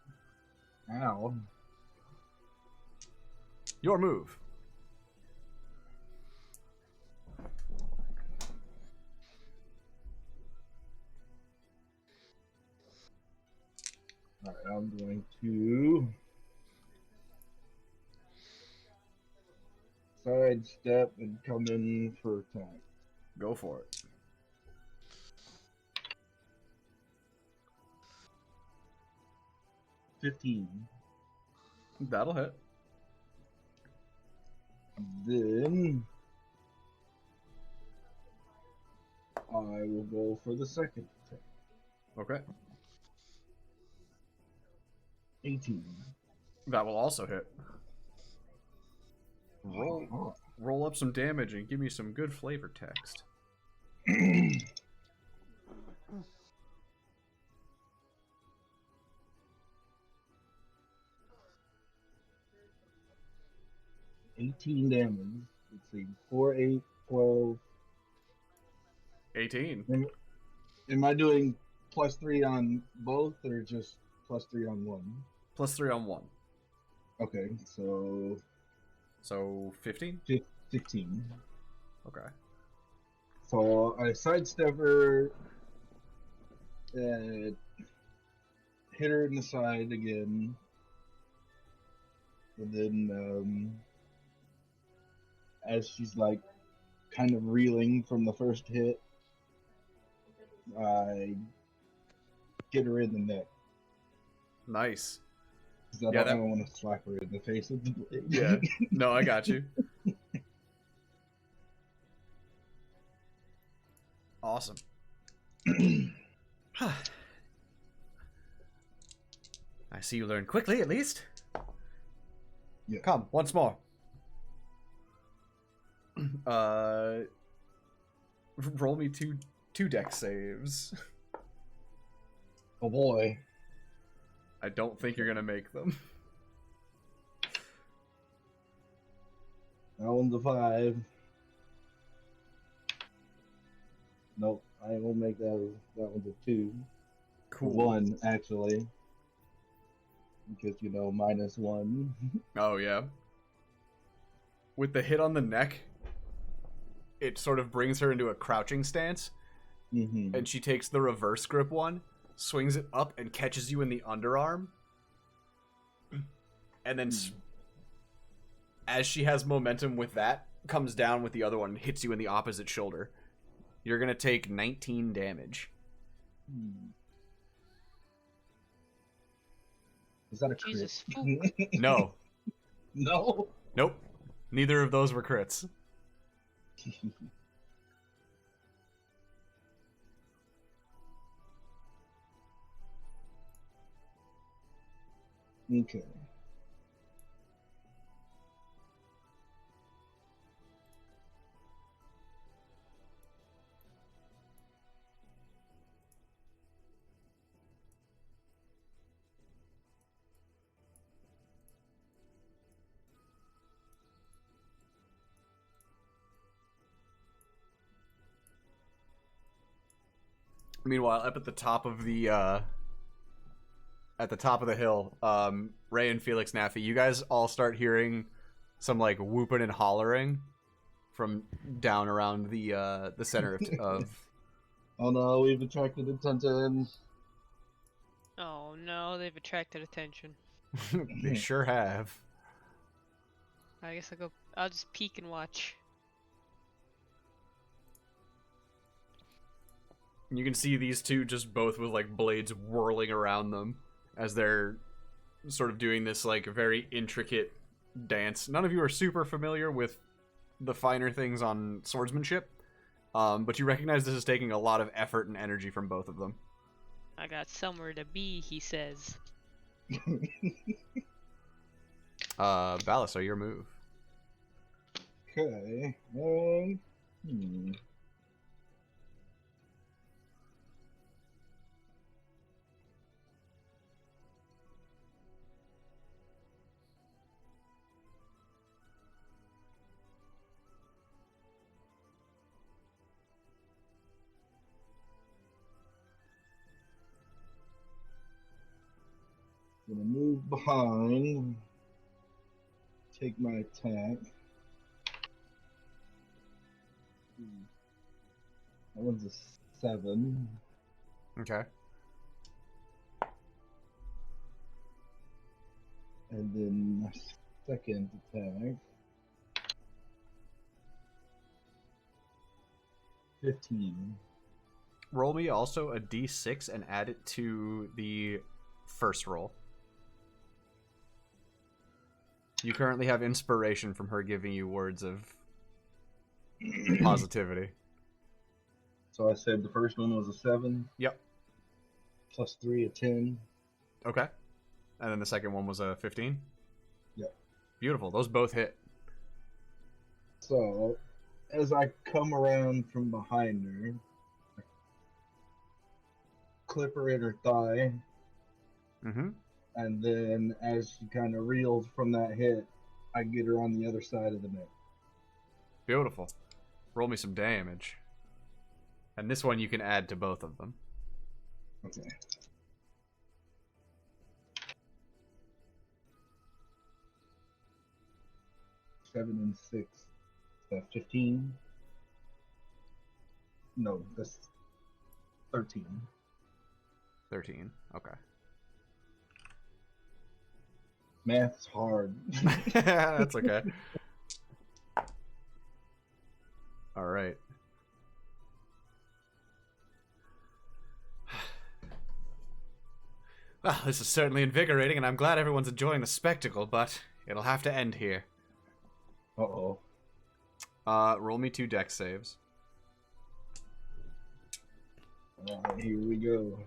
Ow. Your move. Alright, I'm going to sidestep and come in for attack. Go for it. $15. That'll hit. Then I will go for the second attack. Okay. 18. That will also hit. Roll up some damage and give me some good flavor text. 18 damage. Let's see. 4, 8, 12. 18. Am I doing +3 on both or just +3 on one? +3 on one. Okay, so So 15? 15. Okay. So I sidestep her and hit her in the side again. And then as she's like kind of reeling from the first hit, I get her in the neck. Nice. 'Cause I don't want to slap her in the face with the blade. Yeah. No, I got you. Awesome. I see you learn quickly, at least. Yeah. Come, once more. Roll me two dex saves. Oh boy. I don't think you're gonna make them. That one's a 5. Nope, I won't make that. That one's a 2. Cool. 1 actually, because -1. Oh yeah. With the hit on the neck, it sort of brings her into a crouching stance, Mm-hmm. and she takes the reverse grip one, swings it up, and catches you in the underarm. And then, as she has momentum with that, comes down with the other one and hits you in the opposite shoulder. You're gonna take 19 damage. Is that a crit? Jesus. No. No. Nope. Neither of those were crits. Okay. Meanwhile, up at the top of the hill, Ray and Felix Naffy, you guys all start hearing some like whooping and hollering from down around the center of Oh no, we've attracted attention. Oh no, they've attracted attention. They sure have. I guess I'll just peek and watch. You can see these two just both with like blades whirling around them as they're sort of doing this like very intricate dance. None of you are super familiar with the finer things on swordsmanship, but you recognize this is taking a lot of effort and energy from both of them. I got somewhere to be, he says. Balasar, your move. Okay. Gonna move behind. Take my attack. That one's a 7. Okay. And then my second attack. 15. Roll me also a d6 and add it to the first roll. You currently have inspiration from her giving you words of positivity. So I said the first one was a 7. Yep. Plus 3, a 10. Okay. And then the second one was a 15? Yep. Beautiful. Those both hit. So, as I come around from behind her, I clip her in her thigh, Mm-hmm. and then as she kind of reels from that hit, I get her on the other side of the neck. Beautiful. Roll me some damage. And this one you can add to both of them. Okay. Seven and 6. 15. No, that's 13. 13. Okay. Math's hard. That's okay. All right. Well, this is certainly invigorating, and I'm glad everyone's enjoying the spectacle, but it'll have to end here. Uh-oh. Roll me 2 dex saves. Alright, here we go.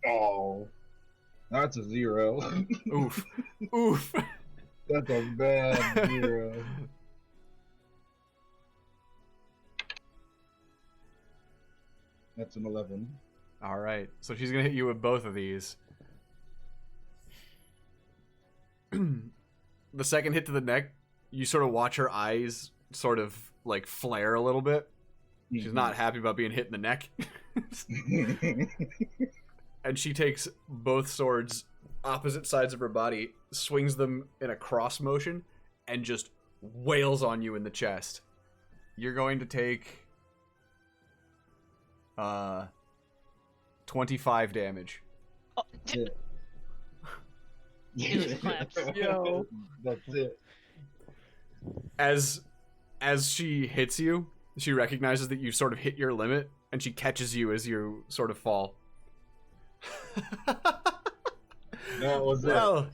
Oh. That's a 0. Oof. Oof. That's a bad 0. That's an 11. All right. So she's going to hit you with both of these. The second hit to the neck, you sort of watch her eyes sort of like flare a little bit. She's not happy about being hit in the neck. And she takes both swords opposite sides of her body, swings them in a cross motion, and just wails on you in the chest. You're going to take 25 damage. Oh, Yeah. Claps. Yo. That's it. As she hits you, she recognizes that you sort of hit your limit, and she catches you as you sort of fall. That was it. Well,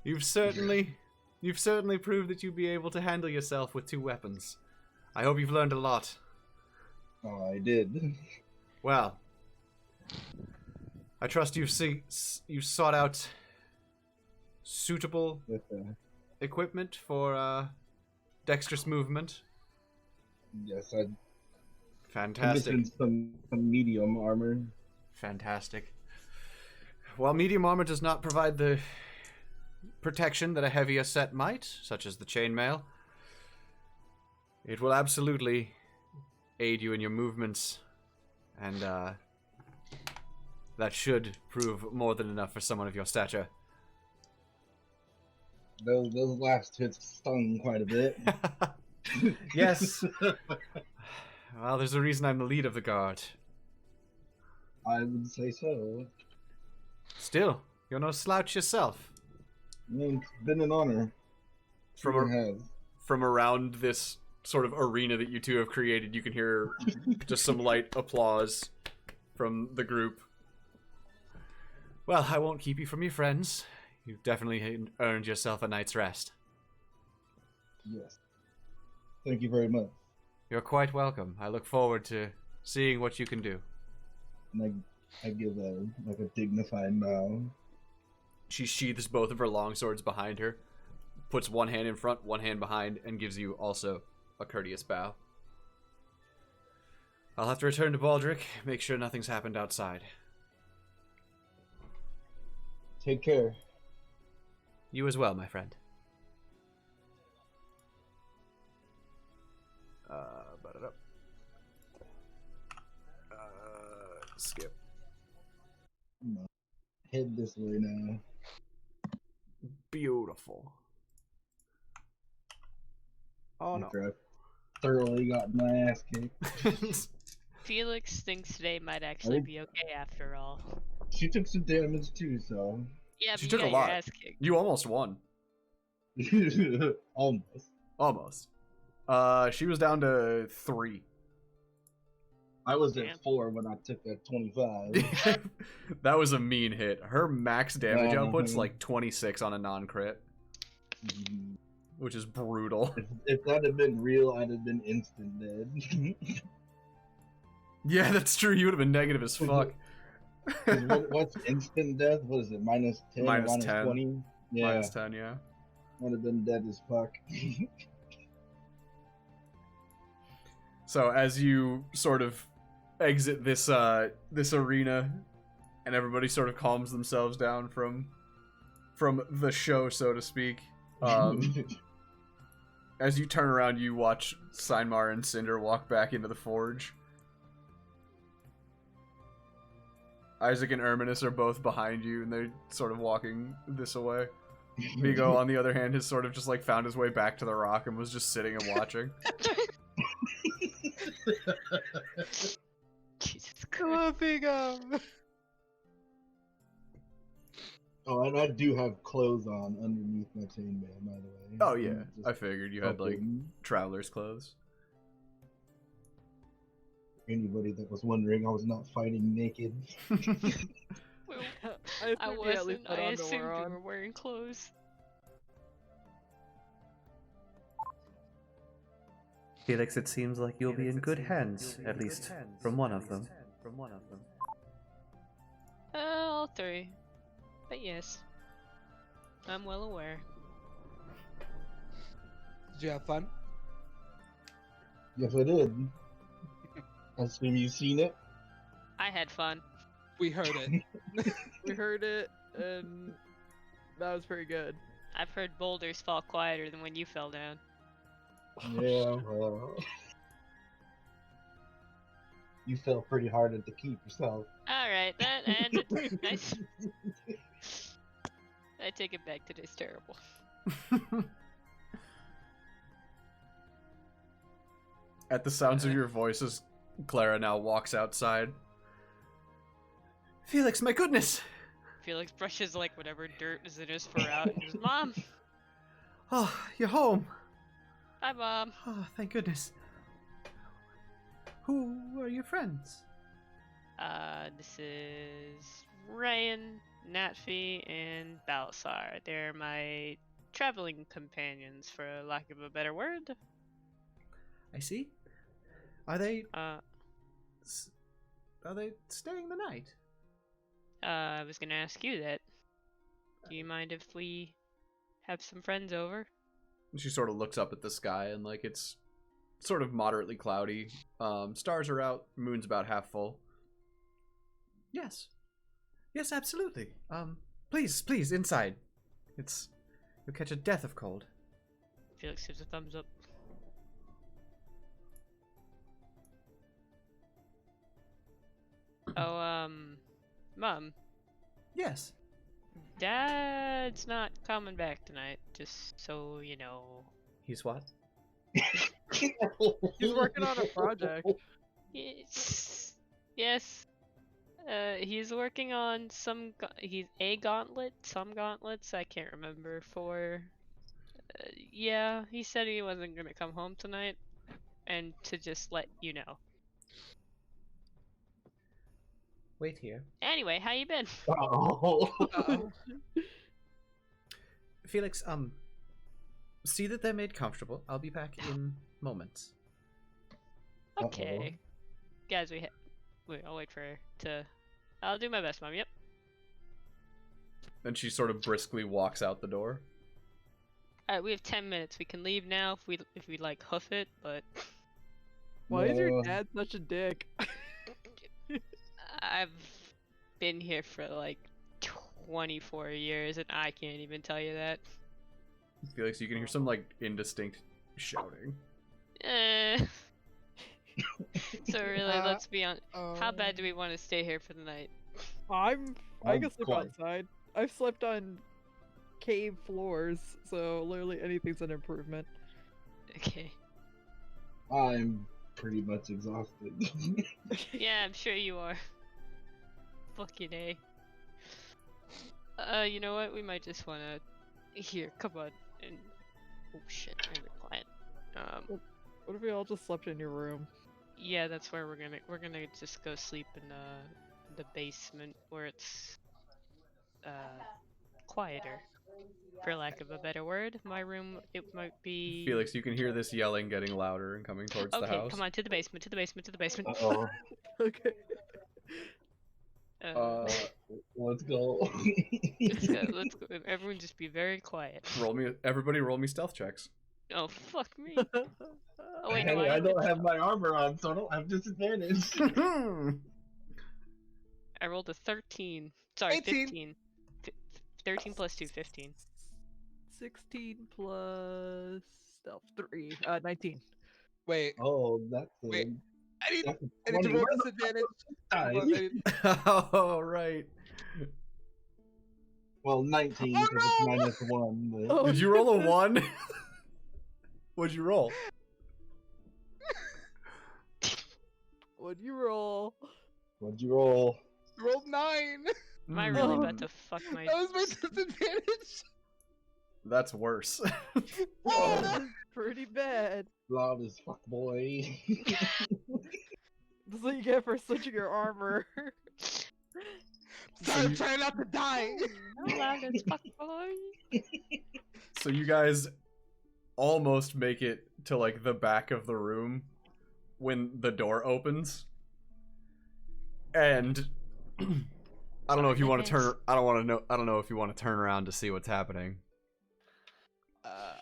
you've certainly proved that you'd be able to handle yourself with 2 weapons. I hope you've learned a lot. Oh, I did. Well, I trust you've sought out suitable equipment for dexterous movement. Yes, I Fantastic. commissioned some medium armor. Fantastic. While medium armor does not provide the protection that a heavier set might, such as the chainmail, it will absolutely aid you in your movements, and that should prove more than enough for someone of your stature. Those last hits stung quite a bit. Yes. Well, there's a reason I'm the lead of the guard. I would say so. Still, you're no slouch yourself. It's been an honor. From Sure has. from around this sort of arena that you two have created, you can hear just some light applause from the group. Well, I won't keep you from your friends. You've definitely earned yourself a night's rest. Yes. Thank you very much. You're quite welcome. I look forward to seeing what you can do. And I give a dignified bow. She sheathes both of her long swords behind her, puts one hand in front, one hand behind, and gives you also a courteous bow. I'll have to return to Baldric, make sure nothing's happened outside. Take care. You as well, my friend. Skip. Head this way now. Beautiful. Oh no. After I thoroughly got my ass kicked. Felix thinks today might actually be okay after all. She took some damage too, so. Yeah, She but took you a got lot. your ass kicked. You almost won. Almost. Almost. She was down to 3. I was Damn. at 4 when I took that 25. That was a mean hit. Her max damage Yeah, output's mhm. like 26 on a non-crit, which is brutal. If that had been real, I'd have been instant dead. Yeah, that's true. You would have been negative as fuck. 'Cause what's instant death? What is it? -10 or Minus 10. -20? Yeah, Minus 10, yeah. would have been dead as fuck. So as you sort of exit this this arena, and everybody sort of calms themselves down from the show, so to speak. As you turn around, you watch Seinmar and Cinder walk back into the forge. Isaac and Erminus are both behind you, and they're sort of walking this way. Vigo, on the other hand, has sort of just like found his way back to the rock and was just sitting and watching. Jesus Christ. Oh, and I do have clothes on underneath my chainband, by the way. Oh yeah, Just I figured you had like fucking- traveler's clothes. Anybody that was wondering, I was not fighting naked. Well, I, I think we at least wasn't. put I assumed underwear you on. were wearing clothes. Felix, it seems like you'll be in good hands, at least from one of them. All 3. But yes, I'm well aware. Did you have fun? Yes, I did. I assume you've seen it. I had fun. We heard it. We heard it, and that was pretty good. I've heard boulders fall quieter than when you fell down. Yeah, well. You fell pretty hard at the keep yourself. Alright, that ended. Nice. I take it back. Today's terrible. At the sounds of your voices, Clara now walks outside. Felix, my goodness! Felix brushes like whatever dirt is in his fur out and goes, Mom! Oh, you're home. Hi, Mom. Oh, thank goodness. Who are your friends? This is Ryan, Natfi, and Balsar. They're my traveling companions, for lack of a better word. I see. Are they Uh, staying the night? I was gonna ask you that. Do you mind if we have some friends over? She sort of looks up at the sky, and like it's sort of moderately cloudy. Stars are out, moon's about half full. Yes. Yes, absolutely. Please, inside. You'll catch a death of cold. Felix gives a thumbs up. Oh, Mom, Yes. Dad's not coming back tonight, just so you know. He's what? He's working on a project. Yes. He's working on some some gauntlets, I can't remember, for... yeah, he said he wasn't gonna come home tonight. and to just let you know. Wait here. Anyway, how you been? Oh. Felix, see that they're made comfortable. I'll be back in moments. Okay. Guys, I'll wait for her to... I'll do my best, Mom, yep. And she sort of briskly walks out the door. Alright, we have 10 minutes. We can leave now if we like hoof it, but... Why is your No. dad such a dick? I've been here for like 24 years and I can't even tell you that. Felix, you can hear some like indistinct shouting. So really, let's be on. How bad do we want to stay here for the night? I can I'm sleep quite- outside. I've slept on cave floors, so literally anything's an improvement. Okay. I'm pretty much exhausted. Yeah, I'm sure you are. Fucking A. You know what? We might just wanna... Here, come on. And... Oh shit, really quiet. What if we all just slept in your room? Yeah, that's where we're gonna just go sleep in the basement where it's quieter, for lack of a better word. My room, it might be... Felix, you can hear this yelling getting louder and coming towards the Okay, house. come on, to the basement, to the basement, to the basement. Uh-oh. Okay. Let's go. Let's go. Everyone just be very quiet. Everybody roll me stealth checks. Oh, fuck me. Oh, wait, Hey, no, I don't have my armor on, so I don't have disadvantage. I rolled a 13. Sorry, 18. 15. 13 plus 2, 15. 16 plus stealth 3, 19. Wait, Oh, that's a, Wait, I need, that's a I need to 20. roll Where the disadvantage. fuck Hold on, died? I need- Oh, right. Well, 19 Oh, because it's no! minus 1. But... Oh, Did you roll a 1? What'd you roll? What'd you roll? What'd you roll? Rolled 9. Am I really Hmm. about to fuck my... That was my disadvantage. That's worse. Oh, That's pretty bad. loud as fuck, boy. That's what you get for switching your armor. Sorry, I'm trying not to die. How loud as fuck, boy? So you guys almost make it to like the back of the room when the door opens. And I don't know if you want to turn I don't know if you want to turn around to see what's happening.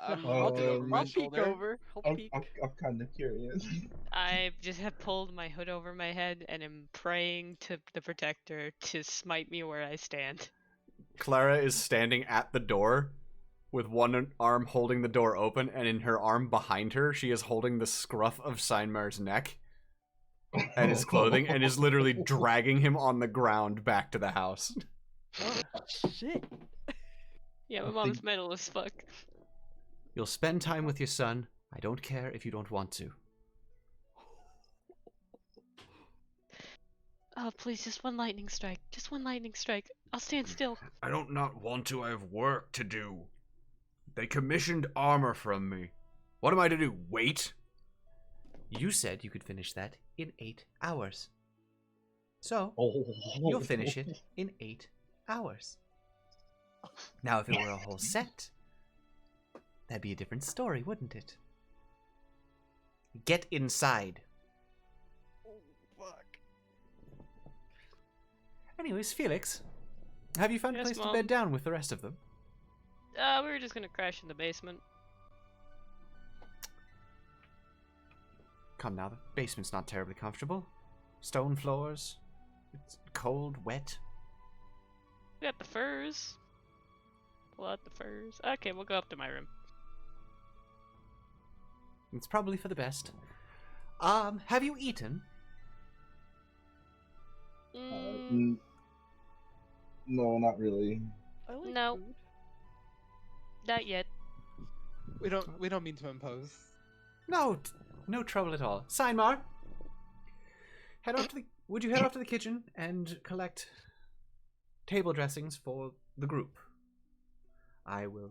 I'm I'll looking over my I'll peek shoulder. over. I'll peek. I'm kind of curious. I just have pulled my hood over my head and am praying to the protector to smite me where I stand. Clara is standing at the door with one arm holding the door open, and in her arm behind her, she is holding the scruff of Seinmar's neck and his clothing, and is literally dragging him on the ground back to the house. Oh, shit. Yeah, my I mom's think- metal as fuck. You'll spend time with your son. I don't care if you don't want to. Oh, please, just one lightning strike. Just one lightning strike. I'll stand still. I don't not want to. I have work to do. They commissioned armor from me. What am I to do? Wait? You said you could finish that in 8 hours. So, Oh. you'll finish it in 8 hours. Now, if it were a whole set, that'd be a different story, wouldn't it? Get inside. Oh, fuck. Anyways, Felix, have you found a Yes, place to Mom. bed down with the rest of them? We were just gonna crash in the basement. Come now, the basement's not terribly comfortable. Stone floors. It's cold, wet. We got the furs. Pull out the furs. Okay, we'll go up to my room. It's probably for the best. Have you eaten? Mm, No, not really. I like No. food. not yet. We don't mean to impose. No, no trouble at all. Seinmar, would you head off to the kitchen and collect table dressings for the group? I will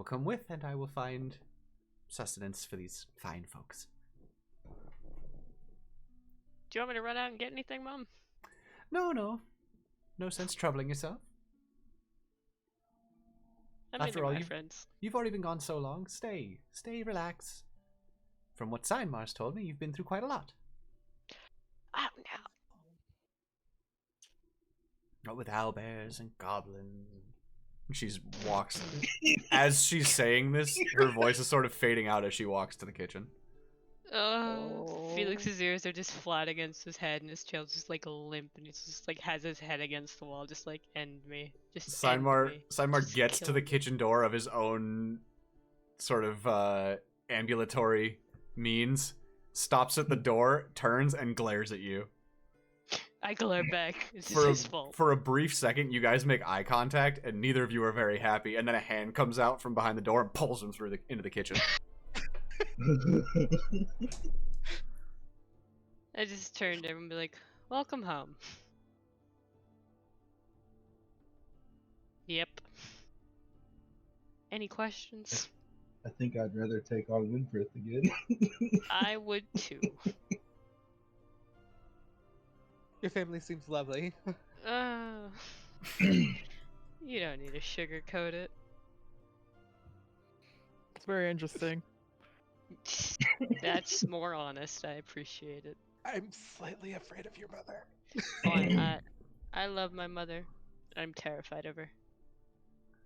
come with, and I will find sustenance for these fine folks. Do you want me to run out and get anything, Mom? No, no. No sense troubling yourself. I mean, After they're all, my friends. you've already been gone so long. Stay, relax. From what Seinmar's told me, you've been through quite a lot. Oh no. What with owlbears and goblins. She's walks. As she's saying this, her voice is sort of fading out as she walks to the kitchen. Felix's ears are just flat against his head, and his tail's just like limp, and he's just like has his head against the wall, just like end me, just end me. Seinmar Just gets kill to the me. kitchen door of his own sort of ambulatory means, stops at the door, turns, and glares at you. I glare back. It's For his fault. for a brief second, you guys make eye contact, and neither of you are very happy. And then a hand comes out from behind the door and pulls him through into the kitchen. I just turned to him and be like, "Welcome home." Yep. Any questions? I think I'd rather take on Winfrith again. I would too. Your family seems lovely. You don't need to sugarcoat it. It's very interesting. That's more honest. I appreciate it. I'm slightly afraid of your mother. I love my mother. I'm terrified of her.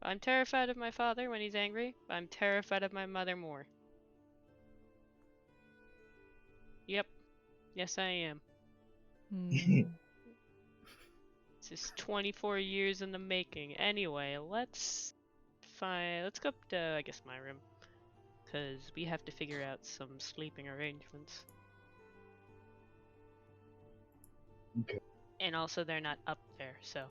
I'm terrified of my father when he's angry. I'm terrified of my mother more. Yep. Yes, I am. Hmm. This is 24 years in the making. Anyway, let's go up to, I guess, my room. Because we have to figure out some sleeping arrangements. Okay. And also, they're not up there, so.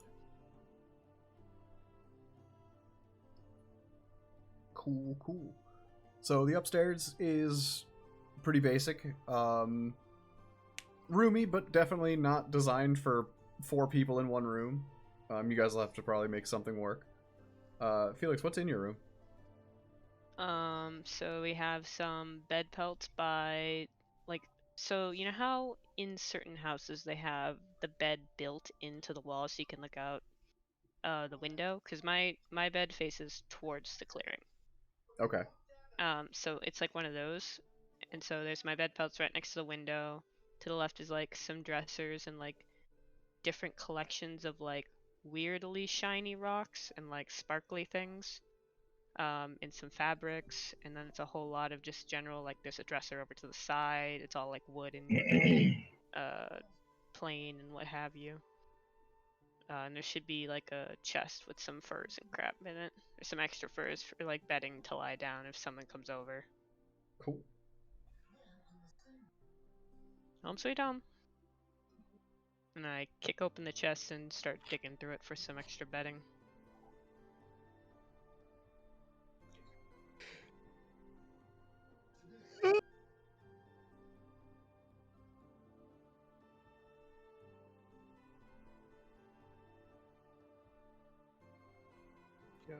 Cool. So the upstairs is pretty basic. Roomy, but definitely not designed for 4 people in one room. You guys will have to probably make something work. Felix, what's in your room? So we have some bed pelts by, like, so you know how in certain houses they have the bed built into the wall so you can look out the window? Because my bed faces towards the clearing. Okay. So it's like one of those, and so there's my bed pelts right next to the window. To the left is like some dressers and like different collections of like weirdly shiny rocks and like sparkly things. And some fabrics, and then it's a whole lot of just general, like there's a dresser over to the side. It's all like wood and plain and what have you. And there should be like a chest with some furs and crap in it. There's some extra furs for like bedding to lie down if someone comes over. Cool. Home sweet home. And I kick open the chest and start digging through it for some extra bedding. Yeah.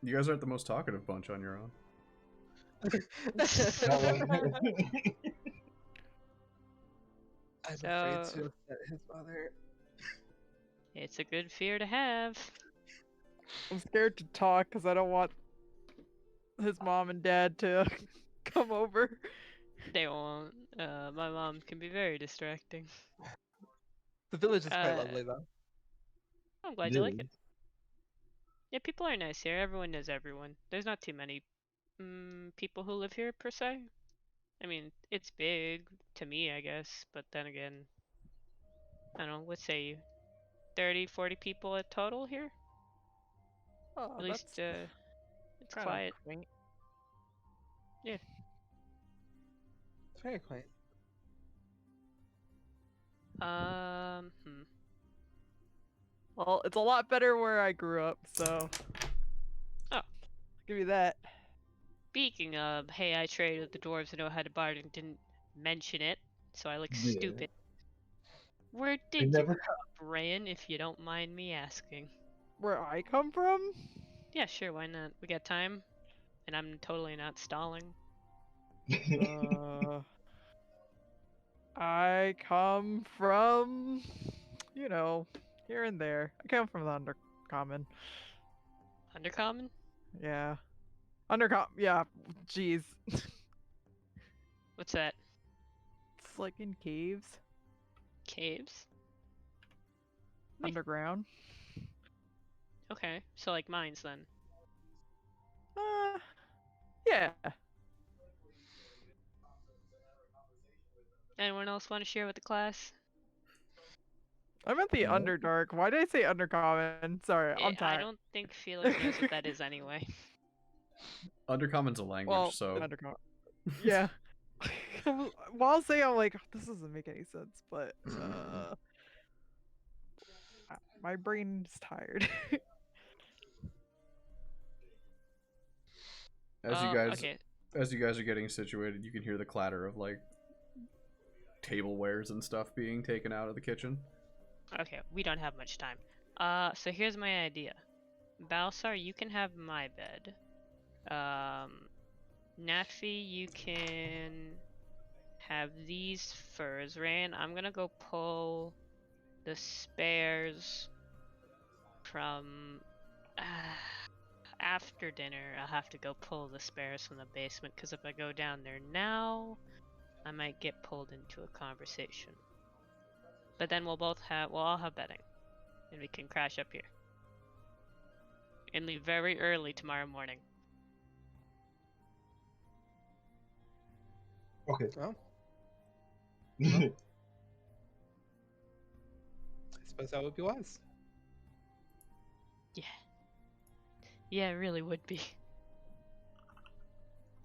You guys aren't the most talkative bunch on your own. I'm afraid to upset his mother. It's a good fear to have. I'm scared to talk because I don't want his mom and dad to come over. They won't. My mom can be very distracting. The village is quite lovely, though. I'm glad you like it. Yeah, people are nice here. Everyone knows everyone. There's not too many people who live here, per se. I mean, it's big to me, I guess. But then again, I don't know, what say you? 30, 40 people at total here? Oh, At least, that's it's kinda quiet. quaint. Yeah. It's very quaint. Well, it's a lot better where I grew up, so. Oh. Give you that. Speaking of, hey, I traded with the dwarves who know how to bargain, didn't mention it, so I look Yeah. stupid. Where I did you never. grow up, Rayan, if you don't mind me asking? Where I come from? Yeah, sure, why not? We got time, and I'm totally not stalling. Uh, I come from, you know, here and there. I come from the Undercommon. Undercommon? Yeah. Yeah, jeez. What's that? It's like in caves, Caves? Wait. underground. Okay, so like mines then. Yeah. Anyone else want to share with the class? I'm at the No. Underdark. Why did I say Undercommon? Sorry, I'm I tired. don't think Felix knows what that is anyway. Undercommon's a language, Well, so Undercommon. Yeah. While saying, I'm like, this doesn't make any sense, but my brain's tired. as you guys Okay. as you guys are getting situated, you can hear the clatter of like tablewares and stuff being taken out of the kitchen. Okay, we don't have much time. So here's my idea. Balsar, you can have my bed. Natfi, you can have these furs. Rain, I'm gonna go pull the spares from after dinner. I'll have to go pull the spares from the basement because if I go down there now, I might get pulled into a conversation. But then we'll all have bedding, and we can crash up here and leave very early tomorrow morning. Okay. Oh, I suppose that would be wise. Yeah, it really would be.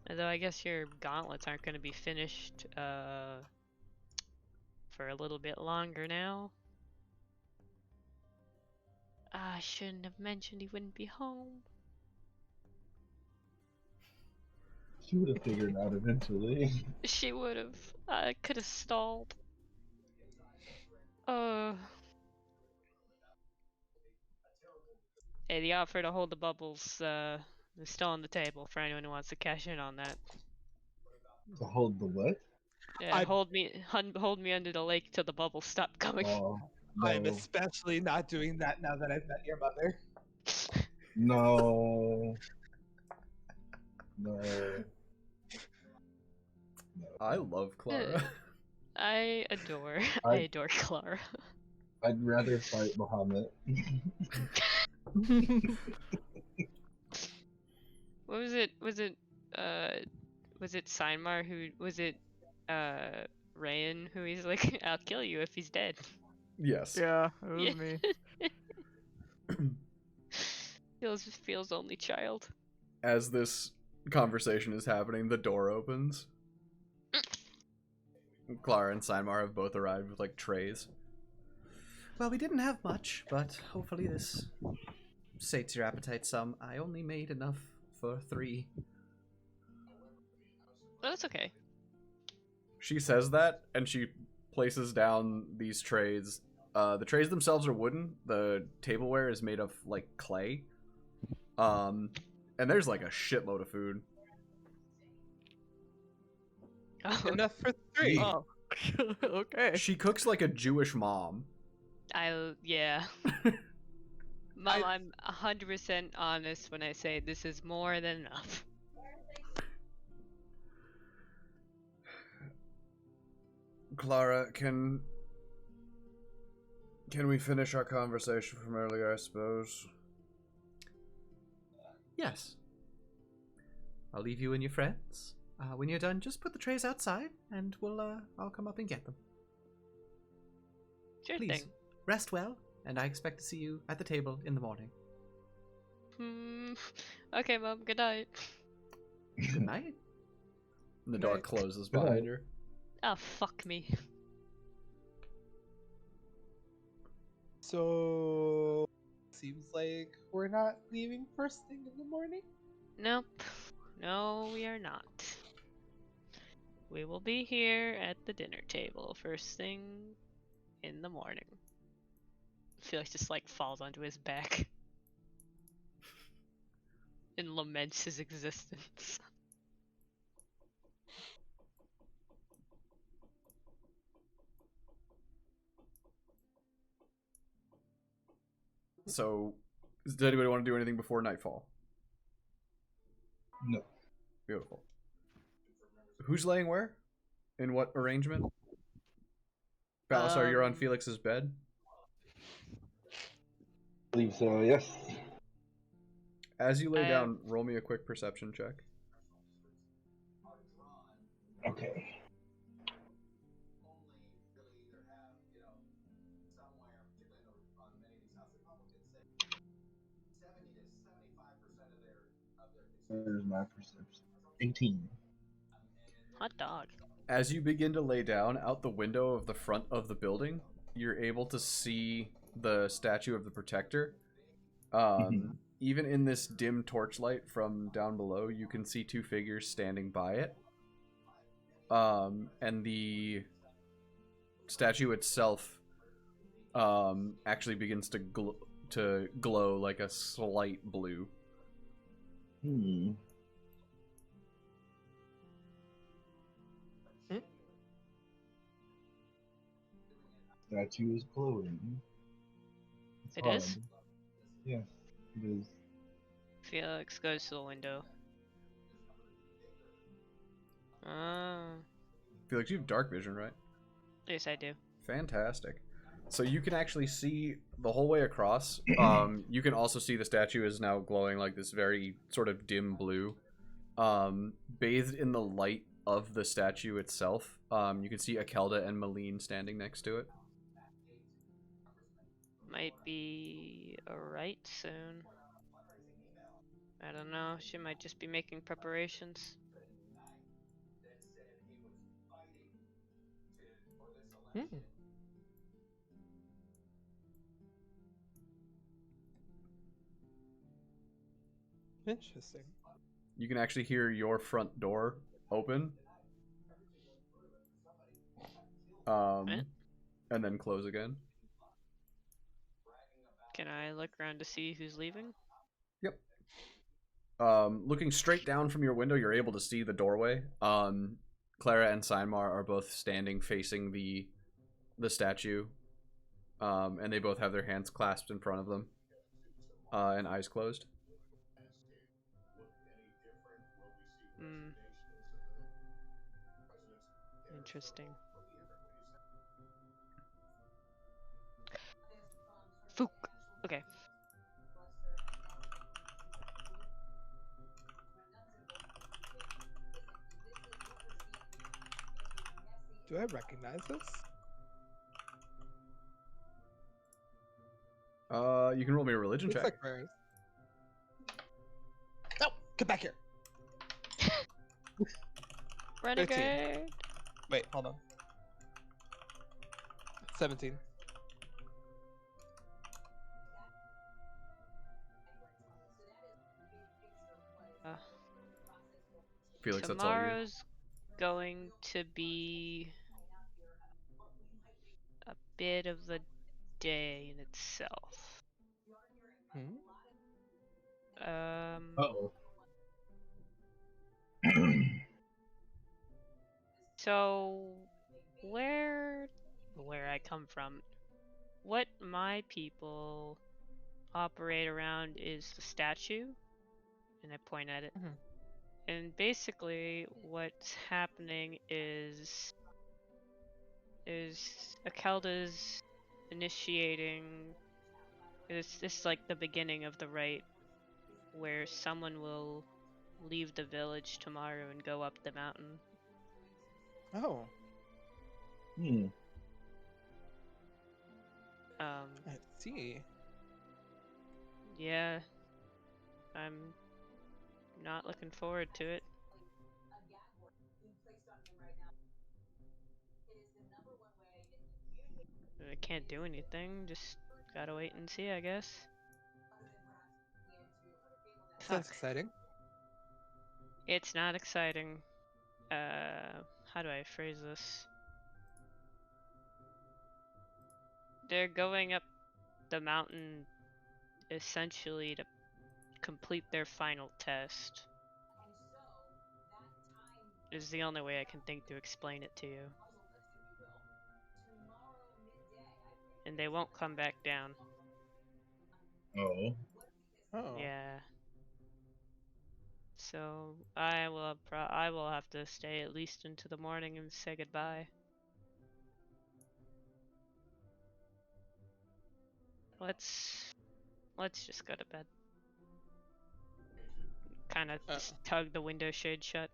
Although I guess your gauntlets aren't going to be finished for a little bit longer now. I shouldn't have mentioned he wouldn't be home. She would have figured it out eventually. She would have. I could have stalled. Hey, the offer to hold the bubbles is still on the table for anyone who wants to cash in on that. To hold the what? Yeah, hold me under the lake till the bubbles stop coming. Oh, I'm no. especially not doing that now that I've met your mother. No. No. I love Clara. I adore Clara. I'd rather fight Muhammad. What was it? Was it Seinmar who was it? Rayan who he's like, I'll kill you if he's dead. Yes. Yeah, it was me. feels only child. As this conversation is happening, the door opens. Clara and Seinmar have both arrived with like trays. Well, we didn't have much, but hopefully this sates your appetite some. I only made enough for 3. Oh, that's okay. She says that, and she places down these trays. The trays themselves are wooden. The tableware is made of like clay. And there's like a shitload of food. Oh, Enough for 3. Oh. Okay. She cooks like a Jewish mom. yeah. Mom, I'm 100% honest when I say this is more than enough. Clara, can we finish our conversation from earlier, I suppose? Yes. I'll leave you and your friends. When you're done, just put the trays outside, and I'll come up and get them. Sure Please, thing. rest well, and I expect to see you at the table in the morning. Okay, Mom, good night. Good night. And the Good door night. closes Good behind night. her. Oh, fuck me. So, seems like we're not leaving first thing in the morning. Nope. No, we are not. We will be here at the dinner table first thing in the morning. Felix just like falls onto his back and laments his existence. So, does anybody want to do anything before nightfall? No. Beautiful. Who's laying where? In what arrangement? Balasar, you're on Felix's bed. I believe so, yes. As you lay down, roll me a quick perception check. Okay. Where's my perception? 18. Hot dog. As you begin to lay down, out the window of the front of the building, you're able to see the statue of the Protector. Even in this dim torchlight from down below, you can see two figures standing by it. And the statue itself actually begins to glow like a slight blue. Statue is glowing. It is? Yes, it is. Felix goes to the window. Felix, you have dark vision, right? Yes, I do. Fantastic. So you can actually see the whole way across. You can also see the statue is now glowing like this very sort of dim blue. Bathed in the light of the statue itself, you can see Akelda and Malene standing next to it. Might be alright soon. I don't know, she might just be making preparations. Interesting. You can actually hear your front door open. And then close again. Can I look around to see who's leaving? Yep. Looking straight down from your window, you're able to see the doorway. Clara and Seinmar are both standing facing the statue. And they both have their hands clasped in front of them. And eyes closed. Interesting. Fook. Okay. Do I recognize this? You can roll me a religion Looks check. like prayers. No! Get back here! Renegade! Wait, hold on. 17. Felix, that's all you. Tomorrow's going to be a bit of a day in itself. Uh-oh. So where I come from, what my people operate around is the statue, and I point at it. And basically what's happening is Akelda's initiating this is like the beginning of the rite where someone will leave the village tomorrow and go up the mountain. Oh. I see. Yeah. I'm not looking forward to it. I can't do anything, just gotta wait and see, I guess. Sounds exciting. It's not exciting. How do I phrase this? they're going up the mountain essentially to complete their final test. Is the only way I can think to explain it to you. And they won't come back down. Oh. Oh. Yeah. So I will have to stay at least into the morning and say goodbye. Let's just go to bed. Kind of just tug the window shade shut.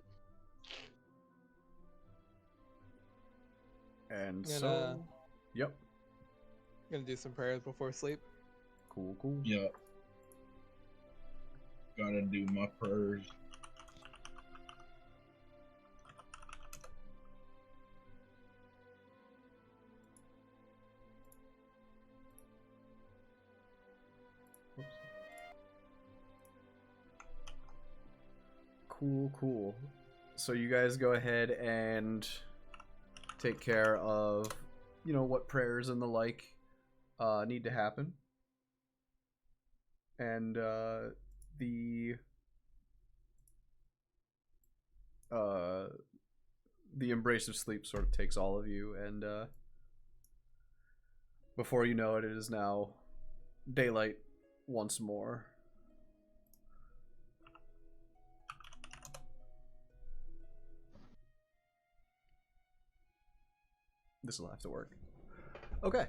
And Gonna- so, yep, Gonna do some prayers before sleep. cool. Yeah. Gotta do my prayers. Cool. So you guys go ahead and take care of, what prayers and the like need to happen. And the embrace of sleep sort of takes all of you, and before you know it, it is now daylight once more. This will have to work. Okay.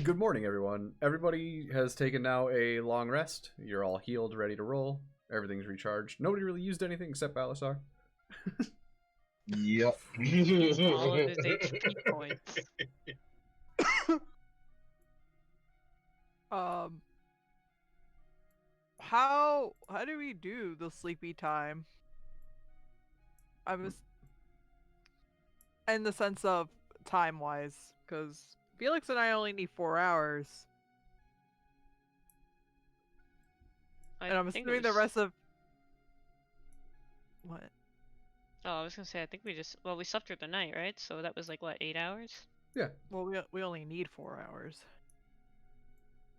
Good morning, everyone. Everybody has taken now a long rest. You're all healed, ready to roll. Everything's recharged. Nobody really used anything except Balasar. Yep. All of his HP points. How do we do the sleepy time? I was in the sense of time wise, because Felix and I only need 4 hours, and I'm think it assuming the was- rest of what? Oh, I was gonna say, I think we slept through the night, right? So that was like, what, 8 hours? Yeah. Well, we only need 4 hours.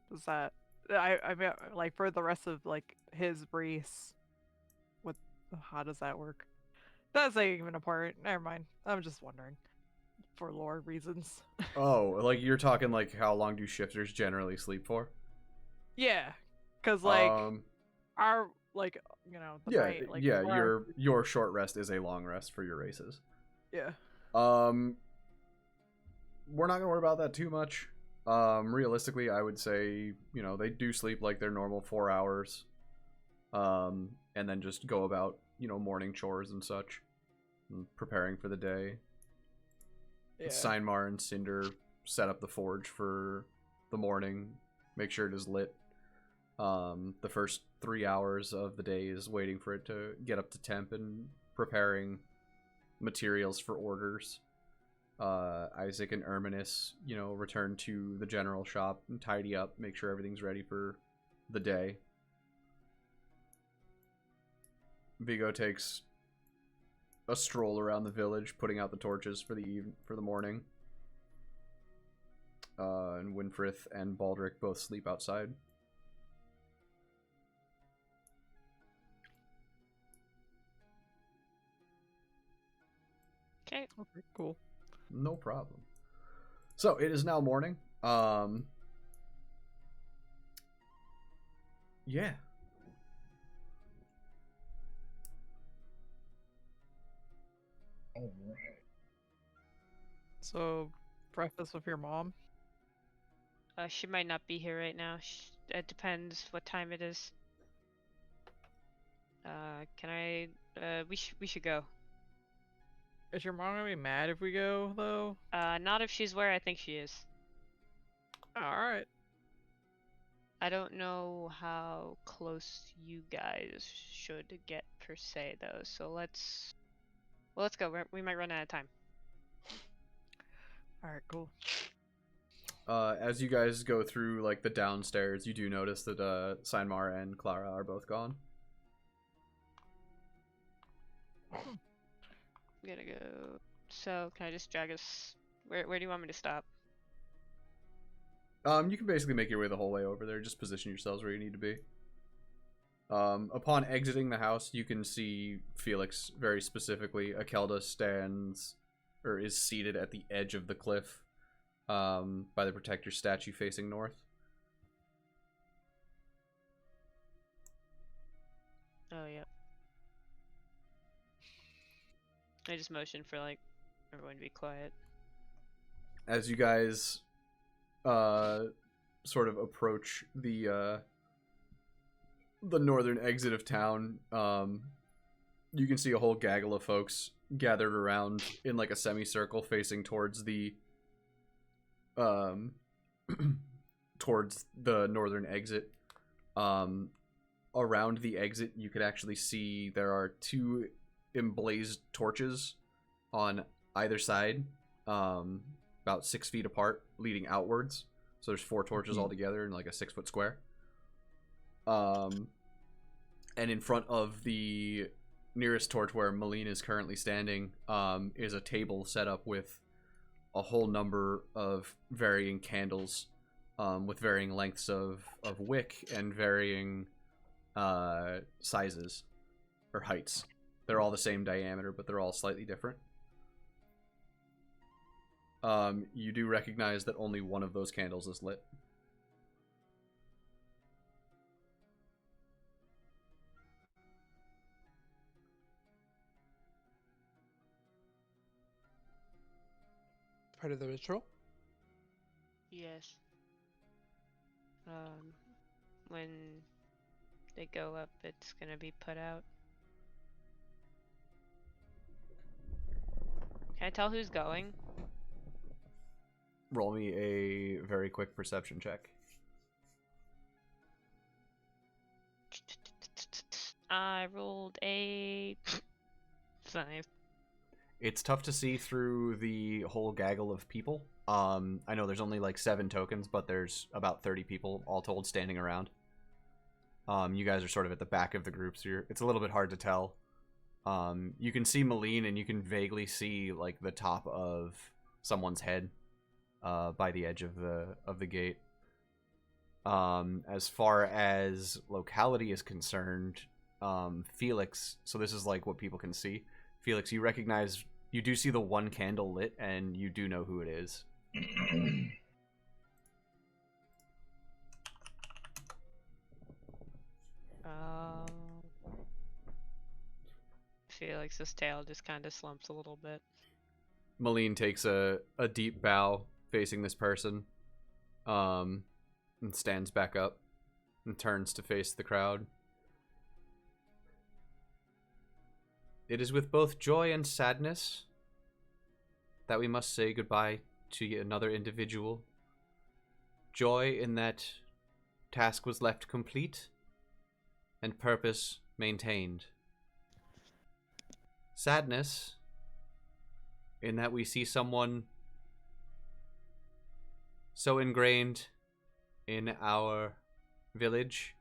Does that? I mean, like for the rest of like his race, what? How does that work? That's not even a part. Never mind. I'm just wondering, for lore reasons. Oh, like you're talking like how long do shifters generally sleep for? Yeah, because like Um, our like the yeah, night, like yeah. 4 hours- Your short rest is a long rest for your races. yeah. We're not gonna worry about that too much. Realistically, I would say they do sleep like their normal 4 hours, and then just go about morning chores and such, and preparing for the day. Yeah. Seinmar and Cinder set up the forge for the morning, make sure it is lit. The first 3 hours of the day is waiting for it to get up to temp and preparing materials for orders. Isaac and Erminus, return to the general shop and tidy up, make sure everything's ready for the day. Vigo takes a stroll around the village, putting out the torches for the morning. And Winfrith and Baldric both sleep outside. Okay. Okay, cool. No problem. So it is now morning. Yeah. Alright. So, breakfast with your mom. She might not be here right now. It depends what time it is. Can I? We should go. Is your mom gonna be mad if we go though? Not if she's where I think she is. All right. I don't know how close you guys should get per se though. So let's go. We might run out of time. All right, cool. As you guys go through like the downstairs, you do notice that Seinmar and Clara are both gone. I'm gonna go. So can I just drag us? Where do you want me to stop? You can basically make your way the whole way over there. Just position yourselves where you need to be. Upon exiting the house, you can see Felix very specifically. Akelda stands, or is seated at the edge of the cliff, by the Protector statue facing north. Oh, yep. I just motioned for, like, everyone to be quiet. As you guys, sort of approach the northern exit of town, you can see a whole gaggle of folks gathered around in, like, a semicircle facing towards the, towards the northern exit. Around the exit, you could actually see there are 2 emblazed torches on either side, about 6 feet apart, leading outwards. So there's 4 torches all together in like a 6-foot square. And in front of the nearest torch where Malene is currently standing, is a table set up with a whole number of varying candles, with varying lengths of wick and varying sizes or heights. They're all the same diameter, but they're all slightly different. You do recognize that only one of those candles is lit. Part of the ritual. Yes. When they go up, it's gonna be put out. Can I tell who's going? Roll me a very quick perception check. I rolled a 5. It's tough to see through the whole gaggle of people. I know there's only like 7 tokens, but there's about 30 people all told standing around. You guys are sort of at the back of the group, so it's a little bit hard to tell. You can see Malene, and you can vaguely see like the top of someone's head by the edge of the gate. As far as locality is concerned, Felix, so this is like what people can see. Felix, you do see the one candle lit, and you do know who it is. Felix's tail just kind of slumps a little bit. Malene takes a deep bow facing this person, and stands back up and turns to face the crowd. It is with both joy and sadness that we must say goodbye to yet another individual. Joy in that task was left complete and purpose maintained. Sadness in that we see someone so ingrained in our village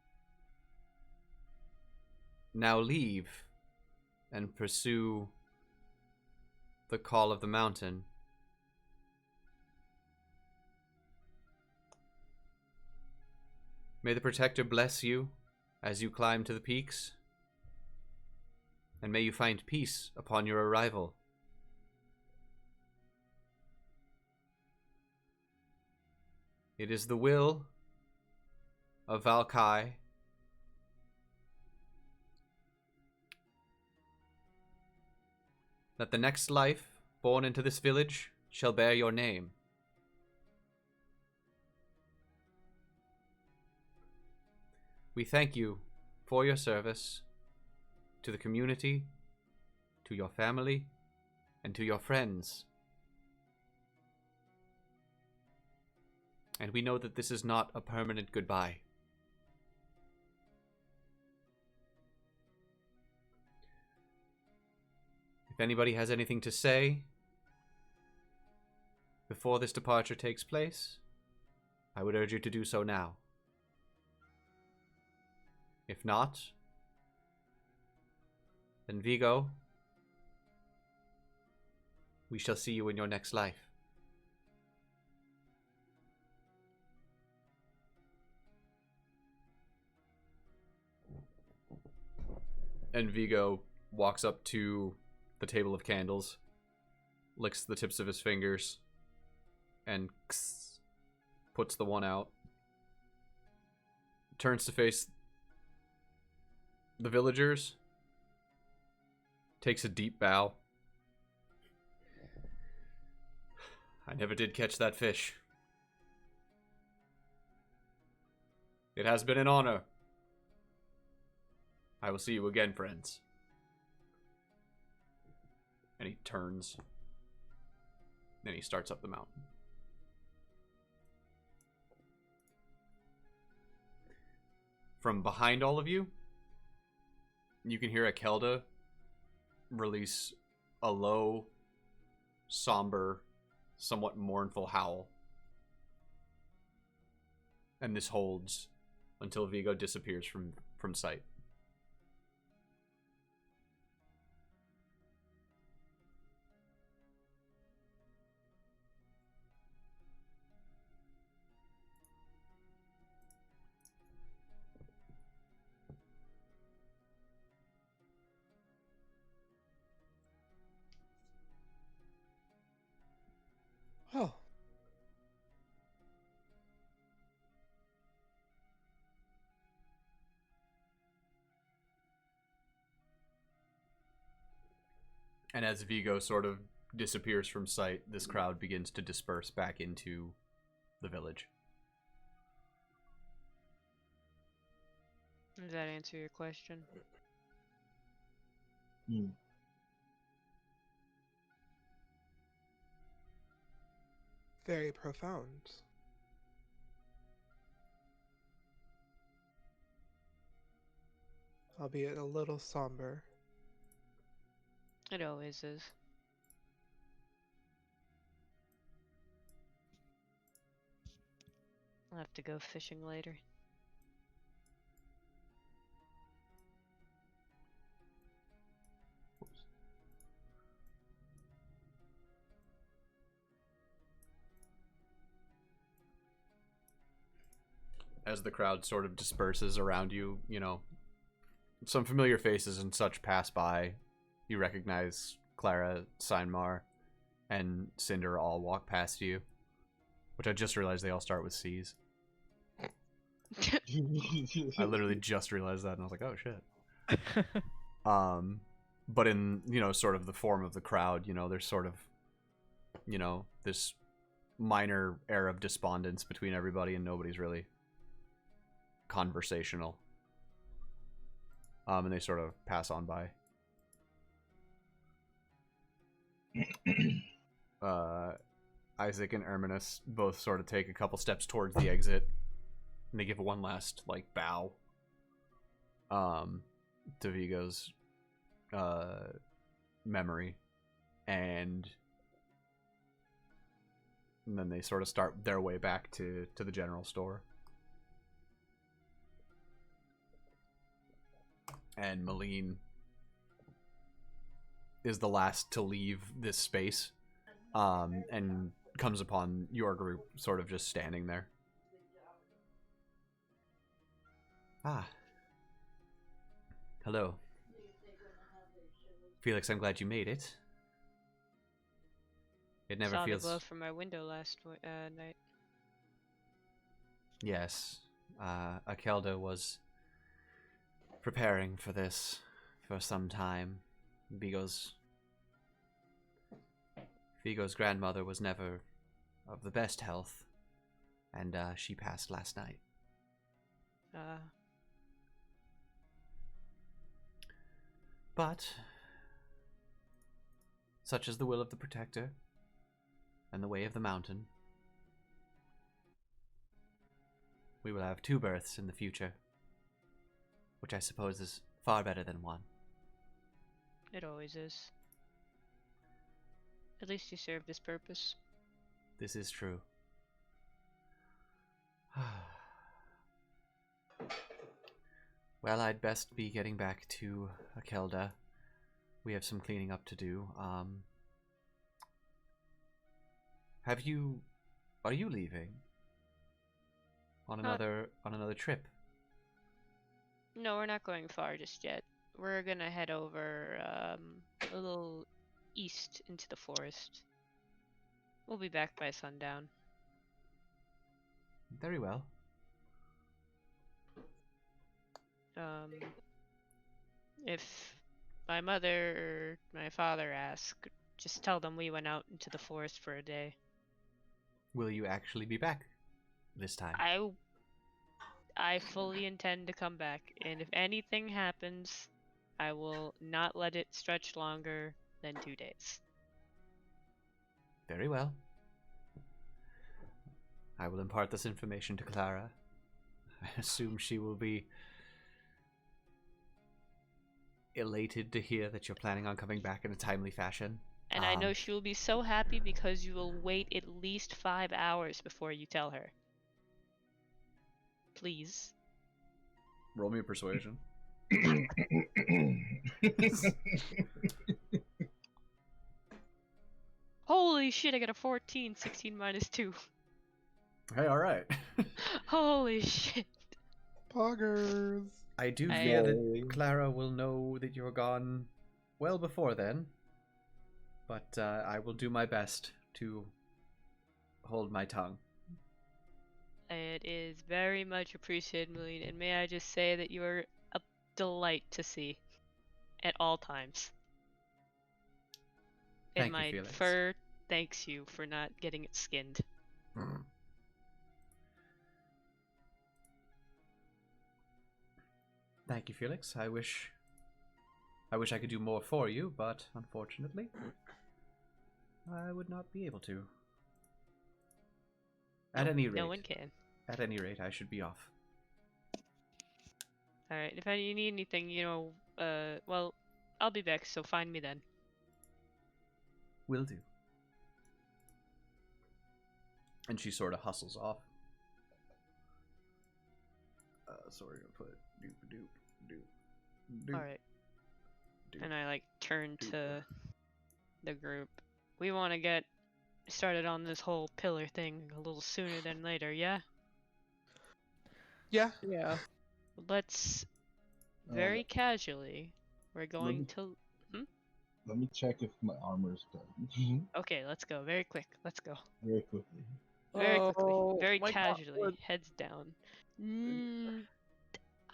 now leave and pursue the call of the mountain. May the Protector bless you as you climb to the peaks, and may you find peace upon your arrival. It is the will of Valkai that the next life born into this village shall bear your name. We thank you for your service to the community, to your family, and to your friends. And we know that this is not a permanent goodbye. If anybody has anything to say before this departure takes place, I would urge you to do so now. If not, then Vigo, we shall see you in your next life. And Vigo walks up to the table of candles, licks the tips of his fingers, and puts the one out. Turns to face the villagers, takes a deep bow. I never did catch that fish. It has been an honor. I will see you again, friends. And he turns. Then he starts up the mountain. From behind all of you, you can hear Akelda release a low, somber, somewhat mournful howl. And this holds until Vigo disappears from sight. Oh. And as Vigo sort of disappears from sight, this crowd begins to disperse back into the village. Does that answer your question? Very profound. Albeit a little somber. It always is. I'll have to go fishing later. As the crowd sort of disperses around you, you know, some familiar faces and such pass by. You recognize Clara, Seinmar, and Cinder all walk past you. Which I just realized they all start with C's. I literally just realized that and I was like, oh shit. But in, you know, sort of the form of the crowd, you know, there's sort of, you know, this minor air of despondence between everybody and nobody's really conversational. And they sort of pass on by. Isaac and Erminus both sort of take a couple steps towards the exit, and they give one last like bow to Vigo's memory, and then they sort of start their way back to the general store. And Malene is the last to leave this space, and comes upon your group sort of just standing there. Ah. Hello. Felix, I'm glad you made it. It never Saw feels... the glow from my window last night. Yes. Akelda was preparing for this for some time. Vigo's grandmother was never of the best health, and she passed last night. But such is the will of the Protector and the way of the mountain. We will have 2 births in the future, which I suppose is far better than 1. It always is. At least you served this purpose. This is true. Well, I'd best be getting back to Akelda. We have some cleaning up to do. Are you leaving? On another trip? No, we're not going far just yet. we're gonna head over a little east into the forest. We'll be back by sundown. Very well. If my mother or my father ask, just tell them we went out into the forest for a day. Will you actually be back this time? I fully intend to come back, and if anything happens, I will not let it stretch longer than 2 days. Very well. I will impart this information to Clara. I assume she will be elated to hear that you're planning on coming back in a timely fashion. And I know she will be so happy because you will wait at least 5 hours before you tell her. Please. Roll me a persuasion. Holy shit, I got a 14, 16 minus 2. Hey, all right. Holy shit. Poggers. I do I- fear that Clara will know that you're gone well before then, but I will do my best to hold my tongue. It is very much appreciated, Maline, and may I just say that you are a delight to see at all times. Thank And you, my Felix. fur thanks you for not getting it skinned. Thank you, Felix. I wish I could do more for you, but unfortunately, I would not be able to. At any rate, No one can. At any rate, I should be off. Alright, if you need anything, well, I'll be back, so find me then. Will do. And she sort of hustles off. So we're gonna put doop doop doop doop. Alright. doop. And I turn Doop. to the group. We want to get started on this whole pillar thing a little sooner than later, yeah? Yeah. Yeah. Let's very casually. We're going to. Let me check if my armor's done. Okay, let's go. Very quick. Let's go. Very quickly. Very quickly. Oh, Very my God, casually. what- Heads down.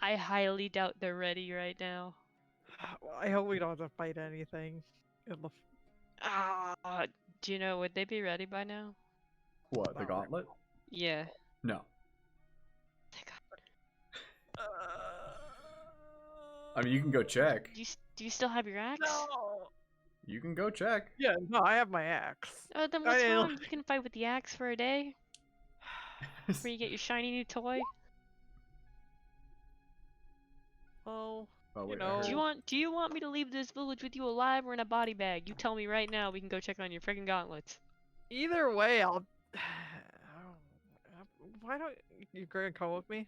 I highly doubt they're ready right now. I hope we don't have to fight anything. In the... Do you know, would they be ready by now? What, the gauntlet? Yeah. No. Thank God. I mean, you can go check. Do you still have your axe? No. You can go check. Yeah, no, I have my axe. Then what's I- wrong? You can fight with the axe for a day before you get your shiny new toy. Well, Oh, wait, you I know. heard- Do you want me to leave this village with you alive or in a body bag? You tell me right now. We can go check on your freaking gauntlets. either way, I'll. Why don't you gonna come with me?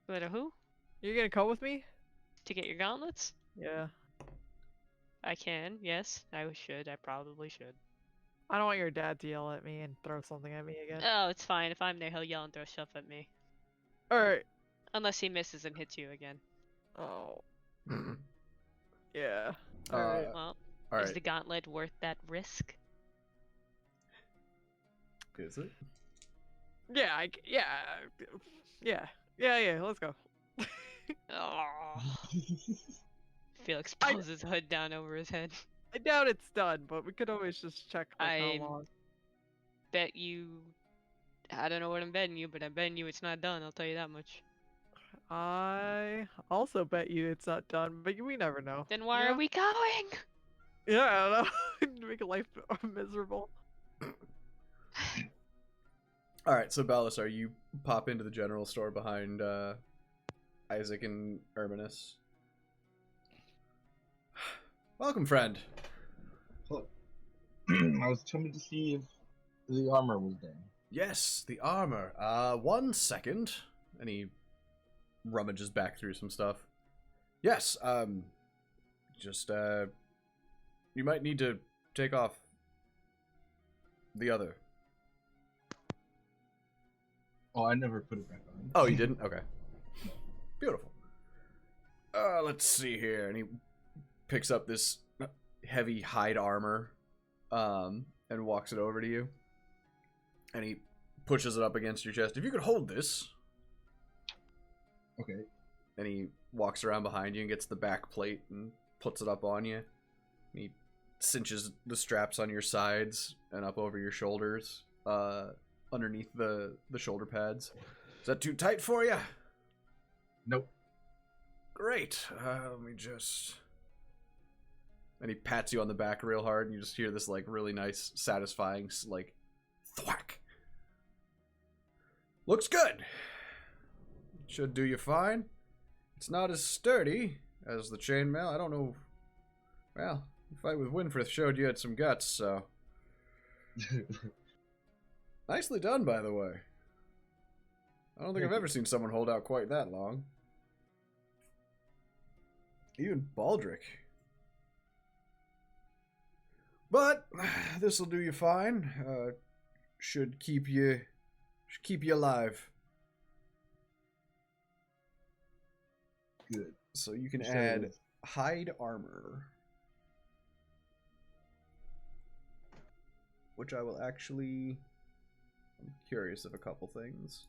But who? You're gonna come with me? To get your gauntlets? Yeah. I can. Yes, I should. I probably should. I don't want your dad to yell at me and throw something at me again. Oh, it's fine. If I'm there, he'll yell and throw stuff at me. All right. Unless he misses and hits you again. Oh. Yeah. Uh, All right. Well, All is right. the gauntlet worth that risk? Is it? Yeah. Yeah. Yeah. Yeah. Yeah. Let's go. Oh. Felix I- pulls his hood down over his head. I doubt it's done, but we could always just check how I'm- long. Bet you. I don't know what I'm betting you, but I'm betting you it's not done. I'll tell you that much. I also bet you it's not done, but we never know. Then why Yeah. are we going? Yeah, I don't know. Make life miserable. All right, so Balasar, you pop into the general store behind Isaac and Erminus. Welcome, friend. I was coming to see if the armor was done. Yes, the armor. 1 second. And he rummages back through some stuff. Yes, just, you might need to take off the other. Oh, I never put it back on. Oh, you didn't? Okay. Beautiful. Let's see here. And he picks up this heavy hide armor, and walks it over to you. And he pushes it up against your chest. If you could hold this. Okay. And he walks around behind you and gets the back plate and puts it up on you. And he cinches the straps on your sides and up over your shoulders, underneath the shoulder pads. Is that too tight for you? Nope. Great. Let me just... And he pats you on the back real hard, and you just hear this, like, really nice, satisfying, like, thwack. Looks good. Should do you fine. It's not as sturdy as the chainmail. I don't know. Well, the fight with Winfrith showed you had some guts, so... Nicely done, by the way. I don't think I've ever seen someone hold out quite that long. Even Baldric. But this'll do you fine. Should keep you alive. Good. So you can So- add hide armor, which I will actually... I'm curious of a couple things.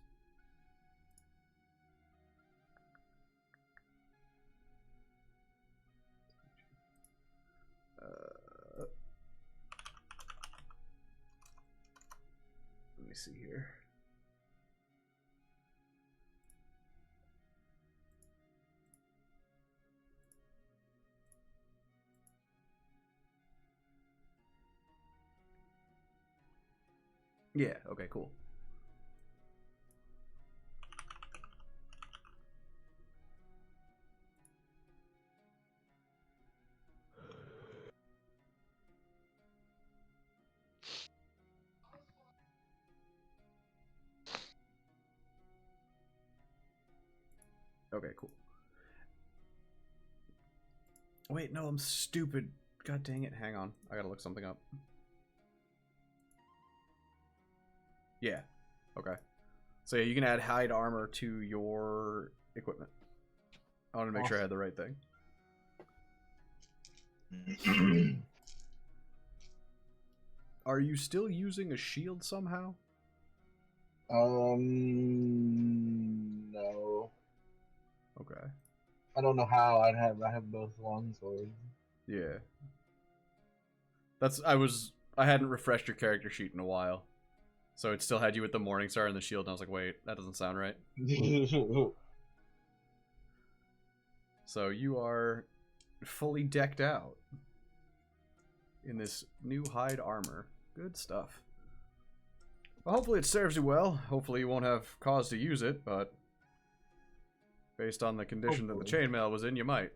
Let me see here. Yeah, okay, cool. Okay, cool. Wait, no, I'm stupid. God dang it, hang on. I gotta look something up. Yeah, okay. So yeah, you can add hide armor to your equipment. I want to make sure I had the right thing. Are you still using a shield somehow? No. Okay. I don't know how. I have both long swords. Yeah. I hadn't refreshed your character sheet in a while. So it still had you with the Morningstar and the shield, and I was like, wait, that doesn't sound right. So you are fully decked out in this new hide armor. Good stuff. Well, hopefully it serves you well. Hopefully you won't have cause to use it, but based on the condition that the chainmail was in, you might.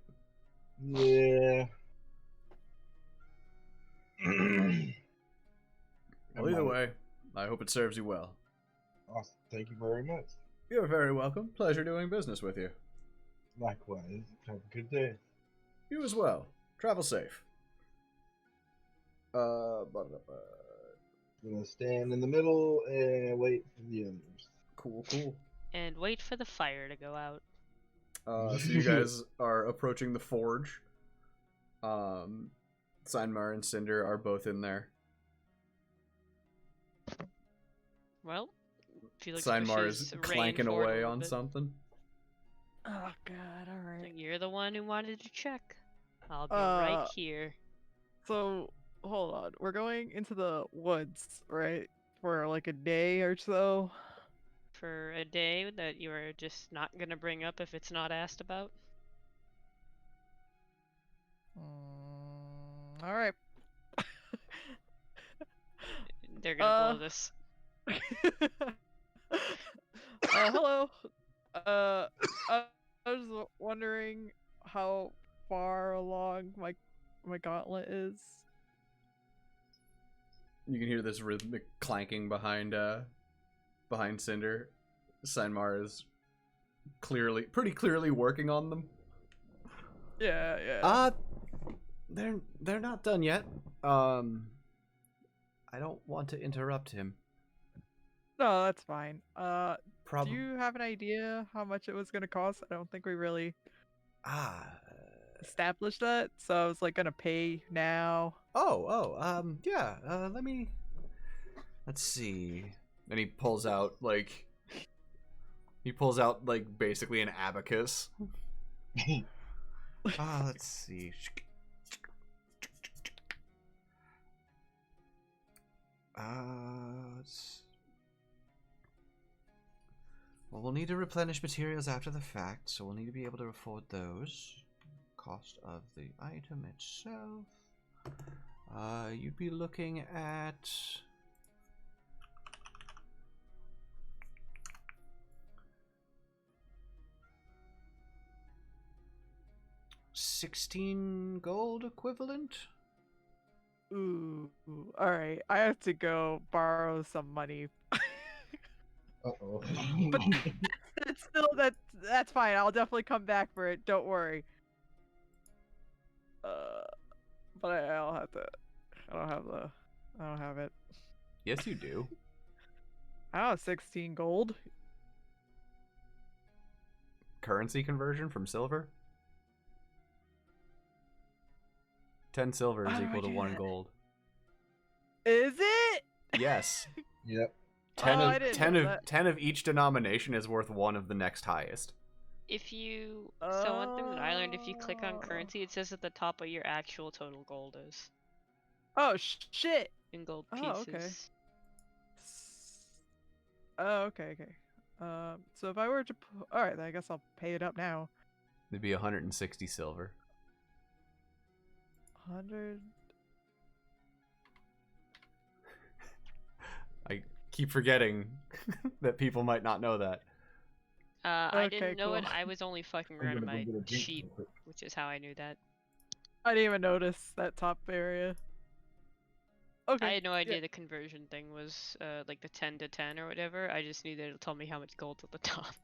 Yeah. Well, either way, I hope it serves you well. Awesome. Thank you very much. You're very welcome. Pleasure doing business with you. Likewise. Have a good day. You as well. Travel safe. Gonna stand in the middle and wait for the others. Cool, cool. And wait for the fire to go out. So you guys are approaching the forge. Seinmar and Cinder are both in there. Well, Felix Seinmar pushes is Rain clanking forward a away little on bit. something. Oh god, alright. You're the one who wanted to check. I'll be right here. So, hold on. We're going into the woods, right? For like a day or so. For a day that you are just not gonna bring up if it's not asked about. Alright. They're gonna blow this. Hello. I was wondering how far along my gauntlet is. You can hear this rhythmic clanking behind Cinder. Seinmar is pretty clearly working on them. Yeah. They're not done yet. I don't want to interrupt him. No, that's fine. Do Probably. you have an idea how much it was gonna cost? I don't think we really establish that. So I was like gonna pay now. Yeah. Let's see. And he pulls out like basically an abacus. Let's see. Well, we'll need to replenish materials after the fact, so we'll need to be able to afford those. Cost of the item itself. You'd be looking at 16 gold equivalent. Ooh, all right. I have to go borrow some money. Uh-oh. But it's still that's fine. I'll definitely come back for it. Don't worry. But I'll have to. I don't have it. Yes, you do. I don't have 16 gold. Currency conversion from silver. 10 silver is How do I equal to do 1 that? gold. Is it? Yes. Yep. 10 Oh, I of didn't 10 know of that. 10 of each denomination is worth 1 of the next highest. If you so one thing that I learned, if you click on Oh. currency, it says at the top what your actual total gold is Oh shit. in gold Oh, pieces. okay. Oh, okay. So if I were to, all right, then I guess I'll pay it up now. It'd be 160 silver. 100. I keep forgetting that people might not know that. I Okay, didn't know it. cool. I was only fucking I'm around in gonna my go get a drink sheet, real quick. which is how I knew that. I didn't even notice that top area. Okay. I had no yeah. idea the conversion thing was like the 10 to 10 or whatever. I just knew that it'll tell me how much gold's at the top.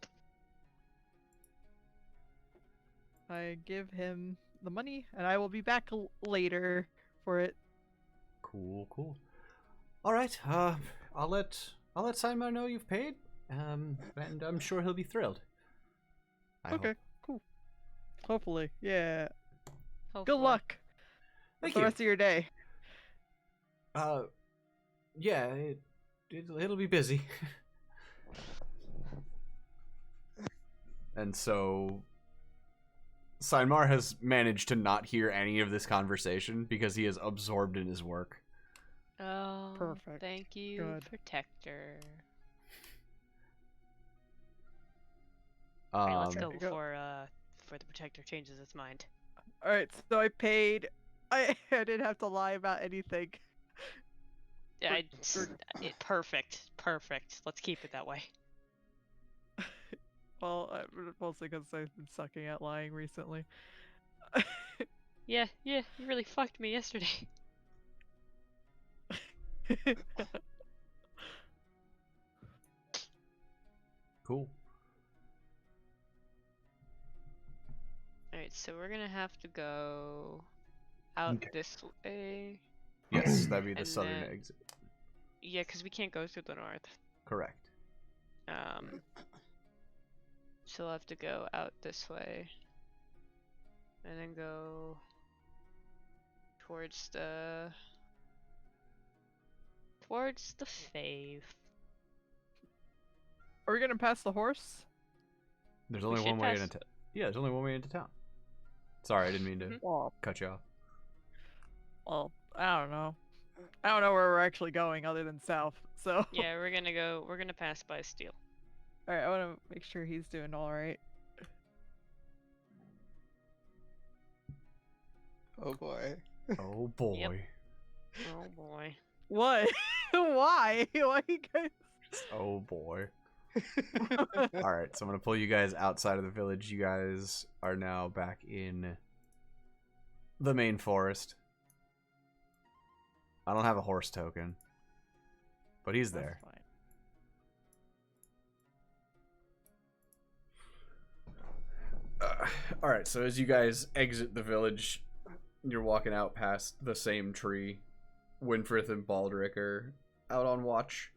I give him the money, and I will be back later for it. Cool. All right. I'll let Simon know you've paid. And I'm sure he'll be thrilled. I Okay, hope. cool. Hopefully, yeah. Hopefully. Good luck Thank with the you. rest of your day. Yeah, it'll be busy. And so Seinmar has managed to not hear any of this conversation because he is absorbed in his work. Oh, Perfect. thank you, Good. Protector. Alright, let's go There we go. before the Protector changes its mind. All right, so I paid. I didn't have to lie about anything. Yeah, For- perfect. Let's keep it that way. Well, mostly because I've been sucking at lying recently. Yeah, you really fucked me yesterday. Cool. Alright, so we're gonna have to go out Okay. this way. Yes, that'd be the And southern then- exit. Yeah, because we can't go through the north. Correct. So we'll have to go out this way. And then go towards the fave. Are we gonna pass the horse? There's We only should one way pass- into. Yeah, there's only one way into town. Sorry, I didn't mean to Well, cut you off. I don't know. I don't know where we're actually going other than south. So Yeah, we're gonna pass by Steel. all right, I want to make sure he's doing all right. Oh boy. Oh boy. Oh boy. What? Why? Why you guys? Oh boy. All right, so I'm gonna pull you guys outside of the village. You guys are now back in the main forest. I don't have a horse token, but he's That's there. fine. All right, so as you guys exit the village, you're walking out past the same tree. Winfrith and Baldric are out on watch.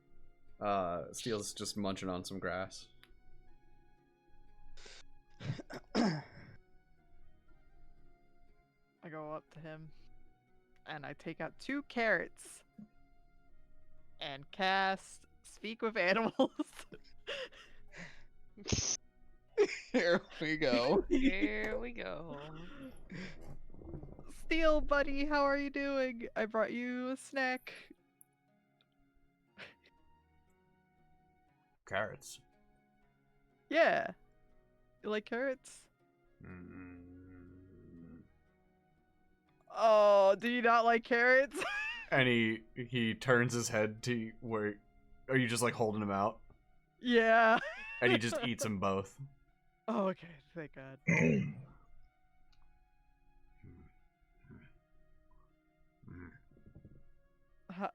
Steel's just munching on some grass. go up to him and I take out 2 carrots and cast Speak with Animals. Here we go. Here we go. Steel, buddy, how are you doing? I brought you a snack. Carrots. Yeah. You like carrots? Mm. Oh, do you not like carrots? And he turns his head to where. Are you just like holding him out? Yeah. And he just eats them both. Oh, okay. Thank God.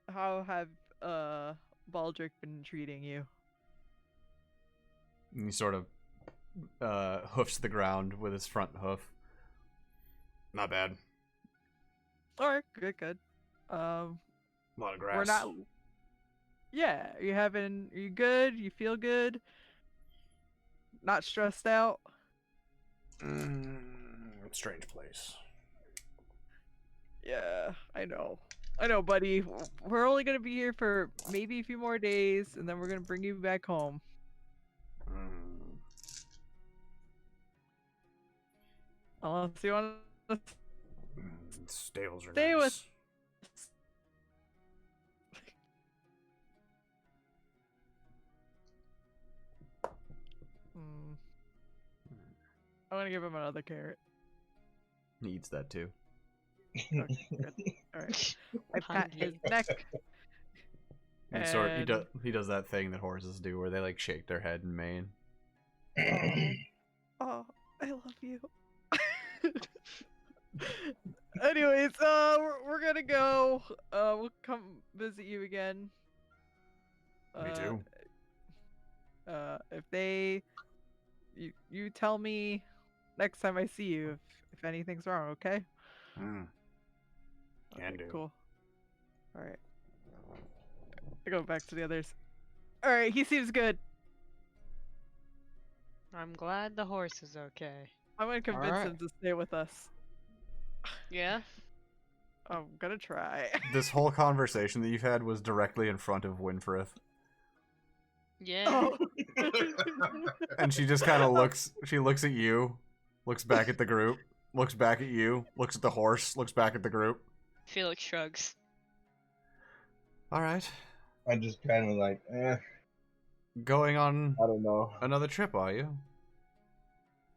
How have Baldric been treating you? And he sort of hoofs the ground with his front hoof. Not bad. All right, good. A lot of grass. We're not. Yeah, you good? You feel good? Not stressed out? Strange place. Yeah, I know, buddy. We're only gonna be here for maybe a few more days, and then we're gonna bring you back home. Unless you want to Stables are stay nice. with. I'm gonna give him another carrot. He eats that too. Okay, good. All right. I pat his neck. He does that thing that horses do, where they like shake their head and mane. Oh, I love you. Anyways, we're gonna go. We'll come visit you again. Me too. If you tell me next time I see you if anything's wrong, okay? Can Okay, do. cool. All right. I go back to the others. All right, he seems good. I'm glad the horse is okay. I'm gonna convince Alright. him to stay with us. Yeah? I'm gonna try. This whole conversation that you've had was directly in front of Winfrith. Yeah. Oh. And she just kind of looks at you, looks back at the group, looks back at you, looks at the horse, looks back at the group. Felix shrugs. Alright. I just kind of like, Going on I don't know. another trip, are you?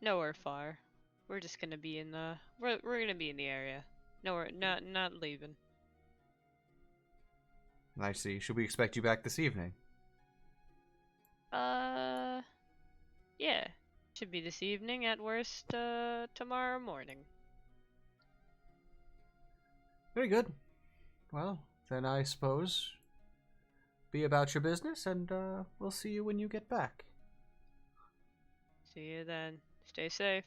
Nowhere far. We're just gonna be in the we're gonna be in the area. No, we're not leaving. I see. Should we expect you back this evening? Yeah. Should be this evening, at worst, tomorrow morning. Very good. Well, then I suppose be about your business, and we'll see you when you get back. See you then. Stay safe.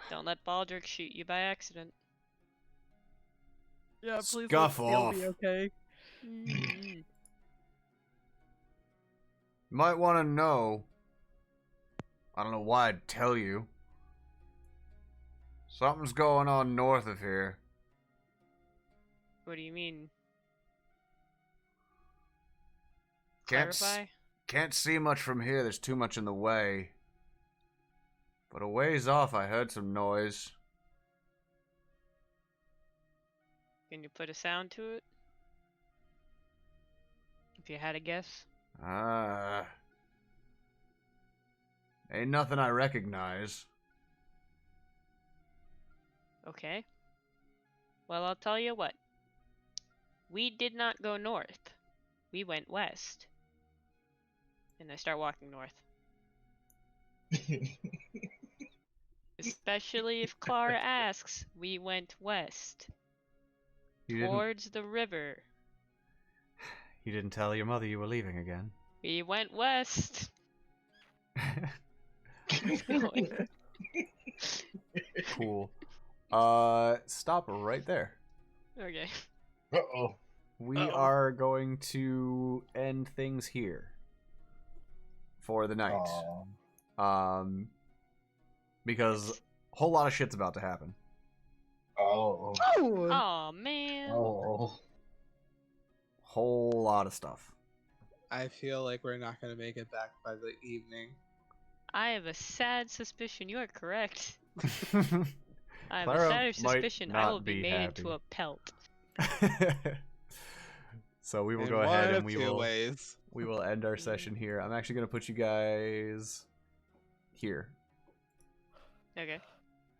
Don't let Baldric shoot you by accident. Yeah, please Scuff let Steel off. be okay. Mm. Might want to know. I don't know why I'd tell you. Something's going on north of here. What do you mean? Clarify? Can't see much from here. There's too much in the way. But a ways off, I heard some noise. Can you put a sound to it? If you had a guess. Ain't nothing I recognize. Okay. Well, I'll tell you what. We did not go north. We went west. And I start walking north. Especially if Clara asks, we went west. Towards the river. You didn't tell your mother you were leaving again. We went west. Keep going. Cool. Stop right there. Okay. Uh-oh. We are going to end things here for the night. Aw. Because a whole lot of shit's about to happen. Oh. Oh! Oh man. Oh. Whole lot of stuff. I feel like we're not gonna make it back by the evening. I have a sad suspicion you are correct. I have a Clara sad might suspicion I not will be be made happy. into a pelt. So we will In go ahead one and of two ways. we will end our session here. I'm actually going to put you guys here, Okay.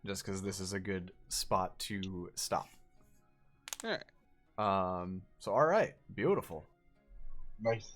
just because this is a good spot to stop. Alright. So all right, beautiful. Nice.